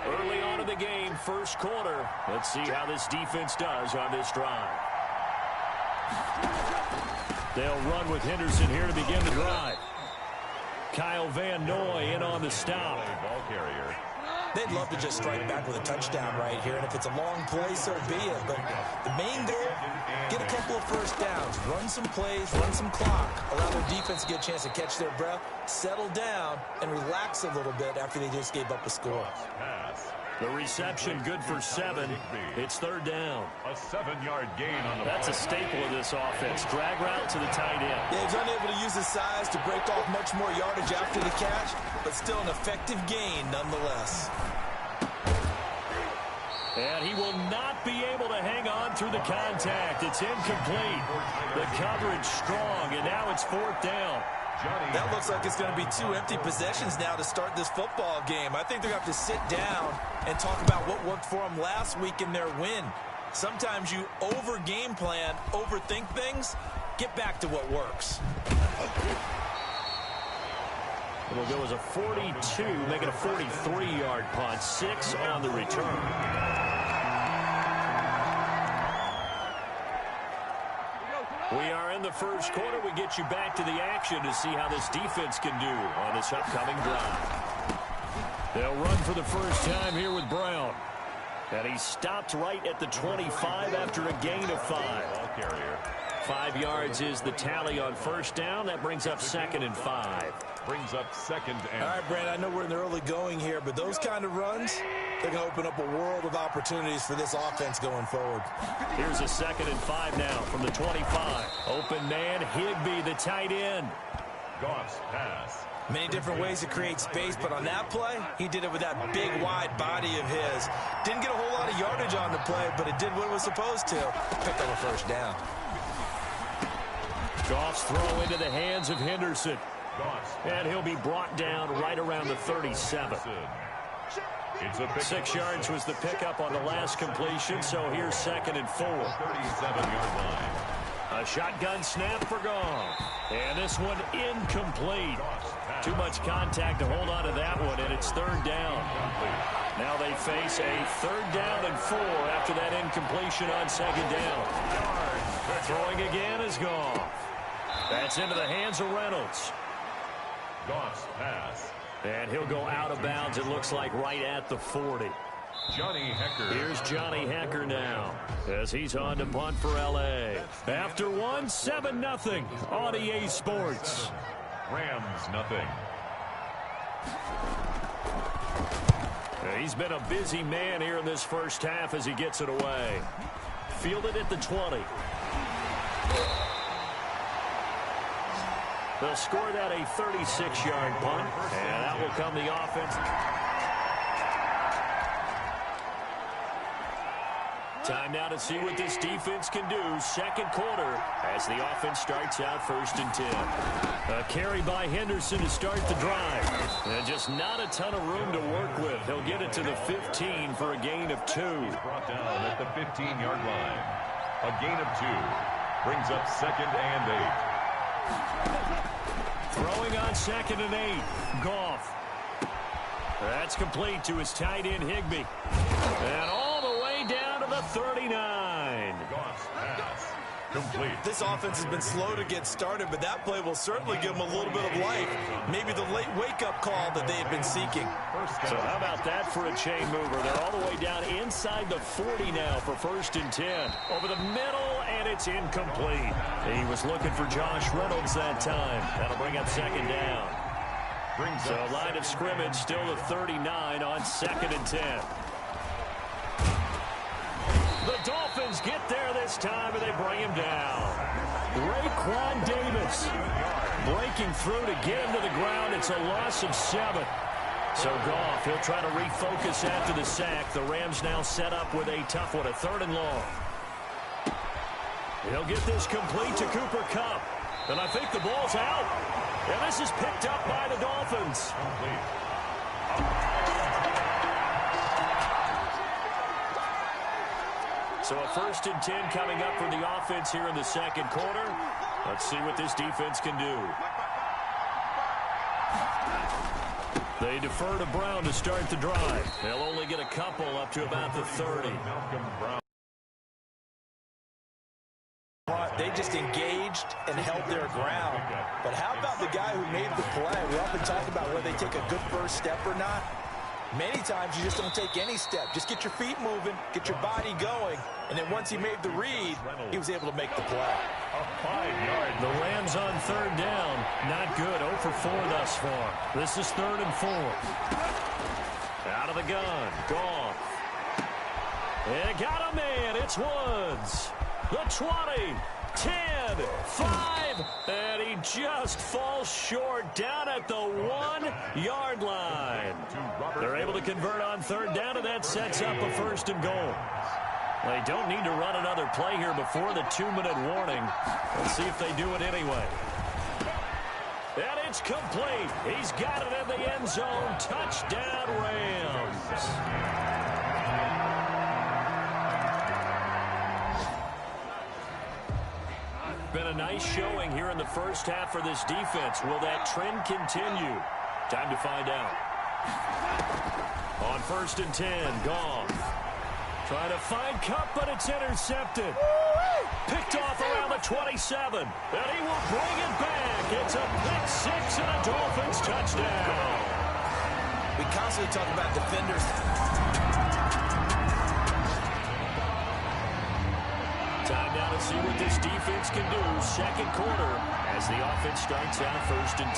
Early on in the game, first quarter. Let's see how this defense does on this drive. They'll run with Henderson here to begin the drive. Kyle Van Noy in on the stop. Ball carrier. They'd love to just strike back with a touchdown right here, and if it's a long play, so be it. But the main goal, get a couple of first downs, run some plays, run some clock, allow their defense to get a chance to catch their breath, settle down, and relax a little bit after they just gave up a score. The reception good for 7. It's 3rd down. A 7-yard gain on the That's a staple of this offense. Drag route to the tight end. Yeah, he's unable to use his size to break off much more yardage after the catch, but still an effective gain nonetheless. And he will not be able to hang on through the contact. It's incomplete. The coverage strong, and now it's 4th down. That looks like it's going to be 2 empty possessions now to start this football game. I think they're going to have to sit down and talk about what worked for them last week in their win. Sometimes you over-game plan, overthink things. Get back to what works. It'll go as a 42, making a 43-yard punt. 6 on the return. We are in the first quarter. We get you back to the action to see how this defense can do on this upcoming drive. They'll run for the first time here with Brown. And he stopped right at the 25 after a gain of 5. 5 yards is the tally on first down. That brings up 2nd and 5. Brings up 2nd and... All right, Brandon, I know we're in the early going here, but those kind of runs, they're going to open up a world of opportunities for this offense going forward. Here's a 2nd and 5 now from the 25. Open man, Higbee, the tight end. Goff's pass. Many different ways to create space, but on that play, he did it with that big, wide body of his. Didn't get a whole lot of yardage on the play, but it did what it was supposed to. Picked up a first down. Goff's throw into the hands of Henderson. And he'll be brought down right around the 37. 6 yards was the pickup on the last completion, so here's 2nd and 4. 37-yard line. A shotgun snap for Goff. And this one incomplete. Too much contact to hold on to that one, and it's 3rd down. Now they face a 3rd down and 4 after that incompletion on 2nd down. Throwing again is Goff. That's into the hands of Reynolds. Goff's pass. And he'll go out of bounds, it looks like, right at the 40. Johnny Hecker. Here's Johnny Hecker now as he's on to punt for L.A. After one, 7-0 on EA Sports. Rams, nothing. He's been a busy man here in this first half as he gets it away. Fielded at the 20. They'll score that a 36-yard punt, and that will come the offense. Time now to see what this defense can do. Second quarter as the offense starts out 1st and 10. A carry by Henderson to start the drive. And just not a ton of room to work with. He'll get it to the 15 for a gain of 2. Brought down at the 15-yard line. A gain of 2 brings up 2nd and 8. Throwing on 2nd and 8. Goff. That's complete to his tight end, Higbee. And all the way down to the 39. Goff's pass. Complete. This offense has been slow to get started, but that play will certainly give them a little bit of life. Maybe the late wake-up call that they had been seeking. So how about that for a chain mover? They're all the way down inside the 40 now for 1st and 10. Over the middle, and it's incomplete. He was looking for Josh Reynolds that time. That'll bring up 2nd down. So line of scrimmage still the 39 on 2nd and 10. The Dolphins get there this time, and they bring him down. Raekwon Davis breaking through to get him to the ground. It's a loss of 7. So Goff, he'll try to refocus after the sack. The Rams now set up with a tough one, a 3rd and long. He'll get this complete to Cooper Kupp. And I think the ball's out. And this is picked up by the Dolphins. So a 1st and 10 coming up for the offense here in the second quarter. Let's see what this defense can do. They defer to Brown to start the drive. They'll only get a couple up to about the 30. They just engaged and held their ground. But how about the guy who made the play? We often talk about whether they take a good first step or not. Many times you just don't take any step. Just get your feet moving, get your body going, and then once he made the read, he was able to make the play. A 5-yard. The Rams on 3rd down. Not good. 0 for 4 thus far. This is 3rd and 4. Out of the gun. Goff. And got a man. It's Woods. The 20. 10, 5, and he just falls short down at the 1-yard line. They're able to convert on 3rd down, and that sets up a 1st and goal. They don't need to run another play here before the 2-minute warning. Let's see if they do it anyway. And it's complete. He's got it in the end zone. Touchdown, Rams. Been a nice showing here in the first half for this defense. Will that trend continue? Time to find out. On 1st and 10, Goff. Trying to find Kupp, but it's intercepted. Picked off around the 27. And he will bring it back. It's a pick 6 and a Dolphins touchdown. We constantly talk about defenders. Time now to see what this defense can do. Second quarter as the offense starts out 1st and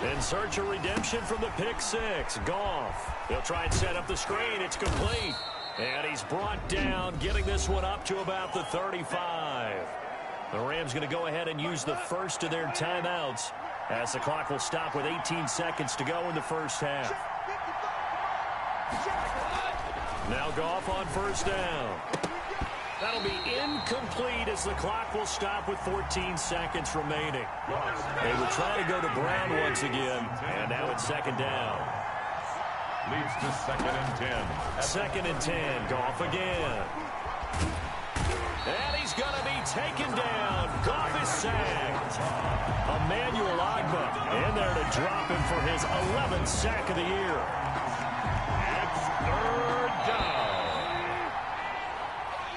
10. In search of redemption from the pick 6. Goff. He'll try and set up the screen. It's complete. And he's brought down, getting this one up to about the 35. The Rams going to go ahead and use the first of their timeouts as the clock will stop with 18 seconds to go in the first half. Now Goff on 1st down. That'll be incomplete as the clock will stop with 14 seconds remaining. They were trying to go to Brown once again, and now it's 2nd down. Leads to 2nd and 10. 2nd and 10, Goff again. And he's going to be taken down. Goff is sacked. Emmanuel Ogbah in there to drop him for his 11th sack of the year. It's 3rd down.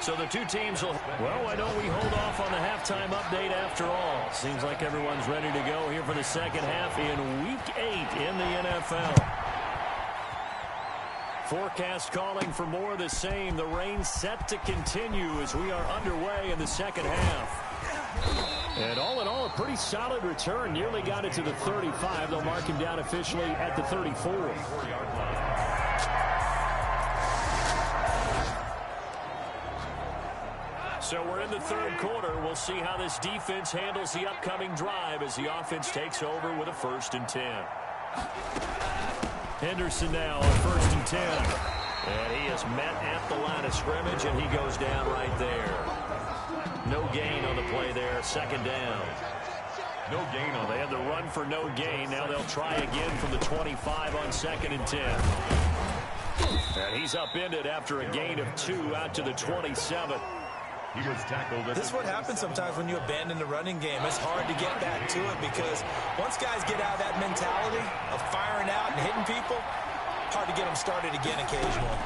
So the two teams will... Well, why don't we hold off on the halftime update after all? Seems like everyone's ready to go here for the second half in Week 8 in the NFL. Forecast calling for more of the same. The rain set to continue as we are underway in the second half. And all in all, a pretty solid return. Nearly got it to the 35. They'll mark him down officially at the 34. So we're in the third quarter. We'll see how this defense handles the upcoming drive as the offense takes over with a 1st and 10. Henderson now on 1st and 10. And he is met at the line of scrimmage, and he goes down right there. No gain on the play there, 2nd down. No gain on. They had the run for no gain. Now they'll try again from the 25 on 2nd and 10. And he's upended after a gain of 2 out to the 27. He was tackled. This is what happens sometimes when you abandon the running game. It's hard to get back to it because once guys get out of that mentality of firing out and hitting people, hard to get them started again occasionally.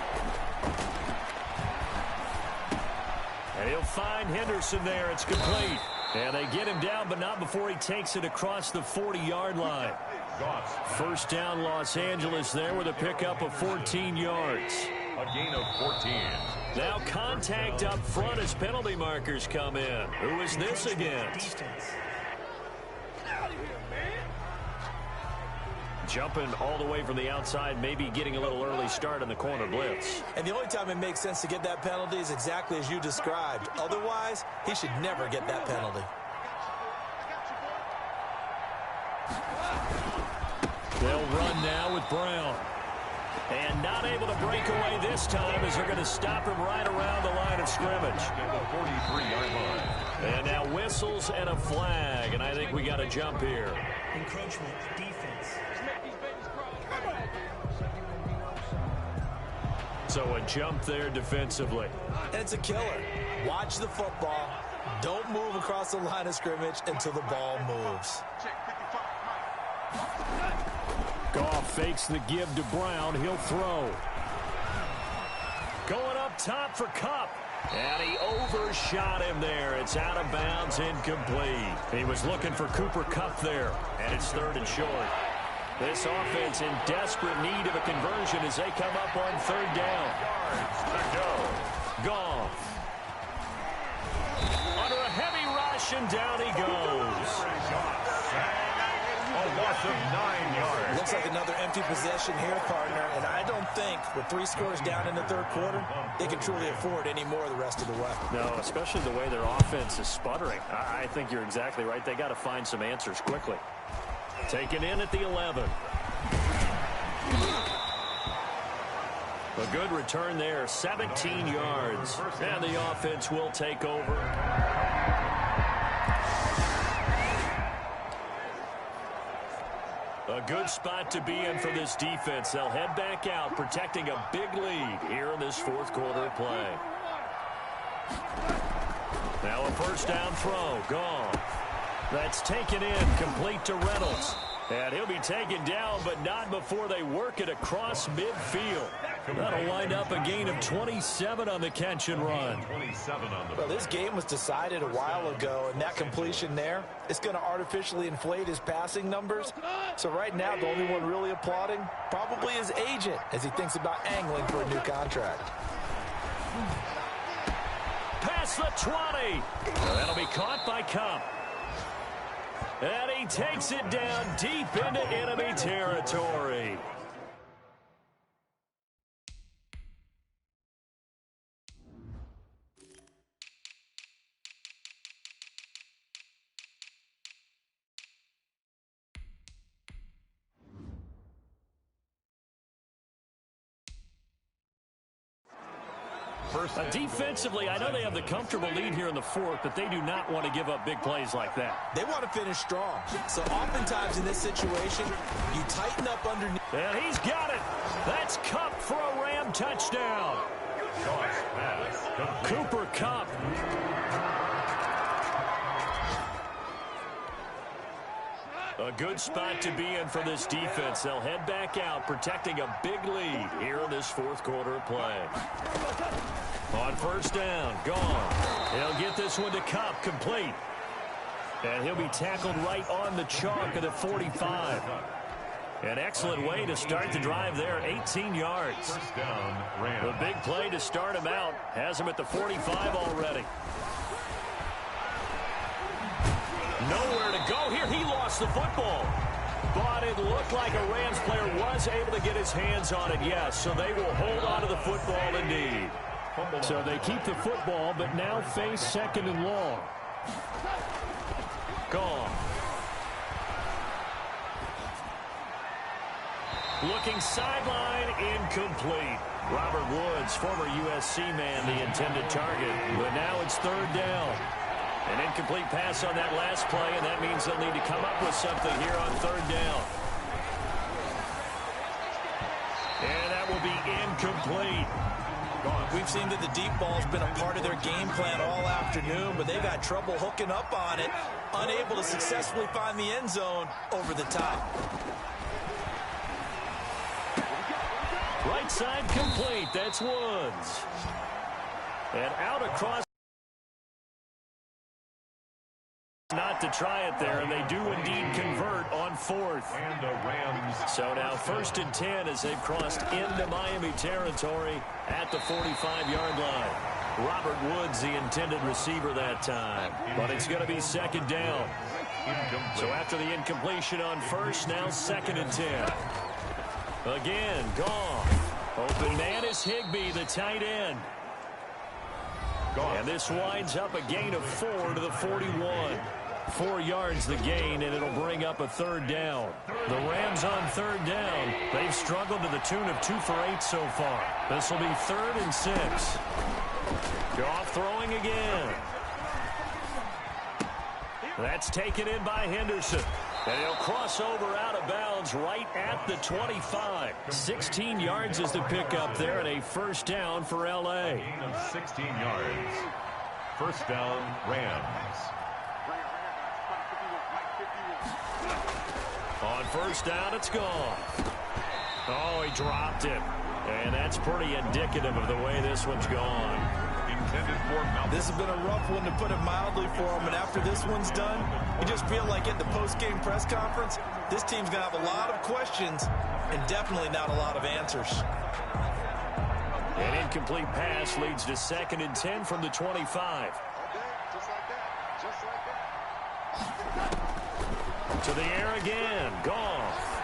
And he'll find Henderson there. It's complete. And they get him down, but not before he takes it across the 40-yard line. 1st down, Los Angeles there with a pickup of 14 yards. A gain of 14. Now contact up front as penalty markers come in. Who is this against? Jumping all the way from the outside, maybe getting a little early start in the corner blitz. And the only time it makes sense to get that penalty is exactly as you described. Otherwise, he should never get that penalty. They'll run now with Brown. And not able to break away this time as they're going to stop him right around the line of scrimmage. The 43-yard line. And now whistles and a flag, and I think we got a jump here. Encroachment, defense. So a jump there defensively. And it's a killer. Watch the football. Don't move across the line of scrimmage until the ball moves. Goff fakes the give to Brown. He'll throw. Going up top for Kupp. And he overshot him there. It's out of bounds, incomplete. He was looking for Cooper Kupp there. And it's 3rd and short. This offense in desperate need of a conversion as they come up on 3rd down. Goff. Under a heavy rush, and down he goes. A loss of 9 yards. Looks like another empty possession here, partner. And I don't think with 3 scores down in the third quarter, they can truly afford any more the rest of the way. No, especially the way their offense is sputtering. I think you're exactly right. They got to find some answers quickly. Taken in at the 11. A good return there, 17 yards. And the offense will take over. A good spot to be in for this defense. They'll head back out, protecting a big lead here in this 4th quarter of play. Now a 1st down throw. Gone. That's taken in, complete to Reynolds. And he'll be taken down, but not before they work it across midfield. That'll wind up a gain of 27 on the catch and run. 27 on the. Well, this game was decided a while ago, and that completion there, it's going to artificially inflate his passing numbers. So right now, the only one really applauding probably his agent as he thinks about angling for a new contract. Past the 20. That'll be caught by Kupp. And he takes it down deep into enemy territory. Defensively, I know they have the comfortable lead here in the 4th, but they do not want to give up big plays like that. They want to finish strong. So oftentimes in this situation, you tighten up underneath. And he's got it. That's Kupp for a Ram touchdown. Cooper Kupp. A good spot to be in for this defense. They'll head back out, protecting a big lead here in this 4th quarter of play. On 1st down, gone. He'll get this one to Kupp, complete. And he'll be tackled right on the chalk of the 45. An excellent way to start the drive there, 18 yards. 1st down, Ram. The big play to start him out has him at the 45 already. Nowhere to go here. He lost the football. But it looked like a Rams player was able to get his hands on it, yes. So they will hold on to the football indeed. So they keep the football, but now face second and long. Gone. Looking sideline, incomplete. Robert Woods, former USC man, the intended target. But now it's third down. An incomplete pass on that last play, and that means they'll need to come up with something here on third down. And that will be incomplete. We've seen that the deep ball's been a part of their game plan all afternoon, but they've had trouble hooking up on it, unable to successfully find the end zone over the top. Right side complete. That's Woods. And out across. Not to try it there, and they do indeed convert on fourth. And the Rams. So now 1st and 10 as they've crossed into Miami territory at the 45-yard line. Robert Woods, the intended receiver that time. But it's going to be second down. So after the incompletion on first, now 2nd and 10. Again, gone. Open man is Higbee, the tight end. And this winds up a gain of 4 to the 41. 4 yards the gain, and it'll bring up a third down. The Rams on third down. They've struggled to the tune of 2 for 8 so far. This will be 3rd and 6. Goff throwing again. That's taken in by Henderson. And he'll cross over out of bounds right at the 25. 16 yards is the pickup there, and a first down for L.A. Gain of 16 yards. First down, Rams. On first down, it's gone. Oh, he dropped it. And that's pretty indicative of the way this one's gone. Intended for Malcolm. This has been a rough one, to put it mildly, for him. And after this one's done, you just feel like at the post-game press conference, this team's going to have a lot of questions and definitely not a lot of answers. An incomplete pass leads to 2nd and 10 from the 25. To the air again. Goff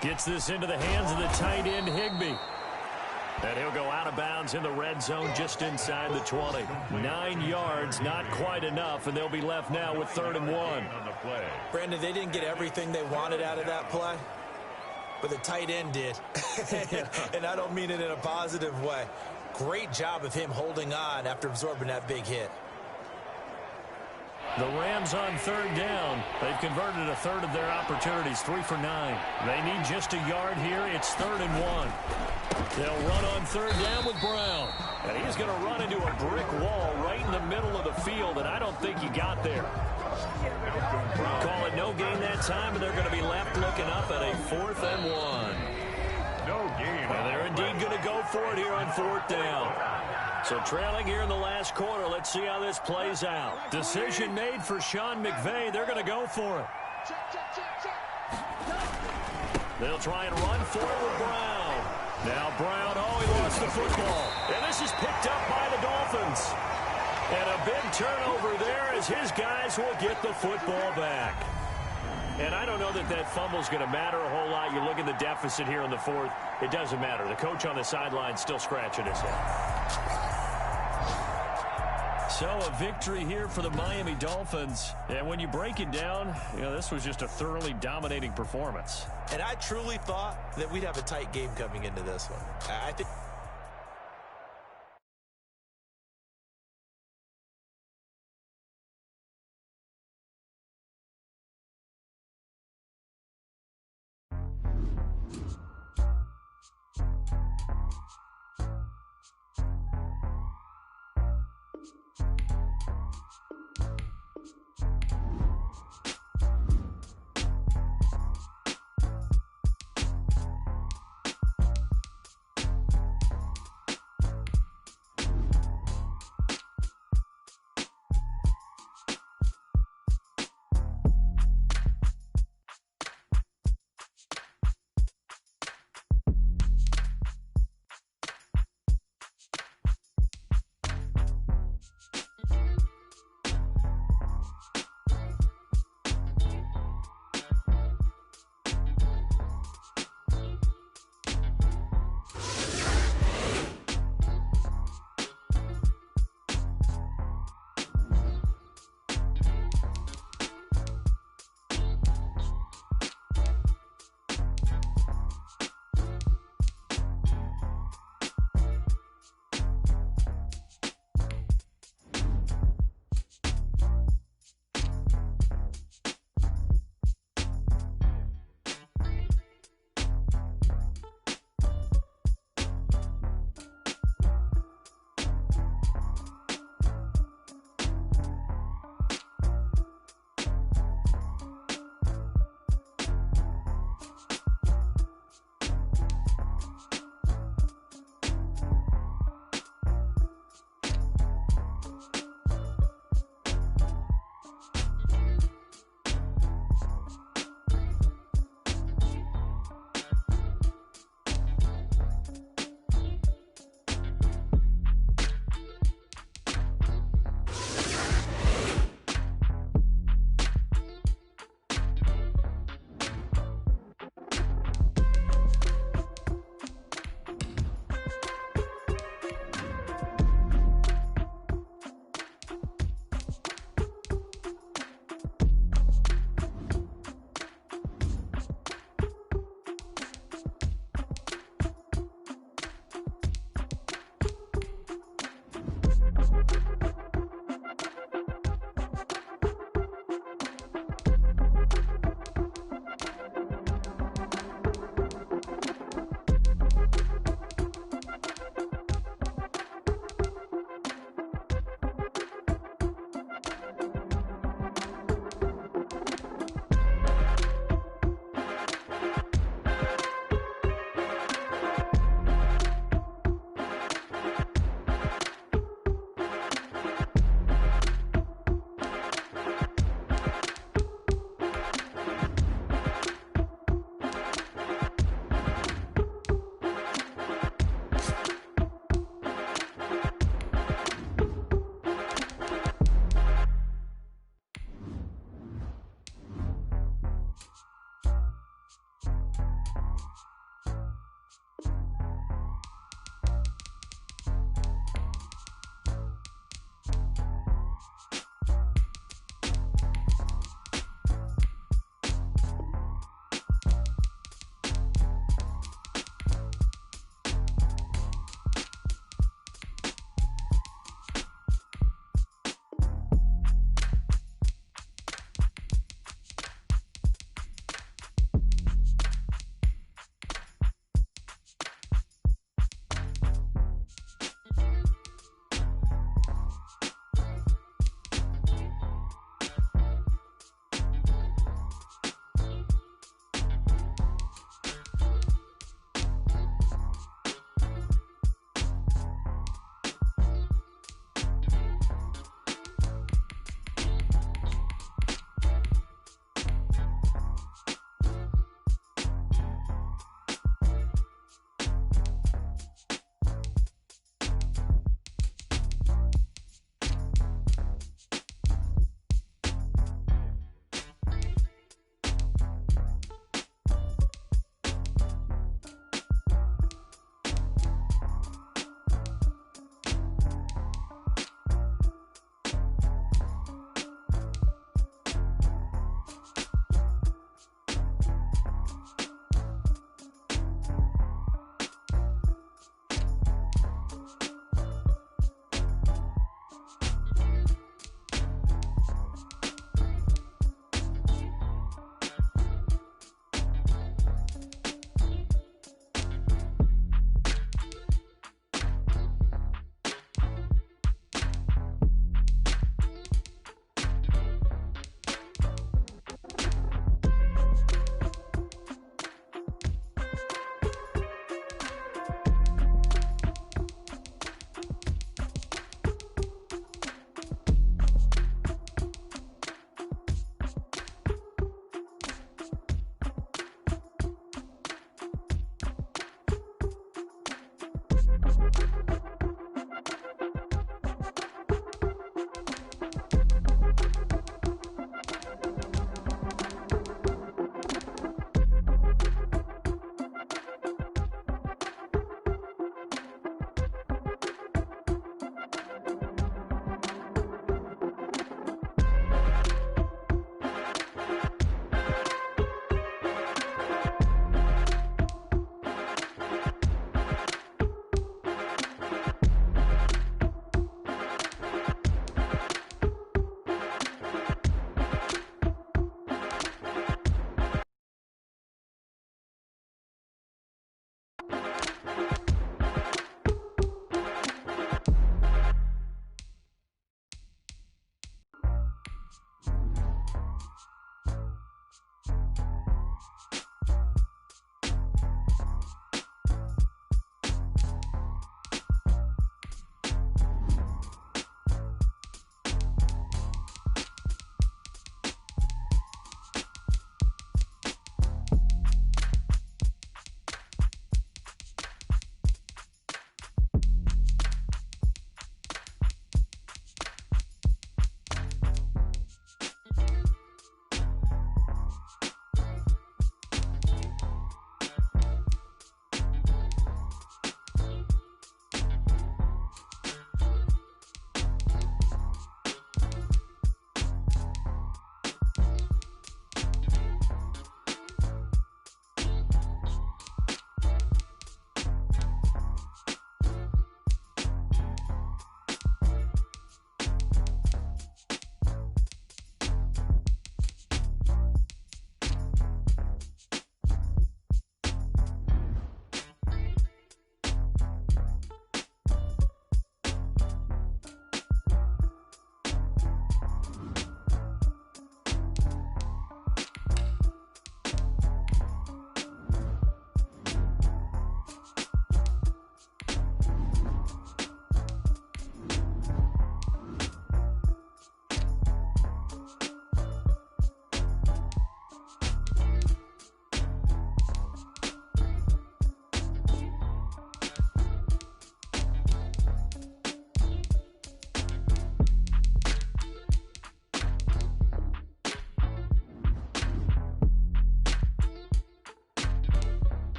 gets this into the hands of the tight end, Higbee. And he'll go out of bounds in the red zone just inside the 20. 9 yards, not quite enough, and they'll be left now with 3rd and 1. Brandon, they didn't get everything they wanted out of that play, but the tight end did. And I don't mean it in a positive way. Great job of him holding on after absorbing that big hit. The Rams on third down. They've converted a third of their opportunities, 3 for 9. They need just a yard here. It's 3rd and 1. They'll run on third down with Brown. And he's going to run into a brick wall right in the middle of the field, and I don't think he got there. Call it no gain that time, and they're going to be left looking up at a 4th and 1. No gain. And they're indeed going to go for it here on 4th down. So trailing here in the last quarter, let's see how this plays out. Decision made for Sean McVay. They're going to go for it. They'll try and run for it with Brown. Now Brown, oh, he lost the football. And this is picked up by the Dolphins. And a big turnover there as his guys will get the football back. And I don't know that that fumble's going to matter a whole lot. You look at the deficit here in the 4th. It doesn't matter. The coach on the sideline still scratching his head. So a victory here for the Miami Dolphins. And when you break it down, you know, this was just a thoroughly dominating performance. And I truly thought that we'd have a tight game coming into this one. I think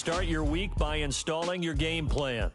Start your week by installing your game plan.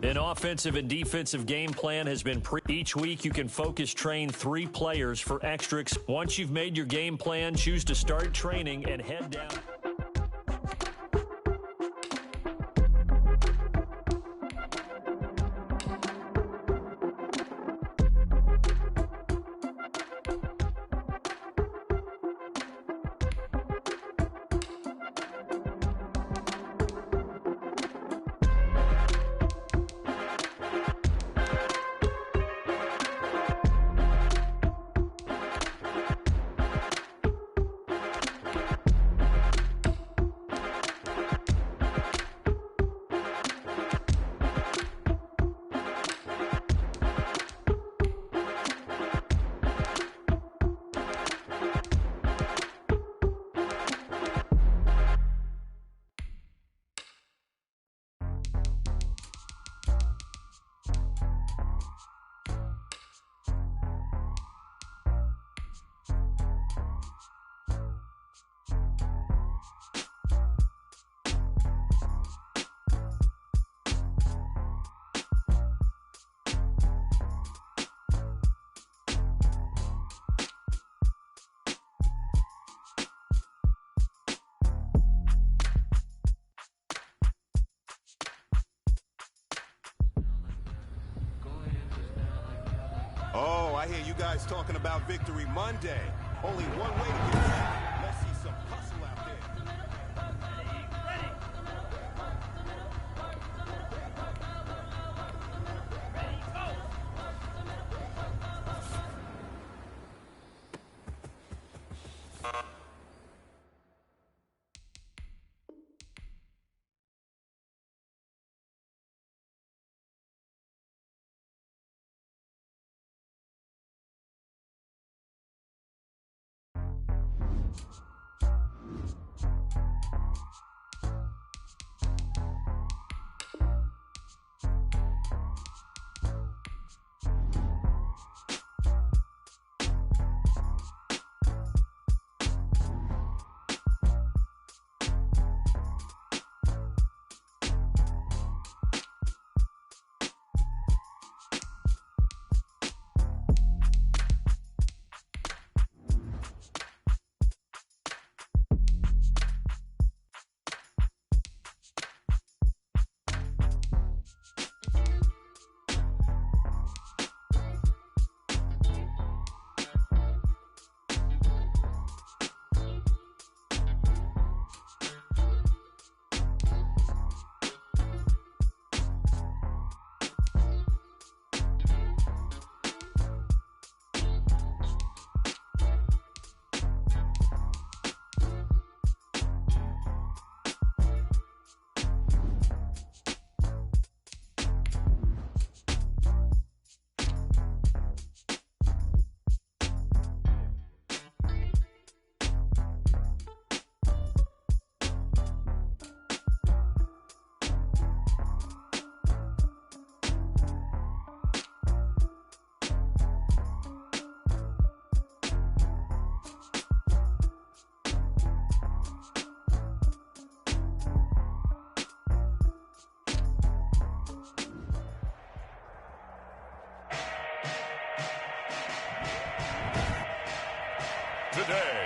An offensive and defensive game plan has been each week you can focus train 3 players for extra. Once you've made your game plan, choose to start training and head down. Oh, I hear you guys talking about Victory Monday. Only one way to get that. Let's see some hustle out there. the day.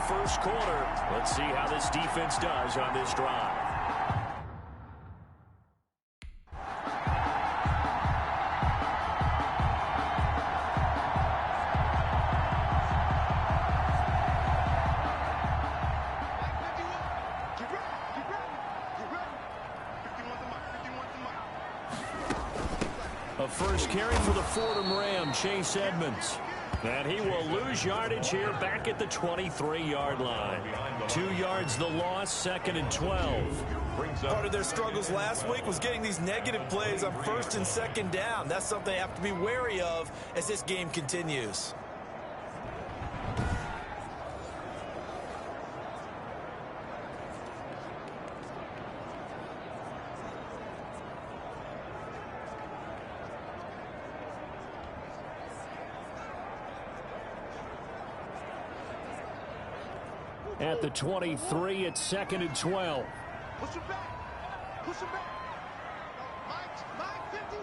First quarter. Let's see how this defense does on this drive. A first carry for the Fordham Ram, Chase Edmonds. And he will lose yardage here back at the 23-yard line. 2 yards the loss, 2nd and 12. Part of their struggles last week was getting these negative plays on 1st and 2nd down. That's something they have to be wary of as this game continues. At the 23, it's 2nd and 12. Push him back. Push him back. Mike 51.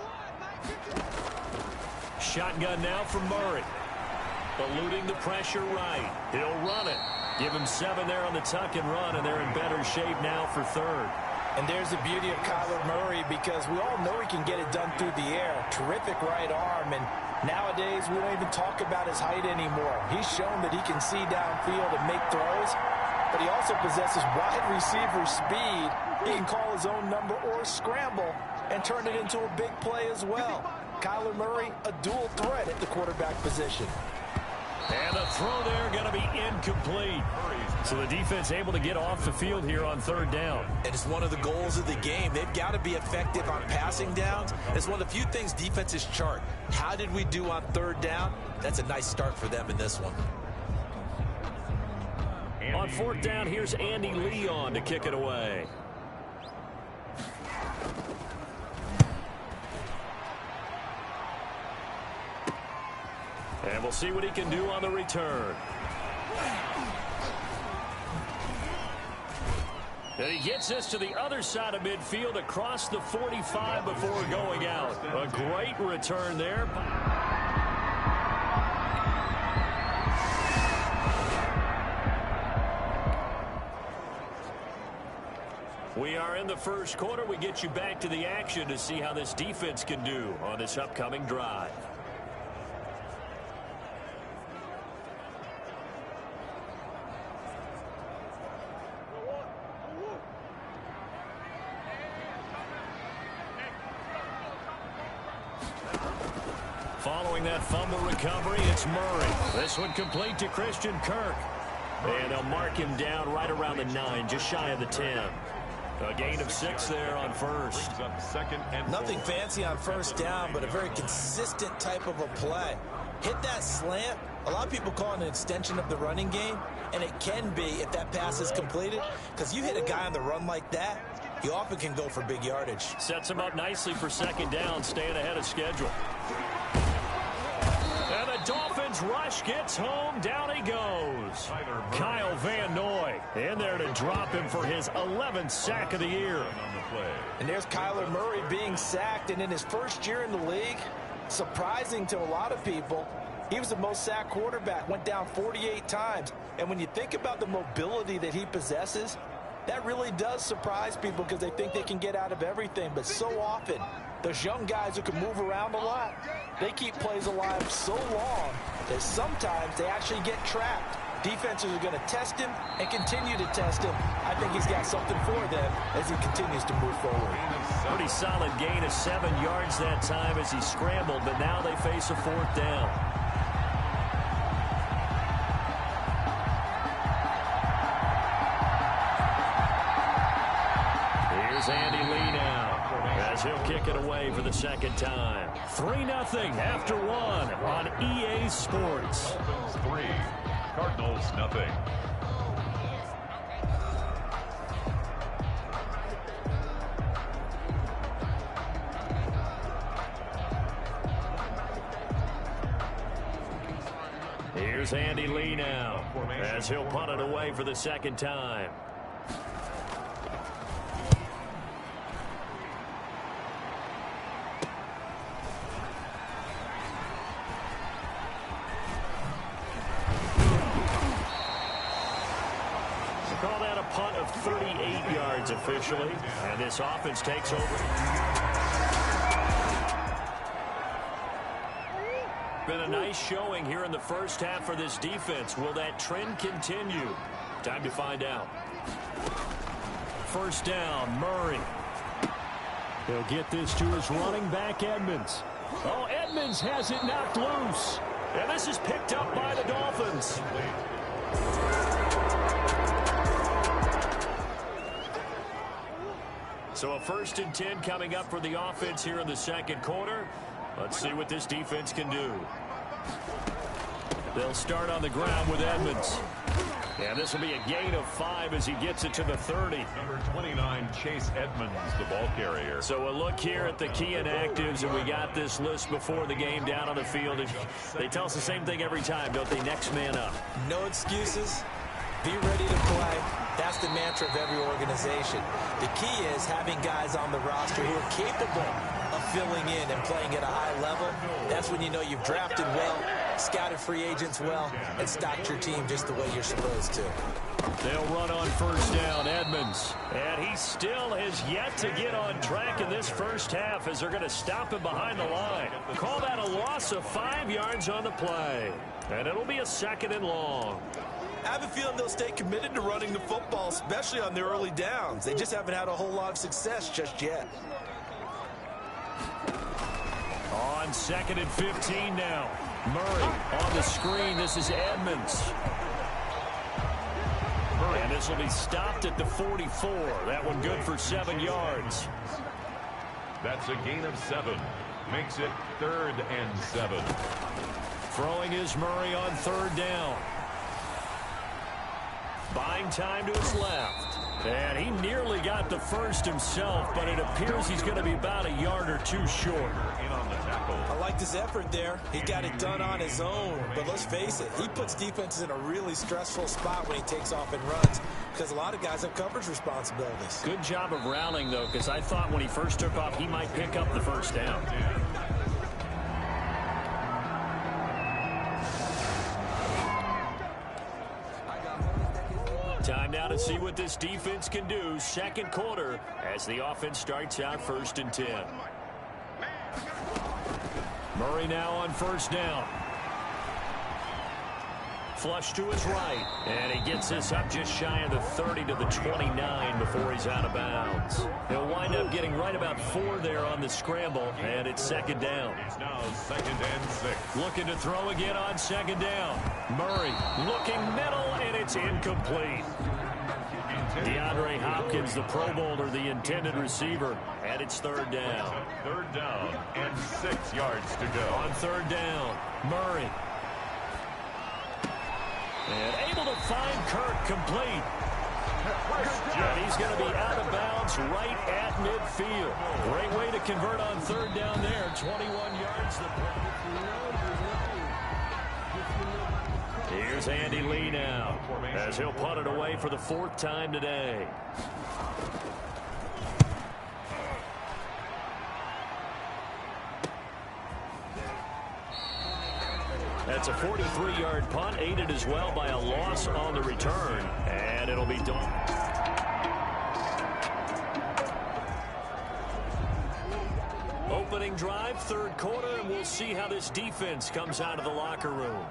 Shotgun now from Murray. Eluding the pressure right. He'll run it. Give him 7 there on the tuck and run, and they're in better shape now for 3rd. And there's the beauty of Kyler Murray, because we all know he can get it done through the air. Terrific right arm, and nowadays we don't even talk about his height anymore. He's shown that he can see downfield and make throws, but he also possesses wide receiver speed. He can call his own number or scramble and turn it into a big play as well. Kyler Murray, a dual threat at the quarterback position. And the throw there going to be incomplete. So the defense able to get off the field here on 3rd down. And it's one of the goals of the game. They've got to be effective on passing downs. It's one of the few things defenses chart. How did we do on 3rd down? That's a nice start for them in this one. On 4th down, here's Andy Leon to kick it away. And we'll see what he can do on the return. And he gets this to the other side of midfield across the 45 before going out. A great return there. We are in the first quarter. We get you back to the action to see how this defense can do on this upcoming drive. Following that fumble recovery, it's Murray. This one complete to Christian Kirk. And they'll mark him down right around the 9, just shy of the 10. A gain of 6 there on first. Nothing fancy on 1st down, but a very consistent type of a play. Hit that slant. A lot of people call it an extension of the running game, and it can be if that pass is completed, because you hit a guy on the run like that, he often can go for big yardage. Sets him up nicely for 2nd down, staying ahead of schedule. And the Dolphins rush gets home. Down he goes. Kyle Van Noy in there to drop him for his 11th sack of the year. And there's Kyler Murray being sacked, and in his first year in the league, surprising to a lot of people, he was the most sacked quarterback, went down 48 times. And when you think about the mobility that he possesses, that really does surprise people because they think they can get out of everything. But so often, those young guys who can move around a lot, they keep plays alive so long that sometimes they actually get trapped. Defenses are going to test him and continue to test him. I think he's got something for them as he continues to move forward. Pretty solid gain of 7 yards that time as he scrambled, but now they face a 4th down. Here's Andy Lee now as he'll kick it away for the 2nd time. 3-0 after 1 on EA Sports. 3, Cardinals nothing. Here's Andy Lee now as he'll punt it away for the 2nd time. Call that a punt of 38 yards officially, and this offense takes over. Been a nice showing here in the first half for this defense. Will that trend continue? Time to find out. 1st down, Murray. He'll get this to his running back, Edmonds. Oh, Edmonds has it knocked loose. And this is picked up by the Dolphins. So a 1st and 10 coming up for the offense here in the 2nd quarter. Let's see what this defense can do. They'll start on the ground with Edmonds. And this will be a gain of 5 as he gets it to the 30. Number 29, Chase Edmonds, the ball carrier. So a look here at the key inactives, and we got this list before the game down on the field. They tell us the same thing every time, don't they? Next man up. No excuses. Be ready to play. That's the mantra of every organization. The key is having guys on the roster who are capable of filling in and playing at a high level. That's when you know you've drafted well, scouted free agents well, and stocked your team just the way you're supposed to. They'll run on 1st down, Edmonds. And he still has yet to get on track in this first half as they're going to stop him behind the line. Call that a loss of 5 yards on the play. And it'll be a 2nd and long. I have a feeling they'll stay committed to running the football, especially on their early downs. They just haven't had a whole lot of success just yet. On 2nd and 15 now. Murray on the screen. This is Edmonds. And this will be stopped at the 44. That one good for 7 yards. That's a gain of 7. Makes it 3rd and 7. Throwing is Murray on 3rd down. Buying time to his left. And he nearly got the first himself, but it appears he's going to be about a yard or 2 short. In on the tackle. I liked his effort there. He got it done on his own. But let's face it, he puts defenses in a really stressful spot when he takes off and runs because a lot of guys have coverage responsibilities. Good job of rallying, though, because I thought when he first took off, he might pick up the 1st down. Time now to see what this defense can do. 2nd quarter as the offense starts out 1st and 10. Murray now on 1st down. Flush to his right. And he gets this up just shy of the 30 to the 29 before he's out of bounds. He'll wind up getting right about 4 there on the scramble, and it's 2nd down. It's now 2nd and 6. Looking to throw again on 2nd down. Murray looking middle, and it's incomplete. DeAndre Hopkins, the Pro Bowler, the intended receiver, and it's 3rd down. 3rd down and 6 yards to go. On 3rd down, Murray. And able to find Kirk complete. And he's going to be out of bounds right at midfield. Great way to convert on 3rd down there. 21 yards. Here's Andy Lee now as he'll punt it away for the 4th time today. That's a 43-yard punt, aided as well by a loss on the return. And it'll be done. Opening drive, 3rd quarter, and we'll see how this defense comes out of the locker room.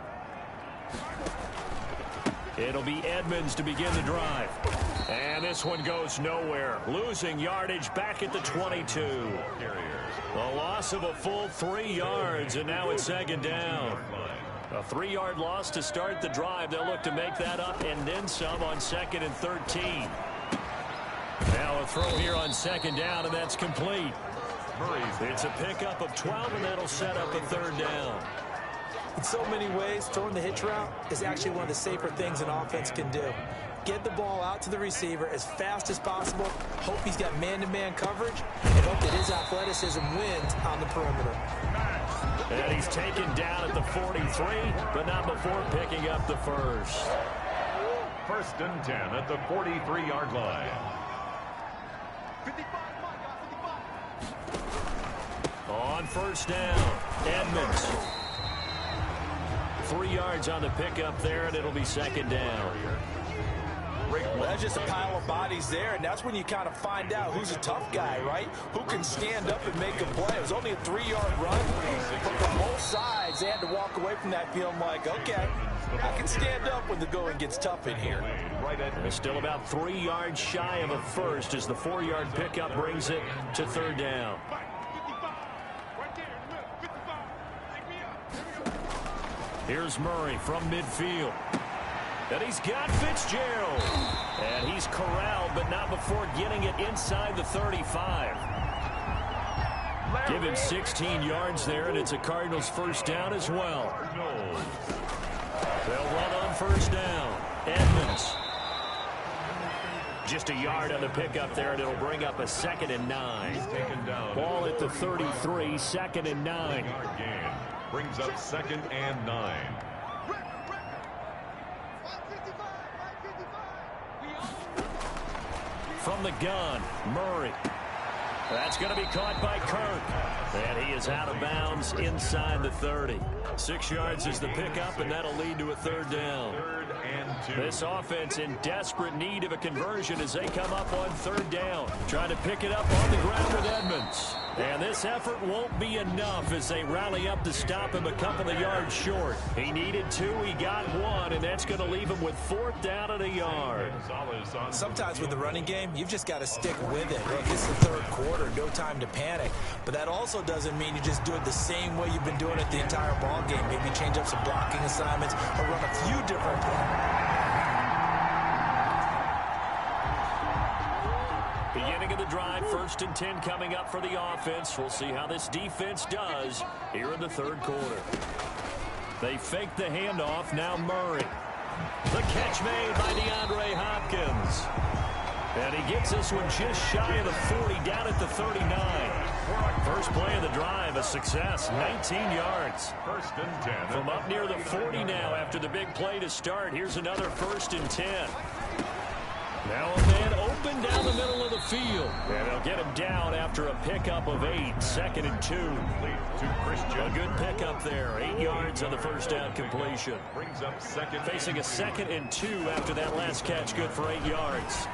It'll be Edmonds to begin the drive. And this one goes nowhere. Losing yardage back at the 22. A loss of a full 3 yards, and now it's second down. A 3-yard loss to start the drive. They'll look to make that up and then some on 2nd and 13. Now a throw here on 2nd down, and that's complete. It's a pickup of 12, and that'll set up a 3rd down. In so many ways, throwing the hitch route is actually one of the safer things an offense can do. Get the ball out to the receiver as fast as possible, hope he's got man-to-man coverage, and hope that his athleticism wins on the perimeter. And he's taken down at the 43, but not before picking up the first. 1st and 10 at the 43-yard line. On 1st down, Edmonds. 3 yards on the pickup there, and it'll be 2nd down. Well, that's just a pile of bodies there, and that's when you kind of find out who's a tough guy, right? Who can stand up and make a play. It was only a 3-yard run, but from both sides, they had to walk away from that feeling like, okay, I can stand up when the going gets tough in here. They're still about 3 yards shy of a first as the 4-yard pickup brings it to 3rd down. Here's Murray from midfield. And he's got Fitzgerald. And he's corralled, but not before getting it inside the 35. Give him 16 yards there, and it's a Cardinals 1st down as well. They'll run on 1st down. Edmonds. Just a yard on the pickup there, and it'll bring up a 2nd and 9. Ball at the 33, 2nd and 9. Brings up 2nd and 9. From the gun, Murray. That's going to be caught by Kirk. And he is out of bounds inside the 30. 6 yards is the pickup, and that'll lead to a 3rd down. This offense in desperate need of a conversion as they come up on 3rd down. Trying to pick it up on the ground with Edmonds. And this effort won't be enough as they rally up to stop him a couple of yards short. He needed 2, he got 1, and that's going to leave him with 4th down and a yard. Sometimes with the running game, you've just got to stick with it. Look, it's the 3rd quarter, no time to panic. But that also doesn't mean you just do it the same way you've been doing it the entire ball game. Maybe change up some blocking assignments or run a few different plays. Beginning of the drive, 1st and 10 coming up for the offense. We'll see how this defense does here in the 3rd quarter. They fake the handoff. Now Murray. The catch made by DeAndre Hopkins. And he gets this one just shy of the 40, down at the 39. First play of the drive, a success, 19 yards. 1st and 10. From up near the 40 now after the big play to start. Here's another 1st and 10. Now a man open down the middle of the field. And they'll get him down after a pickup of 8. 2nd and 2. A good pickup there. 8 yards on the 1st down completion. Brings up 2nd. Facing a 2nd and 2 after that last catch, good for 8 yards.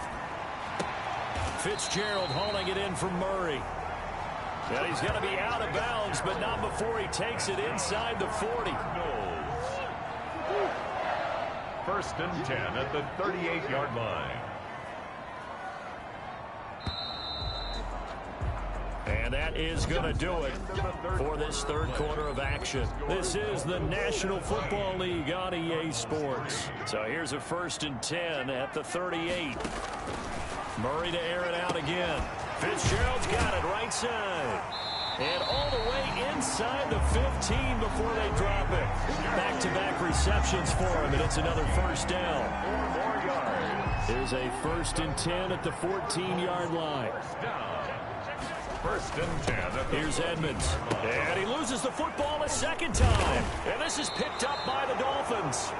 Fitzgerald hauling it in for Murray. And he's going to be out of bounds, but not before he takes it inside the 40. 1st and 10 at the 38-yard line. And that is going to do it for this 3rd quarter of action. This is the National Football League on EA Sports. So here's a 1st and 10 at the 38. Murray to air it out again. Fitzgerald's got it right side. And all the way inside the 15 before they drop it. Back-to-back receptions for him, and it's another 1st down. 4 more yards. Here's a 1st and 10 at the 14-yard line. 1st and 10. Here's Edmonds. And he loses the football a 2nd time. And this is picked up by the Dolphins.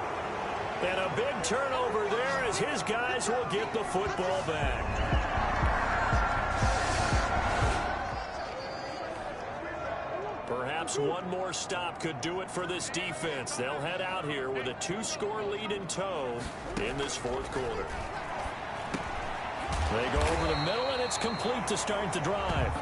And a big turnover there as his guys will get the football back. Perhaps one more stop could do it for this defense. They'll head out here with a 2-score lead in tow in this 4th quarter. They go over the middle, and it's complete to start the drive.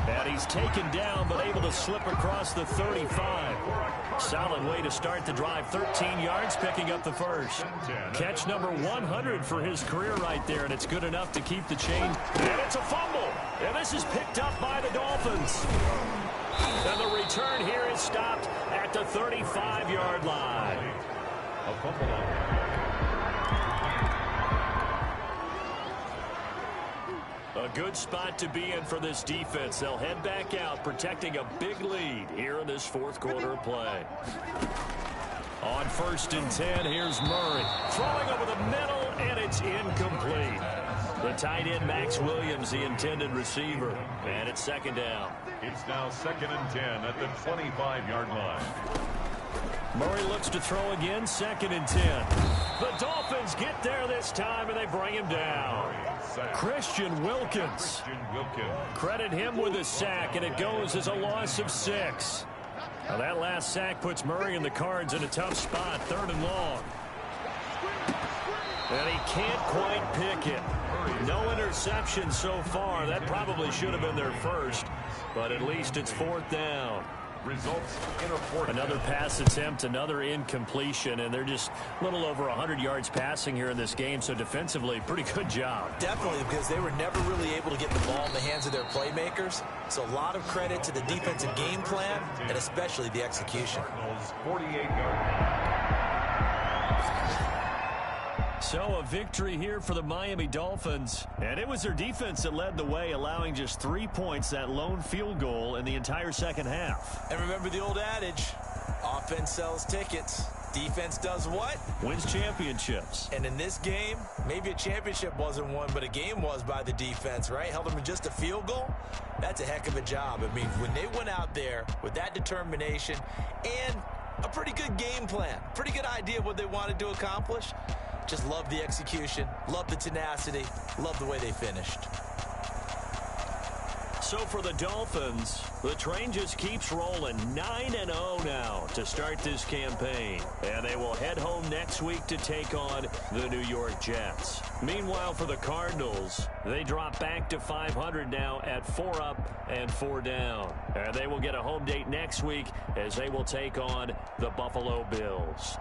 And he's taken down, but able to slip across the 35. Solid way to start the drive. 13 yards, picking up the first. Catch number 100 for his career right there, and it's good enough to keep the chain. And it's a fumble. And this is picked up by the Dolphins. And the return here is stopped at the 35-yard line. A fumble. A good spot to be in for this defense. They'll head back out, protecting a big lead here in this fourth quarter of play. On 1st and 10, here's Murray. Throwing over the middle, and it's incomplete. The tight end, Max Williams, the intended receiver. And it's 2nd down. It's now 2nd and 10 at the 25-yard line. Murray looks to throw again, 2nd and 10. The Dolphins get there this time, and they bring him down. Christian Wilkins. Credit him with a sack, and it goes as a loss of 6. Now that last sack puts Murray and the Cards in a tough spot, 3rd and long. And he can't quite pick it. No interception so far. That probably should have been their first, but at least it's 4th down. Results in a 4th. Another pass attempt, another incompletion, and they're just a little over 100 yards passing here in this game, so defensively, pretty good job. Definitely, because they were never really able to get the ball in the hands of their playmakers, so a lot of credit to the defensive game plan, and especially the execution. 48-yard. So a victory here for the Miami Dolphins. And it was their defense that led the way, allowing just 3 points, that lone field goal in the entire second half. And remember the old adage, offense sells tickets. Defense does what? Wins championships. And in this game, maybe a championship wasn't won, but a game was by the defense, right? Held them to just a field goal. That's a heck of a job. I mean, when they went out there with that determination and a pretty good game plan, pretty good idea of what they wanted to accomplish, just love the execution, love the tenacity, love the way they finished. So for the Dolphins, the train just keeps rolling. 9-0 now to start this campaign. And they will head home next week to take on the New York Jets. Meanwhile, for the Cardinals, they drop back to 500 now at 4 up and 4 down. And they will get a home date next week as they will take on the Buffalo Bills.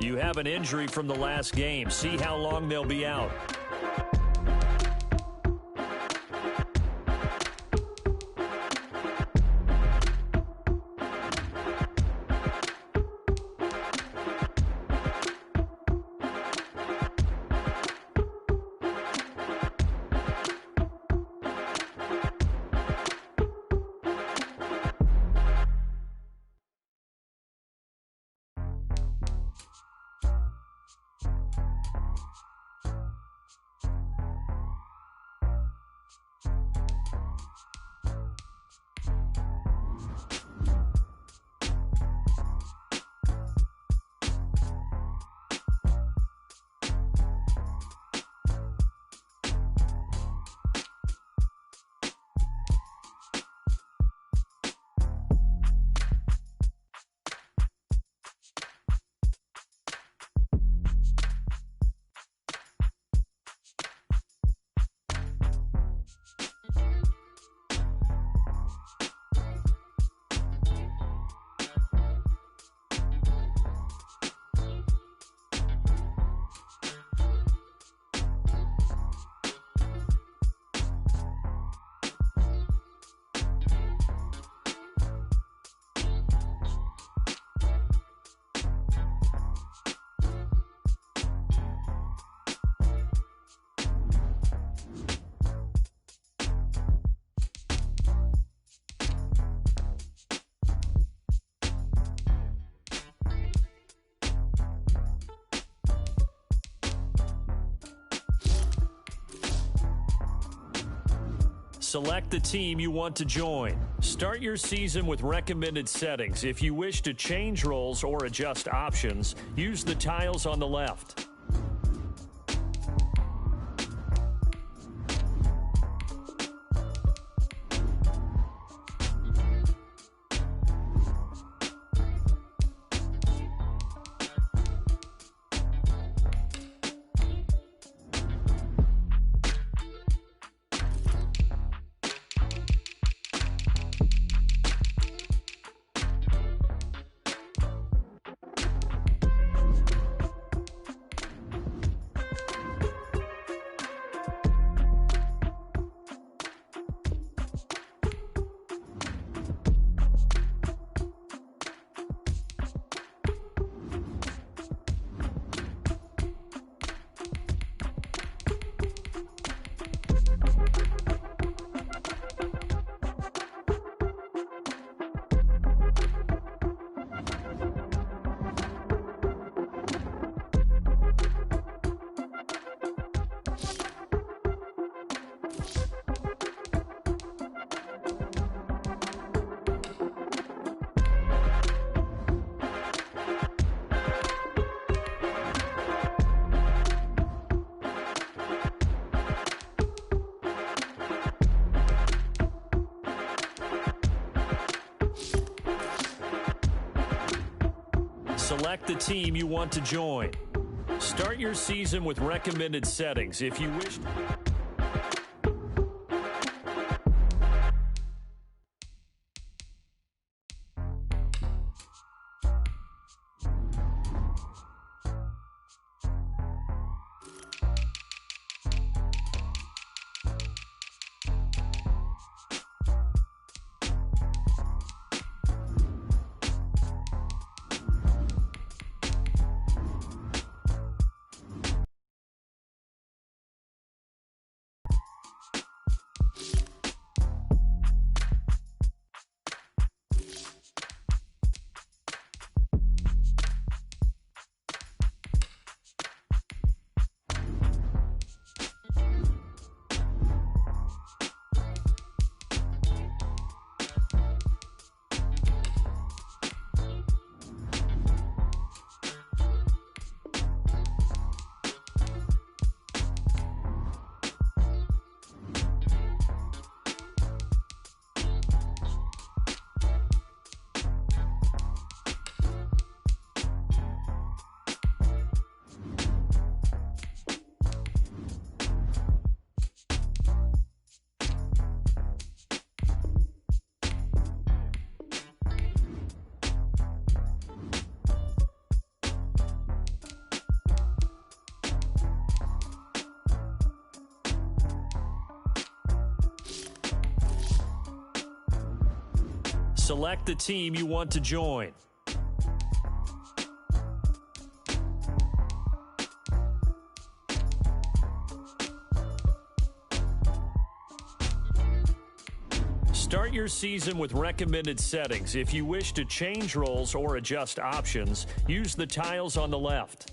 You have an injury from the last game. See how long they'll be out. Select the team you want to join. Start your season with recommended settings. If you wish to change roles or adjust options, use the tiles on the left. Select the team you want to join. Start your season with recommended settings. If you wish... Select the team you want to join. Start your season with recommended settings. If you wish to change roles or adjust options, use the tiles on the left.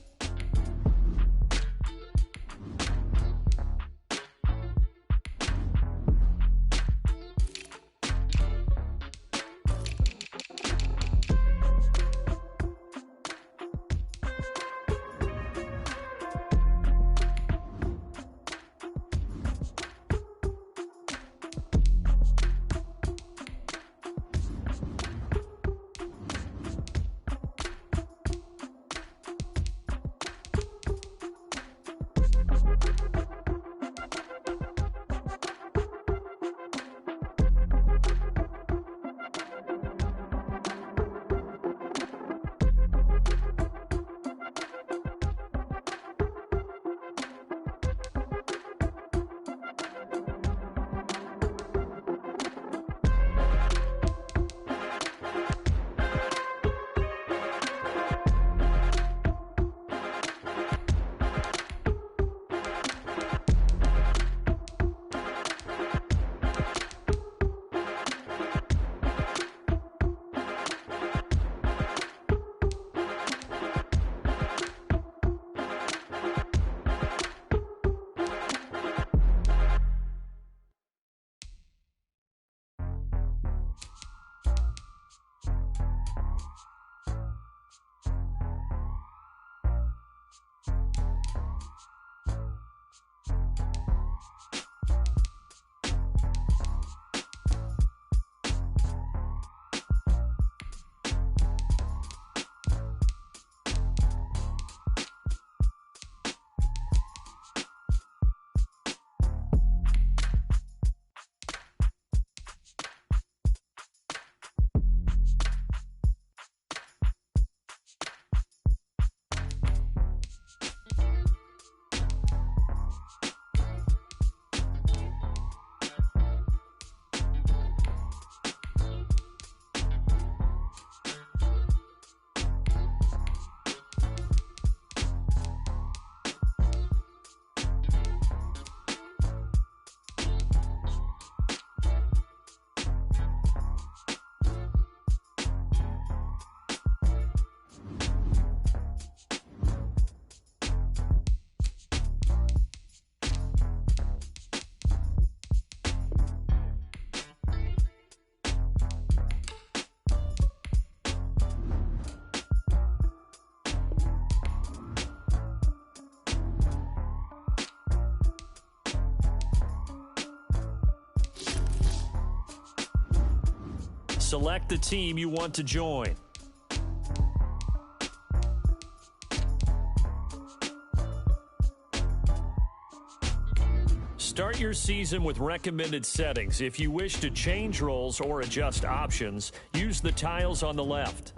Select the team you want to join. Start your season with recommended settings. If you wish to change roles or adjust options, use the tiles on the left.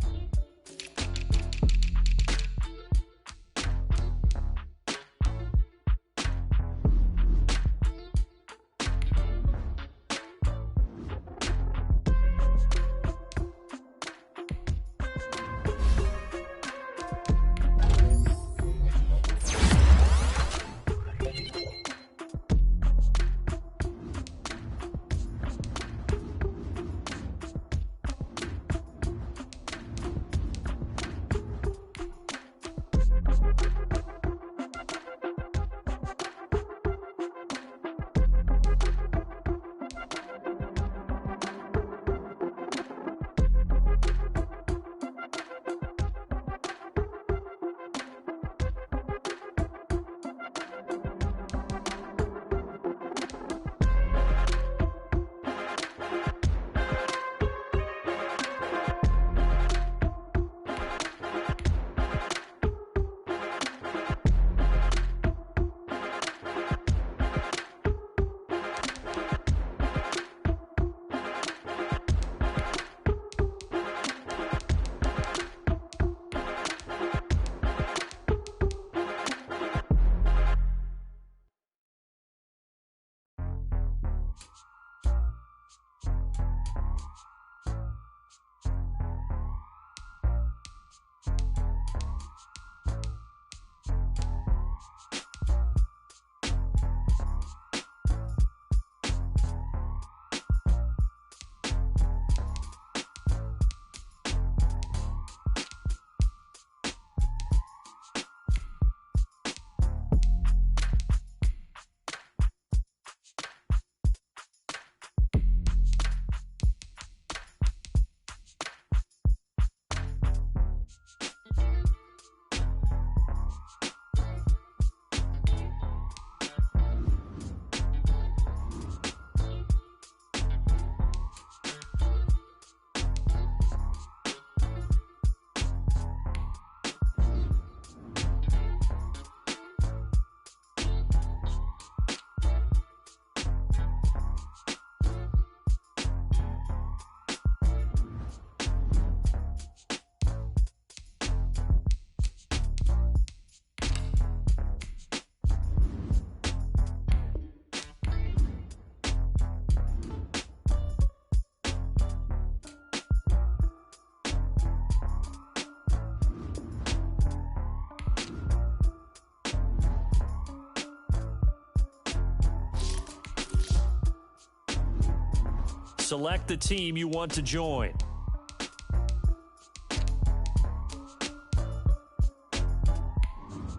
select the team you want to join.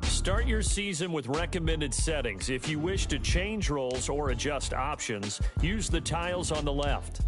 Start your season with recommended settings. If you wish to change roles or adjust options, use the tiles on the left.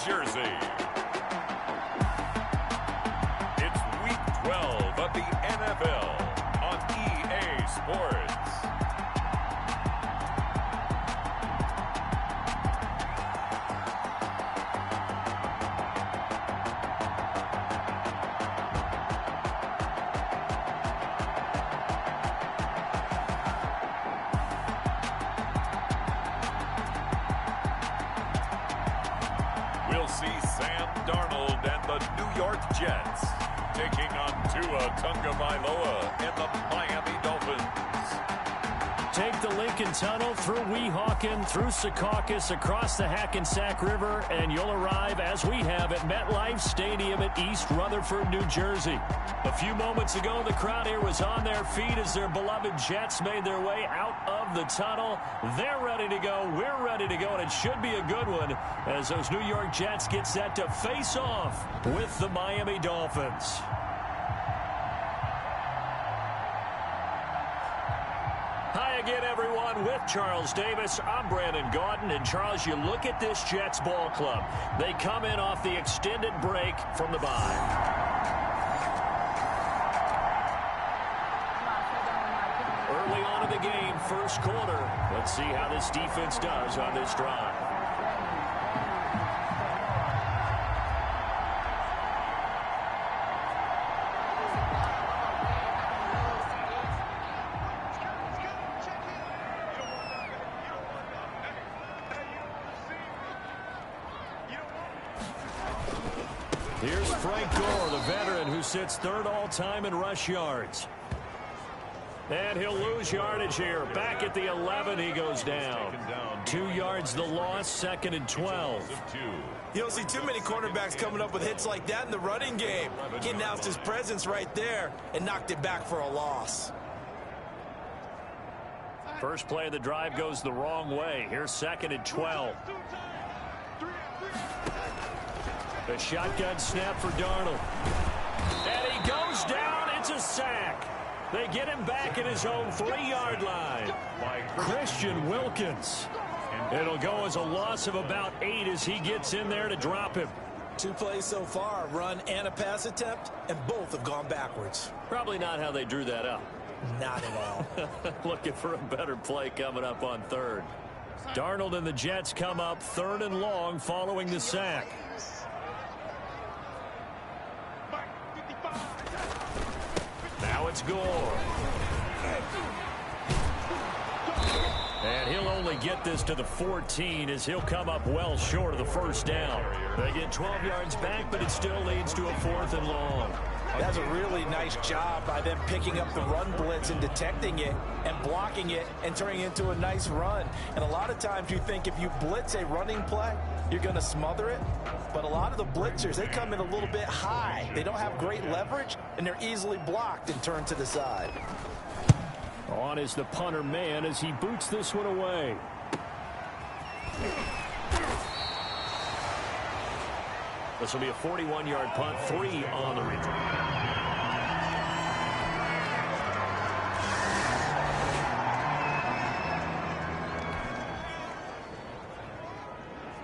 Jersey. It's Week 12 of the NFL on EA Sports. We'll see Sam Darnold and the New York Jets taking on Tua Tagovailoa and the Miami Dolphins. Take the Lincoln Tunnel through Weehawken, through Secaucus, across the Hackensack River, and you'll arrive, as we have, at MetLife Stadium at East Rutherford, New Jersey. A few moments ago, the crowd here was on their feet as their beloved Jets made their way out of the tunnel. They're ready to go. We're ready to go, and it should be a good one as those New York Jets get set to face off with the Miami Dolphins. Hi again, everyone. With Charles Davis, I'm Brandon Gaudin. And, Charles, you look at this Jets ball club. They come in off the extended break from the bye. Early on in the game, first quarter. Let's see how this defense does on this drive. Here's Frank Gore, the veteran who sits third all-time in rush yards. And he'll lose yardage here. Back at the 11, he goes down. 2 yards the loss, 2nd and 12. You don't see too many cornerbacks coming up with hits like that in the running game. He announced his presence right there and knocked it back for a loss. First play of the drive goes the wrong way. Here's 2nd and 12. The shotgun snap for Darnold. And he goes down. It's a sack. They get him back at his own 3-yard line. Christian Wilkins. It'll go as a loss of about 8 as he gets in there to drop him. 2 plays so far, a run and a pass attempt, and both have gone backwards. Probably not how they drew that up. Not at all. Looking for a better play coming up on 3rd. Darnold and the Jets come up 3rd and long following the sack. Now it's Gore. And he'll only get this to the 14 as he'll come up well short of the first down. They get 12 yards back, but it still leads to a 4th and long. That's a really nice job by them picking up the run blitz and detecting it and blocking it and turning it into a nice run. And a lot of times you think if you blitz a running play, you're going to smother it. But a lot of the blitzers, they come in a little bit high. They don't have great leverage, and they're easily blocked and turned to the side. On is the punter man as he boots this one away. This will be a 41-yard punt, 3 on the return.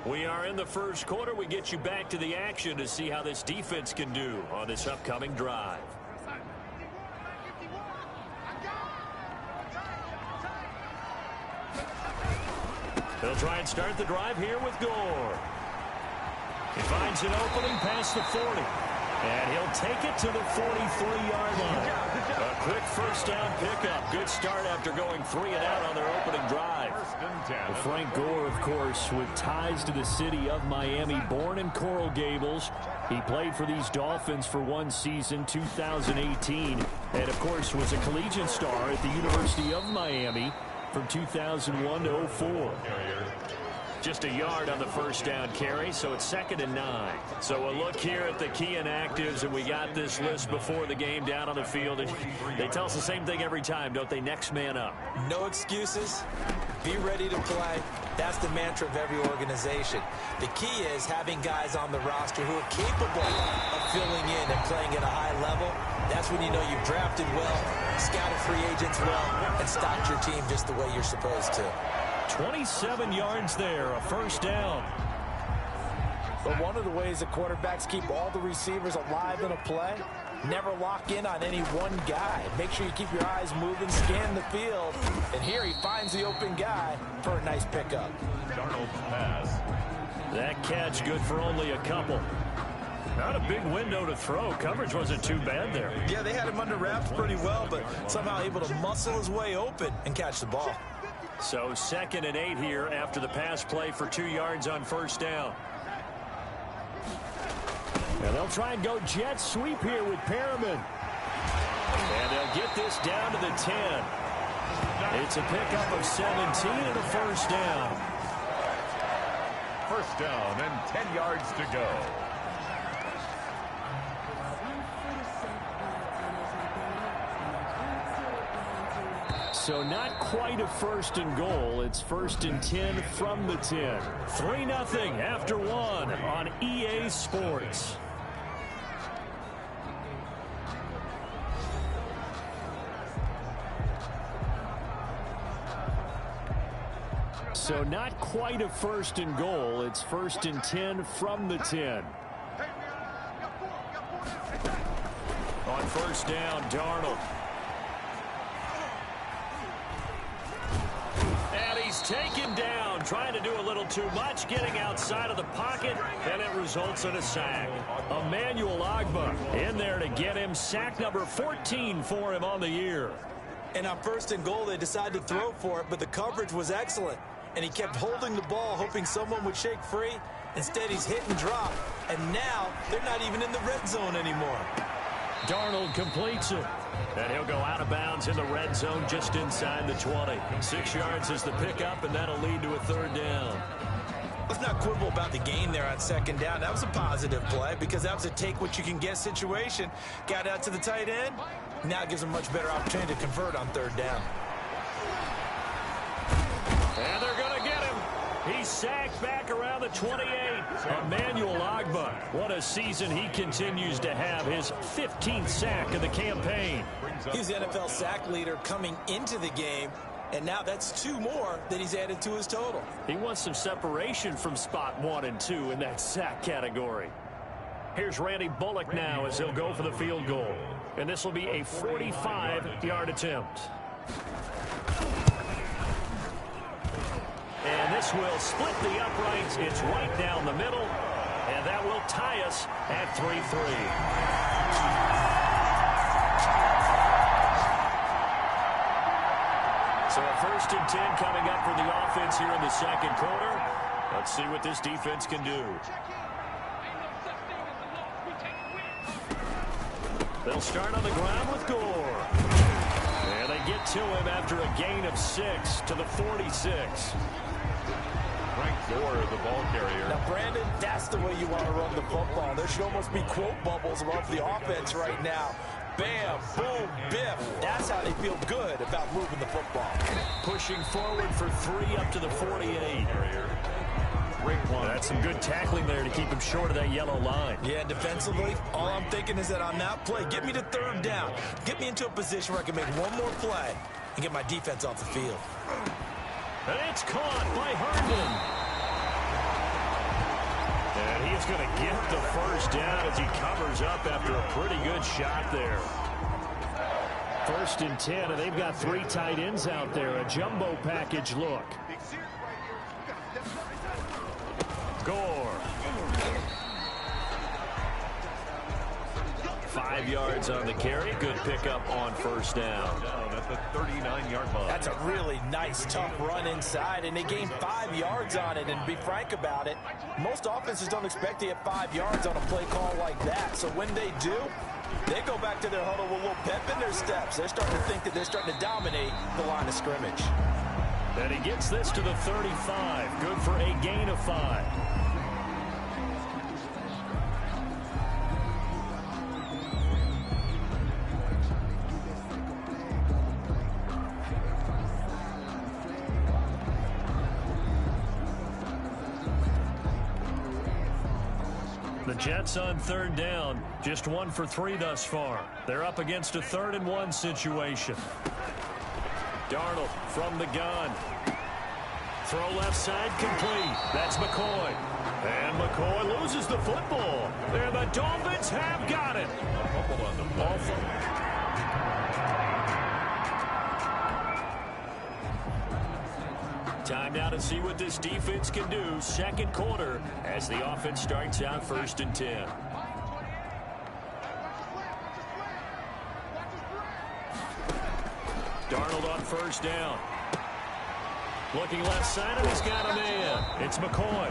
We are in the first quarter. We get you back to the action to see how this defense can do on this upcoming drive. They'll try and start the drive here with Gore. He finds an opening past the 40. And he'll take it to the 43-yard line. A quick first down pickup. Good start after going 3 and out on their opening drive. Well, Frank Gore, of course, with ties to the city of Miami, born in Coral Gables. He played for these Dolphins for one season, 2018. And, of course, was a collegiate star at the University of Miami from 2001 to 04. Just a yard on the first down carry, so it's 2nd and 9. So a look here at the key inactives, and we got this list before the game down on the field. And they tell us the same thing every time, don't they? Next man up. No excuses. Be ready to play. That's the mantra of every organization. The key is having guys on the roster who are capable of filling in and playing at a high level. That's when you know you've drafted well, scouted free agents well, and stocked your team just the way you're supposed to. 27 yards there, a first down. But one of the ways the quarterbacks keep all the receivers alive in a play, never lock in on any one guy. Make sure you keep your eyes moving, scan the field, and here he finds the open guy for a nice pickup. Darnold's pass. That catch good for only a couple. Not a big window to throw. Coverage wasn't too bad there. Yeah, they had him under wraps pretty well, but somehow able to muscle his way open and catch the ball. So 2nd and 8 here after the pass play for 2 yards on first down. And they'll try and go jet sweep here with Perriman. And they'll get this down to the 10. It's a pickup of 17 and a first down. First down and 10 yards to go. So not quite a 1st and goal. It's 1st and 10 from the 10. 3-0 after 1 on EA Sports. So not quite a 1st and goal. It's 1st and 10 from the 10. On first down, Darnold. And he's taken down, trying to do a little too much, getting outside of the pocket, and it results in a sack. Emmanuel Ogbah in there to get him. Sack number 14 for him on the year. And on 1st and goal, they decided to throw for it, but the coverage was excellent. And he kept holding the ball, hoping someone would shake free, Instead, he's hit and drop, and now they're not even in the red zone anymore. Darnold completes it. And he'll go out of bounds in the red zone just inside the 20. 6 yards is the pickup, and that'll lead to a third down. Let's not quibble about the gain there on second down. That was a positive play because that was a take-what-you-can-get situation. Got out to the tight end. Now gives him a much better opportunity to convert on third down. And they're going to get him. He's sacked back around the 28. Emmanuel Ogbah. What a season he continues to have. His 15th sack of the campaign. He's the NFL sack leader coming into the game. And now that's 2 more that he's added to his total. He wants some separation from spot 1 and 2 in that sack category. Here's Randy Bullock now as he'll go for the field goal. And this will be a 45-yard attempt. And this will split the uprights. It's right down the middle. And that will tie us at 3-3. So a 1st and 10 coming up for the offense here in the second quarter. Let's see what this defense can do. They'll start on the ground with Gore. And they get to him after a gain of 6 to the 46. Frank Gore, the ball carrier. Now, Brandon, that's the way you want to run the football. There should almost be quote bubbles above the offense right now. Bam, boom, biff. That's how they feel good about moving the football. Pushing forward for 3 up to the 48. That's some good tackling there to keep him short of that yellow line. Yeah, defensively, all I'm thinking is that on that play, get me to third down. Get me into a position where I can make one more play and get my defense off the field. And it's caught by Herndon. And he is going to get the first down as he covers up after a pretty good shot there. 1st and 10, and they've got 3 tight ends out there. A jumbo package look. Gore. 5 yards on the carry. Good pickup on 1st down. That's a 39-yard line. That's a really nice, tough run inside, and they gained 5 yards on it. And to be frank about it, most offenses don't expect to get 5 yards on a play call like that. So when they do, they go back to their huddle with a little pep in their steps. They're starting to think that they're starting to dominate the line of scrimmage. And he gets this to the 35. Good for a gain of 5. The Jets on 3rd down, just 1 for 3 thus far. They're up against a 3rd and 1 situation. Darnold from the gun. Throw left side complete. That's McCoy. And McCoy loses the football. And the Dolphins have got it. Time now to see what this defense can do. 2nd quarter as the offense starts out 1st and 10. Darnold on 1st down. Looking left side, and he's got a man. It's McCoy.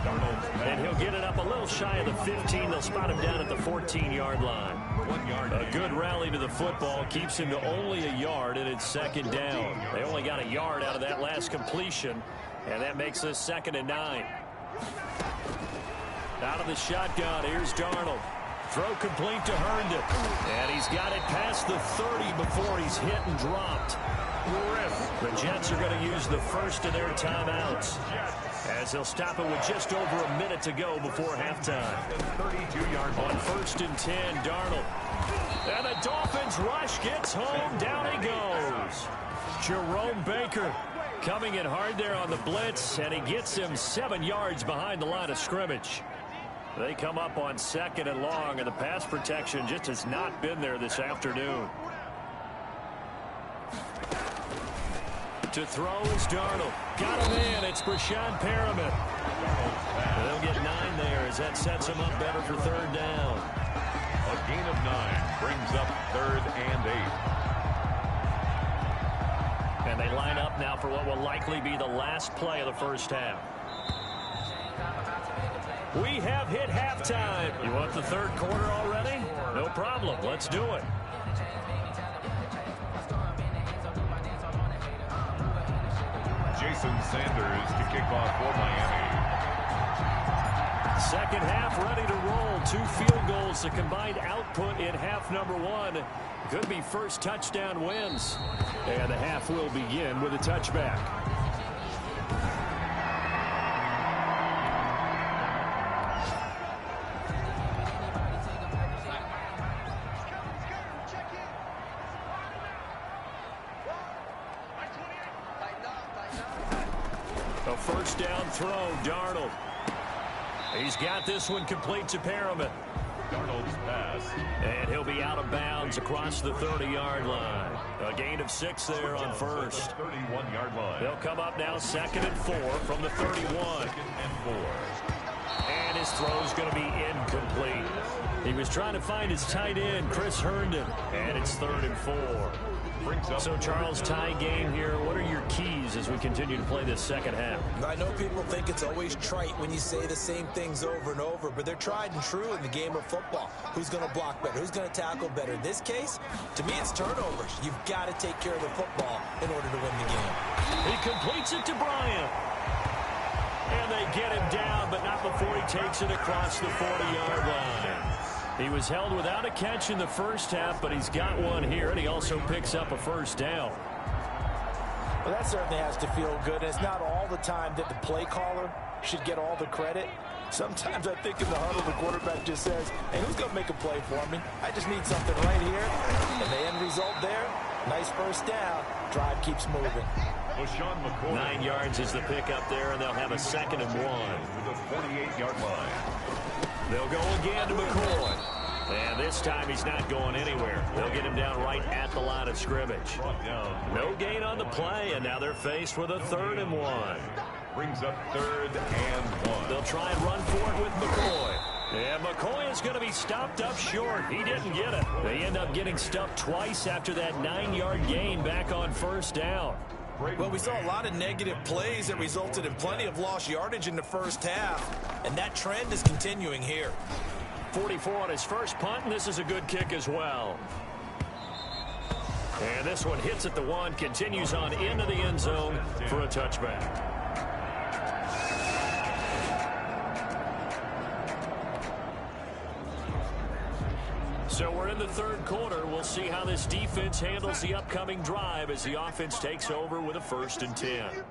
Darnold, and he'll get it up a little shy of the 15. They'll spot him down at the 14-yard line. 1 yard. A good rally to the football keeps him to only a yard, and it's 2nd down. They only got a yard out of that last completion, and that makes this 2nd and 9. Out of the shotgun, here's Darnold. Throw complete to Herndon. And he's got it past the 30 before he's hit and dropped. The Jets are going to use the first of their timeouts as they'll stop it with just over a minute to go before halftime. 32-yard on 1st and 10, Darnold. And the Dolphins rush gets home. Down he goes. Jerome Baker coming in hard there on the blitz, and he gets him 7 yards behind the line of scrimmage. They come up on 2nd and long, and the pass protection just has not been there this afternoon. To throw is Darnold. Got him in. It's Brashad Perriman. They'll get 9 there as that sets him up better for 3rd down. A gain of 9 brings up 3rd and 8. And they line up now for what will likely be the last play of the first half. We have hit halftime. You want the third quarter already? No problem. Let's do it. Jason Sanders to kick off for Miami. Second half ready to roll. 2 field goals, the combined output in half number 1. Could be first touchdown wins. And the half will begin with a touchback. A first down throw, Darnold. He's got this one complete to Perriman. Darnold's pass. And he'll be out of bounds across the 30-yard line. A gain of 6 there on first. 31-yard line. They'll come up now 2nd and 4 from the 31. 2nd and 4. And his throw's going to be incomplete. He was trying to find his tight end, Chris Herndon. And it's 3rd and 4. So, Charles, tie game here. What are your keys as we continue to play this second half? I know people think it's always trite when you say the same things over and over, but they're tried and true in the game of football. Who's going to block better? Who's going to tackle better? In this case, to me, it's turnovers. You've got to take care of the football in order to win the game. He completes it to Bryant. And they get him down, but not before he takes it across the 40-yard line. He was held without a catch in the first half, but he's got one here, and he also picks up a first down. Well, that certainly has to feel good. And it's not all the time that the play caller should get all the credit. Sometimes I think in the huddle, the quarterback just says, hey, who's going to make a play for me? I just need something right here. And the end result there, nice first down. Drive keeps moving. 9 yards is the pickup there, and they'll have a 2nd and 1. To the 48-yard line. They'll go again to McCoy. And this time he's not going anywhere. They'll get him down right at the line of scrimmage. No gain on the play, and now they're faced with a 3rd and 1. Brings up 3rd and 1. They'll try and run for it with McCoy. And McCoy is going to be stopped up short. He didn't get it. They end up getting stuffed twice after that 9-yard gain back on first down. Well, we saw a lot of negative plays that resulted in plenty of lost yardage in the first half, and that trend is continuing here. 44 on his first punt, and this is a good kick as well. And this one hits at the 1, continues on into the end zone for a touchback. So we're in the 3rd quarter. We'll see how this defense handles the upcoming drive as the offense takes over with a 1st and 10.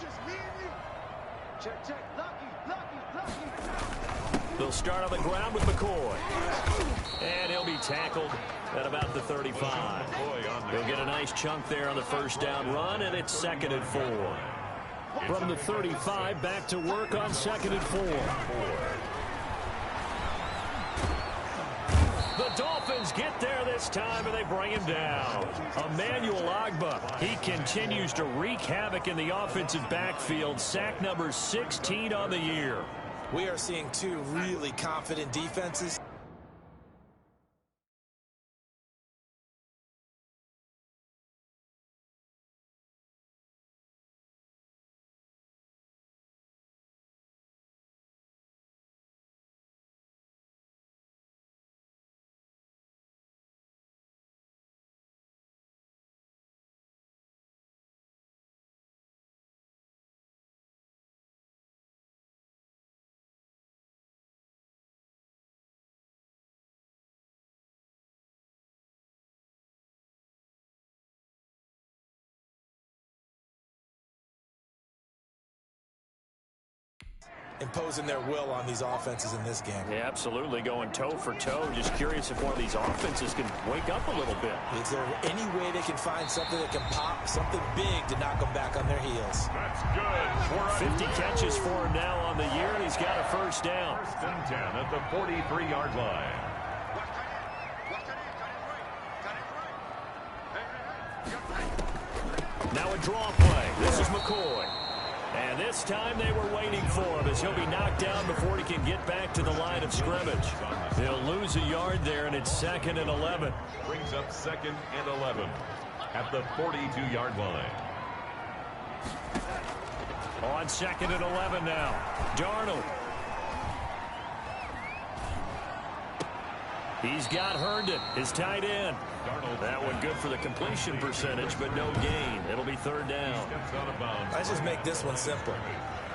Just me and you. Check, check. Lucky. They'll start on the ground with McCoy. And he'll be tackled at about the 35. He'll get a nice chunk there on the first down run, and it's 2nd and 4. From the 35, back to work on 2nd and 4. The Dolphins get there this time, and they bring him down. Emmanuel Ogbah, he continues to wreak havoc in the offensive backfield. Sack number 16 on the year. We are seeing 2 really confident defenses. imposing their will on these offenses in this game. Yeah, absolutely, going toe for toe. Just curious if one of these offenses can wake up a little bit. Is there any way they can find something that can pop, something big to knock them back on their heels? That's good. 50 catches for him now on the year, and he's got a first down. First and 10 at the 43-yard line. Now a draw play. This is McCoy. And this time they were waiting for him as he'll be knocked down before he can get back to the line of scrimmage. They'll lose a yard there, and it's 2nd and 11. Brings up 2nd and 11 at the 42-yard line. On 2nd and 11 now. Darnold. He's got Herndon, his tight end. That one good for the completion percentage, but no gain. It'll be 3rd down. Let's just make this one simple.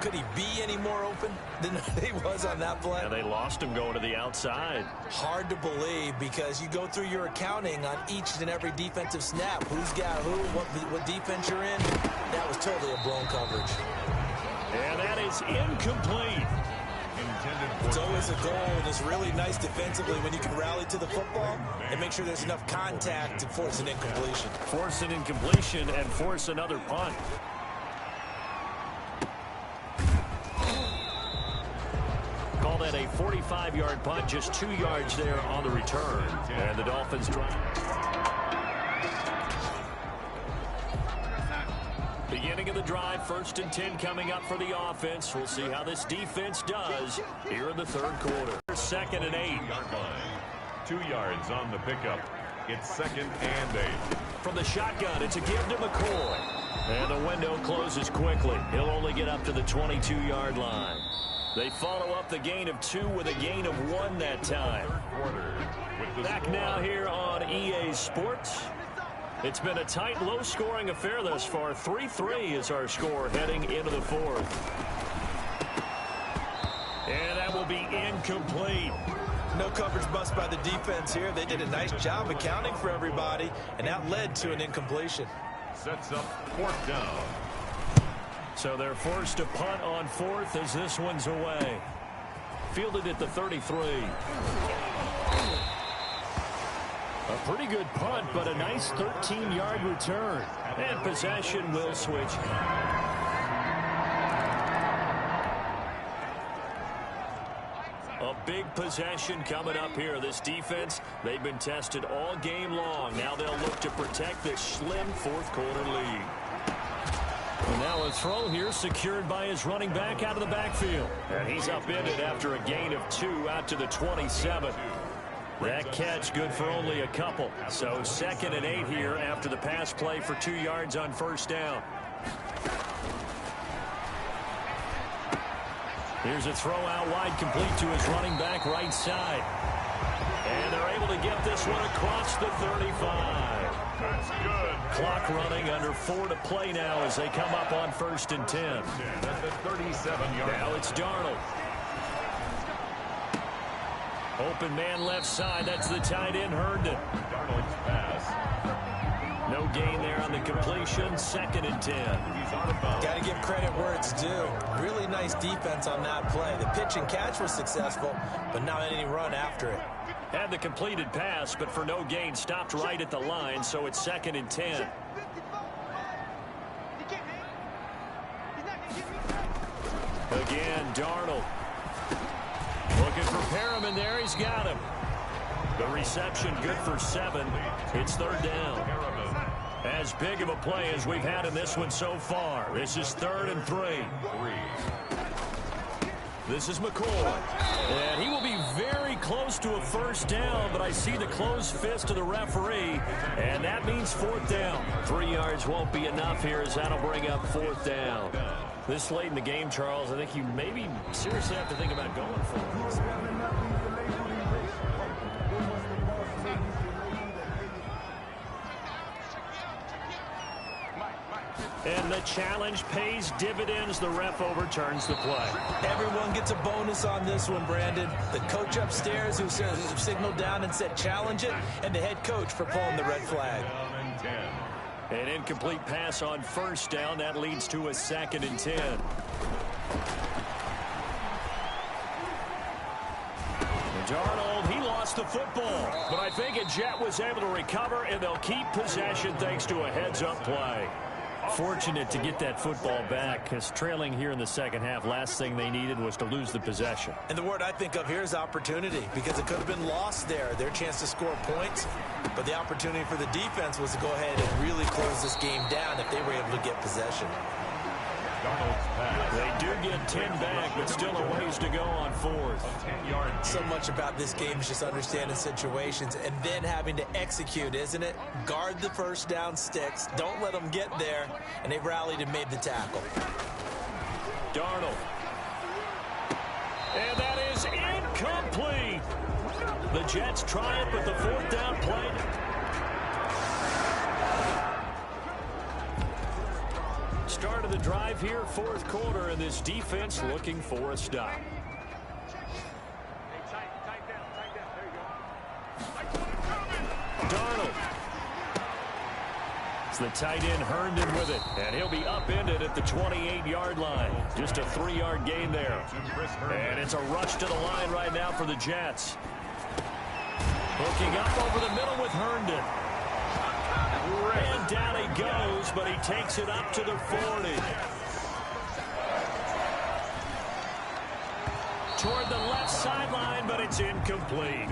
Could he be any more open than he was on that play? Yeah, they lost him going to the outside. Hard to believe because you go through your accounting on each and every defensive snap. Who's got who, what defense you're in. That was totally a blown coverage. And that is incomplete. It's always a goal, and it's really nice defensively when you can rally to the football and make sure there's enough contact to force an incompletion. Force an incompletion and force another punt. Call that a 45-yard punt, just 2 yards there on the return. And the Dolphins drive. Beginning of the drive, 1st and 10 coming up for the offense. We'll see how this defense does here in the 3rd quarter. 2nd and 8. 2 yards on the pickup. It's 2nd and 8. From the shotgun, it's a give to McCoy. And the window closes quickly. He'll only get up to the 22-yard line. They follow up the gain of 2 with a gain of 1 that time. Back now here on EA Sports. It's been a tight, low-scoring affair thus far. 3-3 is our score heading into the 4th. And that will be incomplete. No coverage bust by the defense here. They did a nice job accounting for everybody, and that led to an incompletion. Sets up 4th down. So they're forced to punt on 4th as this one's away. Fielded at the 33. A pretty good punt, but a nice 13-yard return. And possession will switch. A big possession coming up here. This defense, they've been tested all game long. Now they'll look to protect this slim 4th quarter lead. And now a throw here secured by his running back out of the backfield. And he's upended after a gain of 2 out to the 27. That catch good for only a couple. So 2nd and 8 here after the pass play for 2 yards on 1st down. Here's a throw out wide complete to his running back right side. And they're able to get this one across the 35. That's good. Clock running under 4 to play now as they come up on 1st and 10. At the 37-yard line. Now it's Darnold. Open man left side. That's the tight end, Herndon. Darnold's pass. No gain there on the completion. 2nd and 10. He's out of bounds. Got to give credit where it's due. Really nice defense on that play. The pitch and catch was successful, but not any run after it. Had the completed pass, but for no gain, stopped right at the line, so it's 2nd and 10. Again, Darnold. Looking for Perriman there. He's got him. The reception good for 7. It's 3rd down. As big of a play as we've had in this one so far. This is 3rd and 3. This is McCoy. And he will be very close to a first down, but I see the closed fist of the referee, and that means 4th down. 3 yards won't be enough here as that'll bring up 4th down. This late in the game, Charles, I think you maybe seriously have to think about going for it. And the challenge pays dividends. The ref overturns the play. Everyone gets a bonus on this one, Brandon. The coach upstairs who signaled down and said challenge it, and the head coach for pulling the red flag. An incomplete pass on 1st down. That leads to a 2nd and 10. Darnold, he lost the football. But I think a Jet was able to recover, and they'll keep possession thanks to a heads-up play. Fortunate to get that football back, because trailing here in the second half, last thing they needed was to lose the possession. And the word I think of here is opportunity, because it could have been lost there, their chance to score points. But the opportunity for the defense was to go ahead and really close this game down if they were able to get possession. They do get 10 back, but still a ways to go on fourth. So much about this game is just understanding situations and then having to execute, isn't it? Guard the first down sticks. Don't let them get there. And they rallied and made the tackle. Darnold. And that is incomplete. The Jets triumph with the fourth down play. Start of the drive here, fourth quarter, and this defense looking for a stop. Darnold. It's the tight end Herndon with it, and he'll be upended at the 28-yard line. Just a 3-yard gain there. And it's a rush to the line right now for the Jets. Hooking up over the middle with Herndon. And down he goes, but he takes it up to the 40. Toward the left sideline, but it's incomplete.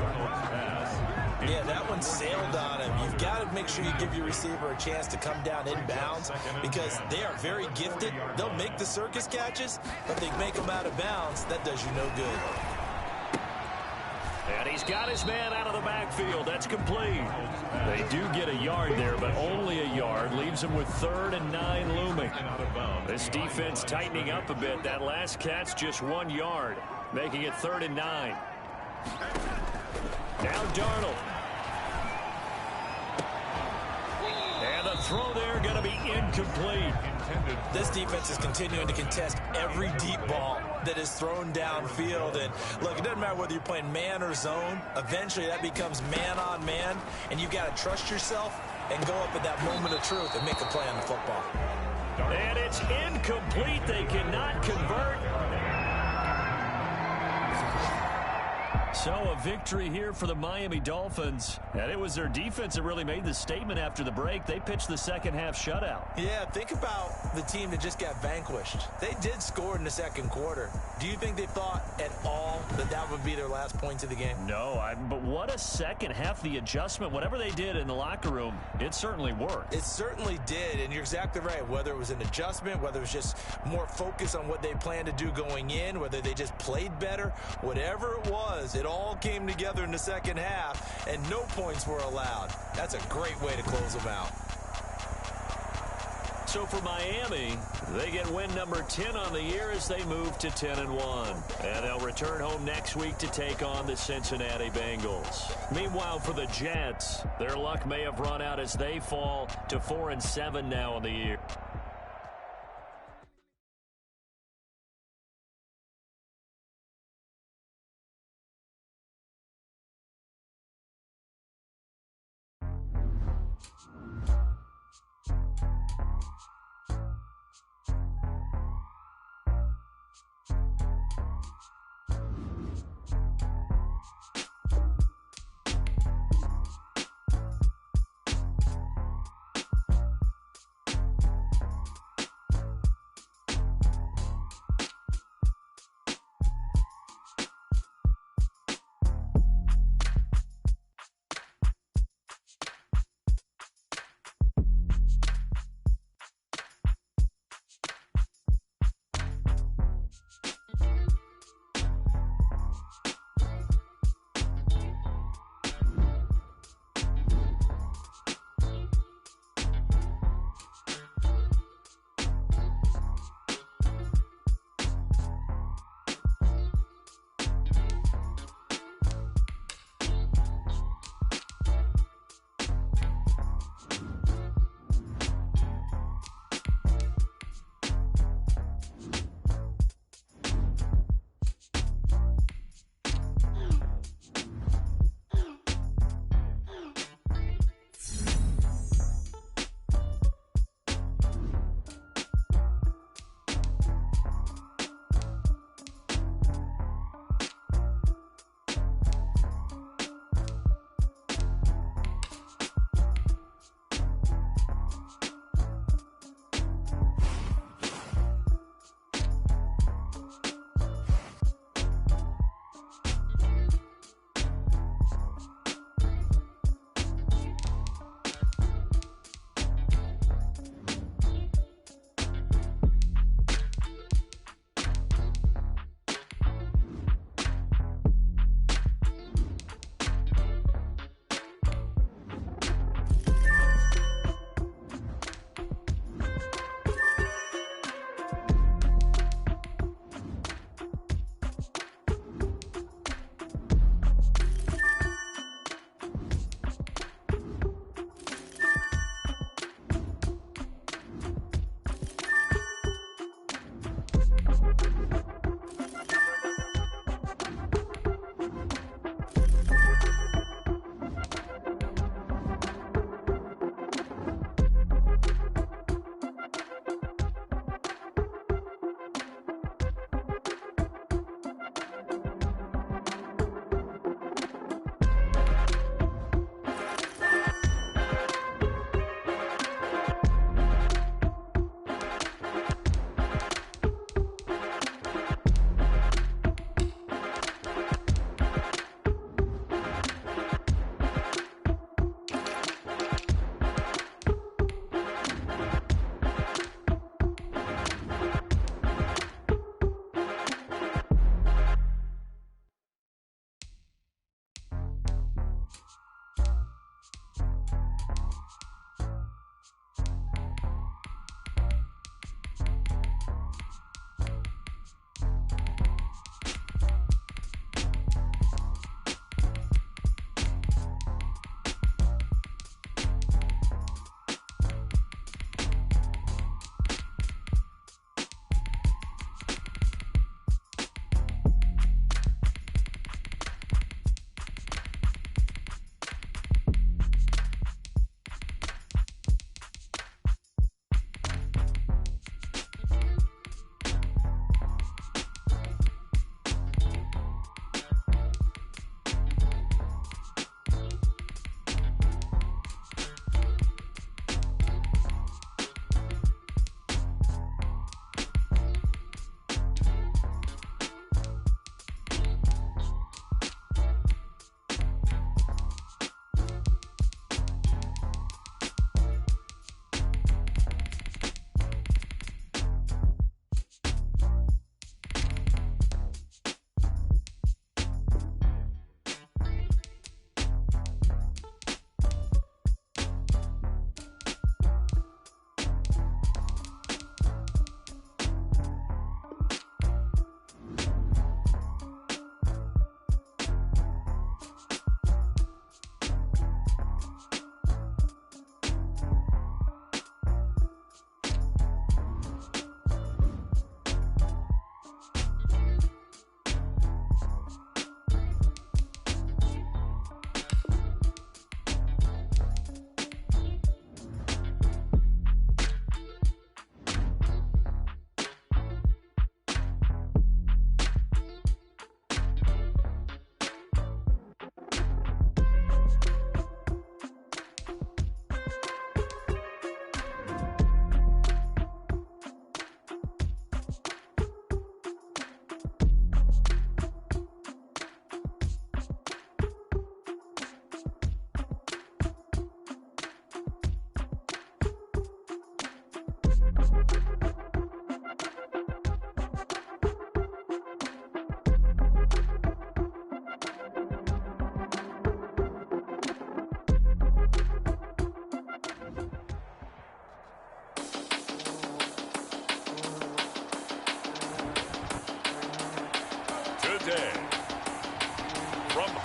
Yeah, that one sailed on him. You've got to make sure you give your receiver a chance to come down inbounds because they are very gifted. They'll make the circus catches, but they make them out of bounds. That does you no good. And he's got his man out of the backfield. That's complete. They do get a yard there, but only a yard. Leaves them with 3rd and 9 looming. This defense tightening up a bit. That last catch just 1 yard, making it 3rd and 9. Now Darnold. And the throw there going to be incomplete. This defense is continuing to contest every deep ball that is thrown downfield. And look, it doesn't matter whether you're playing man or zone. Eventually that becomes man on man, and you've got to trust yourself and go up at that moment of truth and make a play on the football. And it's incomplete. They cannot convert. So a victory here for the Miami Dolphins. And it was their defense that really made the statement after the break. They pitched the second half shutout. Yeah, think about the team that just got vanquished. They did score in the second quarter. Do you think they thought at all that that would be their last points of the game? No, but what a second half. The adjustment, whatever they did in the locker room, it certainly worked. It certainly did, and you're exactly right. Whether it was an adjustment, whether it was just more focus on what they planned to do going in, whether they just played better, whatever it was, it all came together in the second half, and no points were allowed. That's a great way to close them out. So for Miami, they get win number 10 on the year as they move to 10-1. And they'll return home next week to take on the Cincinnati Bengals. Meanwhile, for the Jets, their luck may have run out as they fall to 4-7 now on the year.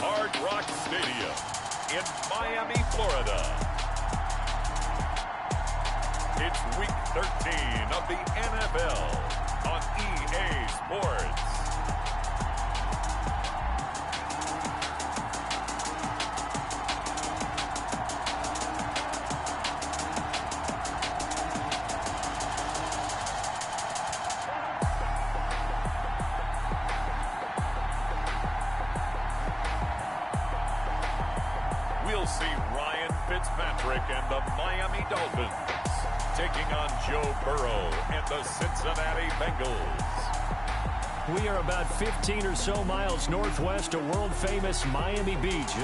Hard Rock Stadium in Miami, Florida. It's Week 13 of the NFL on EA Sports. We'll see Ryan Fitzpatrick and the Miami Dolphins taking on Joe Burrow and the Cincinnati Bengals. We are about 15 or so miles northwest of world-famous Miami Beach.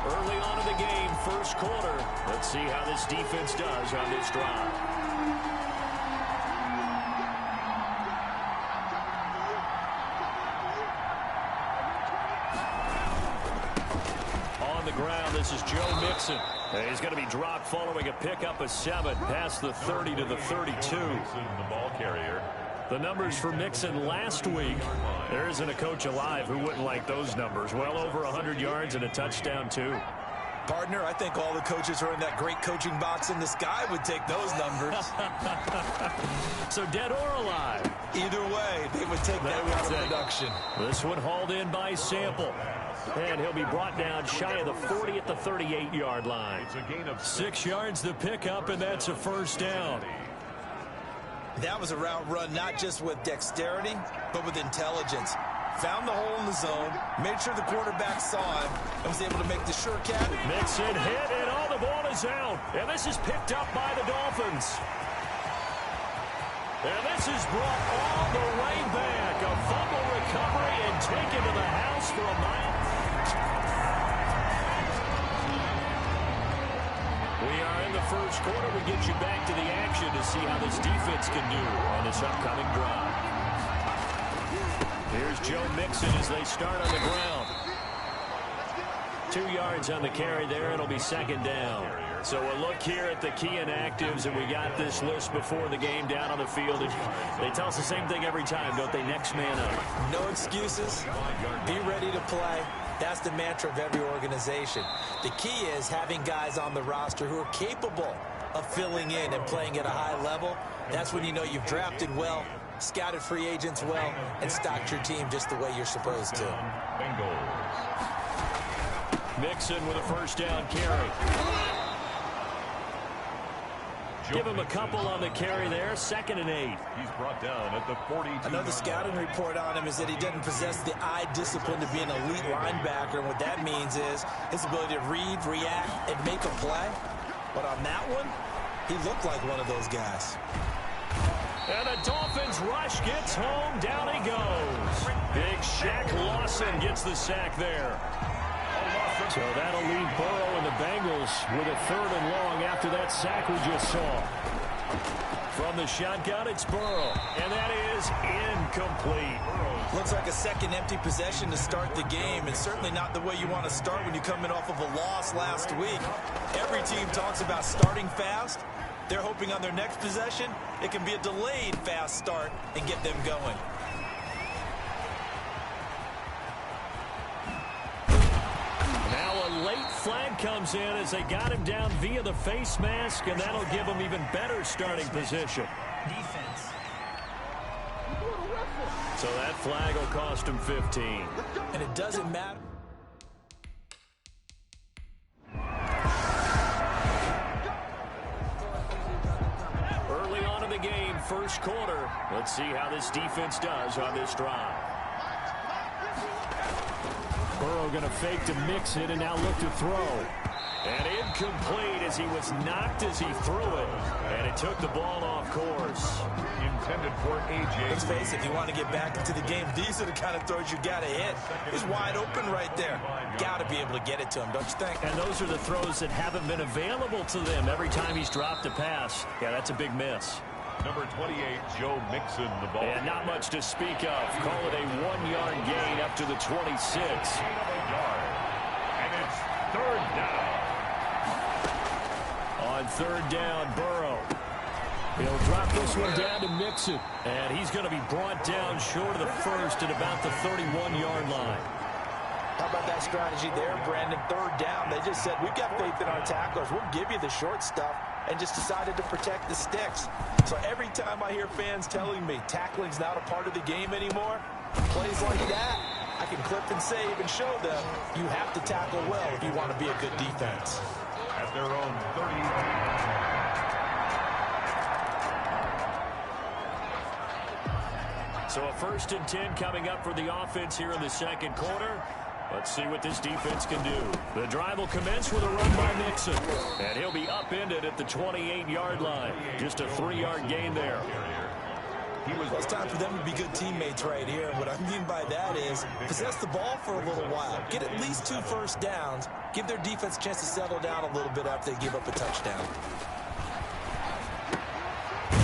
Early on in the game, first quarter. Let's see how this defense does on this drive. On the ground, this is Joe Mixon. He's going to be dropped following a pickup of 7 past the 30 to the 32. The ball carrier. The numbers for Mixon last week. There isn't a coach alive who wouldn't like those numbers. Well over 100 yards and a touchdown, too. Partner, I think all the coaches who are in that great coaching box in the sky would take those numbers. So dead or alive? Either way, they would take that kind of production. This one hauled in by Sample. And he'll be brought down shy of the 40 at the 38-yard line. 6 yards to pick up, and that's a first down. That was a route run not just with dexterity, but with intelligence. Found the hole in the zone, made sure the quarterback saw him, and was able to make the sure catch. Mixon hit, and all the ball is out. And this is picked up by the Dolphins. And this is brought all the way back. A fumble recovery and taken to the house for a mile. We are in the first quarter. We get you back to the action to see how this defense can do on this upcoming drive. Here's Joe Mixon as they start on the ground. 2 yards on the carry there. It'll be second down. So we'll look here at the key inactives, and we got this list before the game down on the field. And they tell us the same thing every time, don't they? Next man up. No excuses. Be ready to play. That's the mantra of every organization. The key is having guys on the roster who are capable of filling in and playing at a high level. That's when you know you've drafted well, scouted free agents well, and stocked your team just the way you're supposed to. Mixon with a first down carry. Give him a couple on the carry there. 2nd and 8. He's brought down at the 42. Another scouting report on him is that he doesn't possess the eye discipline to be an elite linebacker. And what that means is his ability to read, react, and make a play. But on that one, he looked like one of those guys. And the Dolphins rush gets home. Down he goes. Big Shaq Lawson gets the sack there. So that'll leave Burrow and the Bengals with a 3rd and long after that sack we just saw. From the shotgun, it's Burrow. And that is incomplete. Looks like a second empty possession to start the game, and certainly not the way you want to start when you're coming off of a loss last week. Every team talks about starting fast. They're hoping on their next possession, it can be a delayed fast start and get them going. Late flag comes in as they got him down via the face mask, and that'll give him even better starting position. Defense. So that flag will cost him 15. And it doesn't matter. Early on in the game, first quarter. Let's see how this defense does on this drive. Burrow going to fake to mix it and now look to throw. And incomplete as he was knocked as he threw it. And it took the ball off course. Intended for A.J. Let's face it, if you want to get back into the game, these are the kind of throws you got to hit. He's wide open right there. Got to be able to get it to him, don't you think? And those are the throws that haven't been available to them every time he's dropped a pass. Yeah, that's a big miss. Number 28, Joe Mixon, the ball. And not much to speak of. Call it a 1-yard gain up to the 26. And it's 3rd down. On 3rd down, Burrow. He'll drop this one down to Mixon. And he's going to be brought down short of the first at about the 31-yard line. How about that strategy there, Brandon? Third down. They just said, we've got faith in our tacklers. We'll give you the short stuff, and just decided to protect the sticks. So every time I hear fans telling me tackling's not a part of the game anymore, plays like that, I can clip and save and show them you have to tackle well if you want to be a good defense. At their own 30. So a 1st and 10 coming up for the offense here in the second quarter. Let's see what this defense can do. The drive will commence with a run by Mixon. And he'll be upended at the 28-yard line. Just a 3-yard gain there. Well, it's time for them to be good teammates right here. And what I mean by that is possess the ball for a little while. Get at least 2 first downs. Give their defense a chance to settle down a little bit after they give up a touchdown.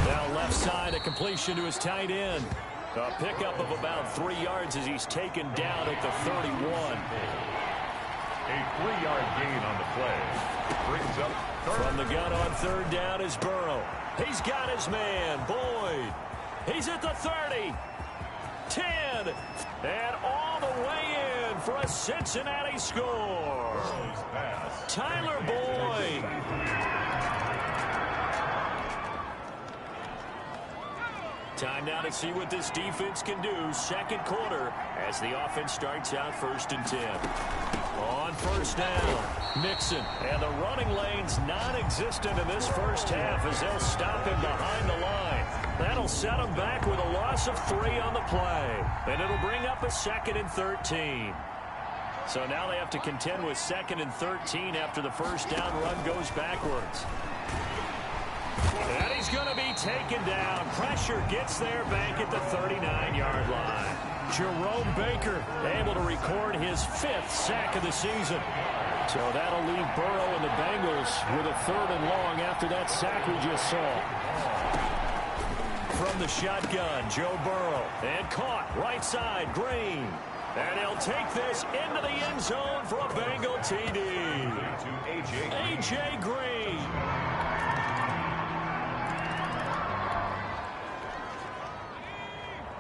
Now left side, a completion to his tight end. A pickup of about 3 yards as he's taken down at the 31. A 3-yard gain on the play. Brings up third. From the gun on 3rd down is Burrow. He's got his man, Boyd. He's at the 30. 10. And all the way in for a Cincinnati score. Tyler Boyd. Time now to see what this defense can do. Second quarter as the offense starts out 1st and 10. On 1st down, Mixon. And the running lane's non-existent in this first half as they'll stop him behind the line. That'll set him back with a loss of 3 on the play. And it'll bring up a 2nd and 13. So now they have to contend with 2nd and 13 after the first down run goes backwards. And he's going to be taken down. Pressure gets there back at the 39-yard line. Jerome Baker able to record his 5th sack of the season. So that'll leave Burrow and the Bengals with a 3rd and long after that sack we just saw. From the shotgun, Joe Burrow. And caught right side, Green. And he'll take this into the end zone for a Bengal TD. A.J. Green.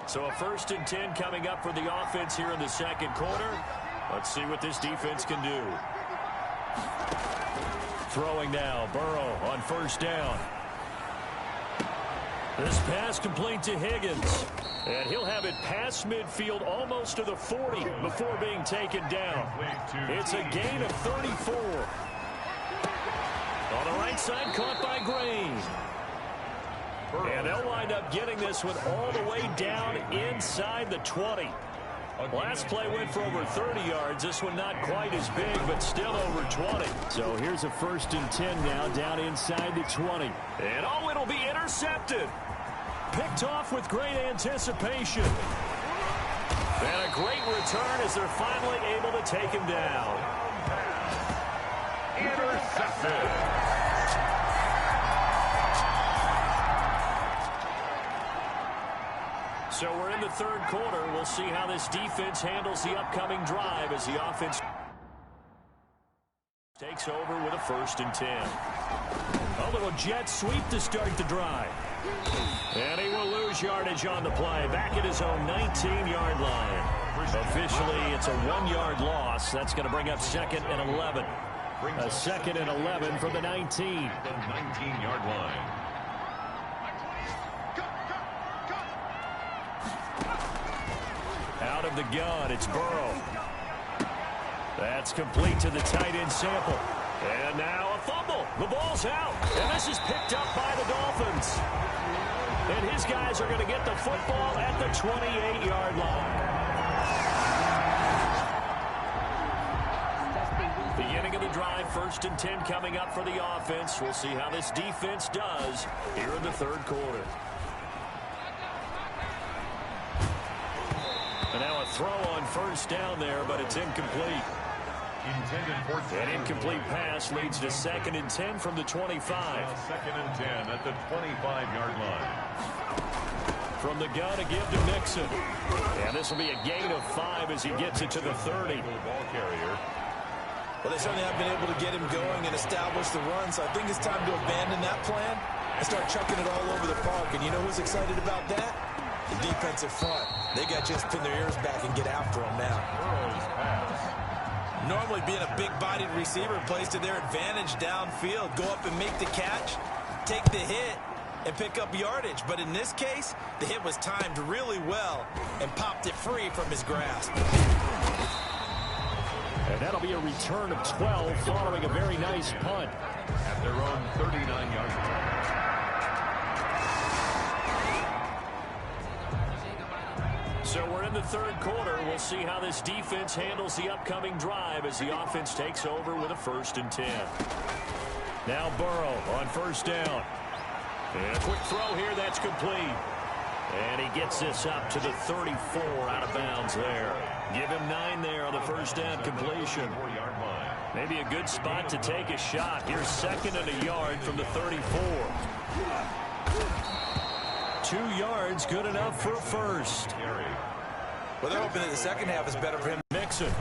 So a 1st and 10 coming up for the offense here in the second quarter. Let's see what this defense can do. Throwing now, Burrow on 1st down. This pass complete to Higgins. And he'll have it past midfield almost to the 40 before being taken down. It's a gain of 34. On the right side, caught by Green. And they'll wind up getting this one all the way down inside the 20. Last play went for over 30 yards. This one not quite as big, but still over 20. So here's a 1st and 10 now down inside the 20. And oh, it'll be intercepted. Picked off with great anticipation. And a great return as they're finally able to take him down. Intercepted. So we're in the 3rd quarter. We'll see how this defense handles the upcoming drive as the offense takes over with a 1st and 10. A little jet sweep to start the drive. And he will lose yardage on the play. Back at his own 19-yard line. Officially, it's a 1-yard loss. That's going to bring up 2nd and 11. A 2nd and 11 from the 19. The 19-yard line. Out of the gun, it's Burrow. That's complete to the tight end Sample. And now a fumble. The ball's out. And this is picked up by the Dolphins. And his guys are going to get the football at the 28-yard line. Beginning of the drive, 1st and 10 coming up for the offense. We'll see how this defense does here in the 3rd quarter. And now a throw on 1st down there, but it's incomplete. An incomplete pass leads to 2nd and 10 from the 25. 2nd and 10 at the 25-yard line. From the gun, a give to Mixon. And this will be a gain of 5 as he gets it to the 30. Ball carrier. Well, they certainly have been able to get him going and establish the run, so I think it's time to abandon that plan and start chucking it all over the park. And you know who's excited about that? The defensive front. They got to just pin their ears back and get after them now. Normally being a big-bodied receiver plays to their advantage downfield. Go up and make the catch, take the hit, and pick up yardage. But in this case, the hit was timed really well and popped it free from his grasp. And that'll be a return of 12 following a very nice punt. At their own 39-yard line. So we're in the third quarter. We'll see how this defense handles the upcoming drive as the offense takes over with a 1st and 10. Now Burrow on 1st down. And a quick throw here, that's complete. And he gets this up to the 34 out of bounds there. Give him 9 there on the 1st down completion. Maybe a good spot to take a shot. Here's 2nd and a yard from the 34. 2 yards, good enough for a 1st. Well, they're hoping that the second half is better for him. Mixon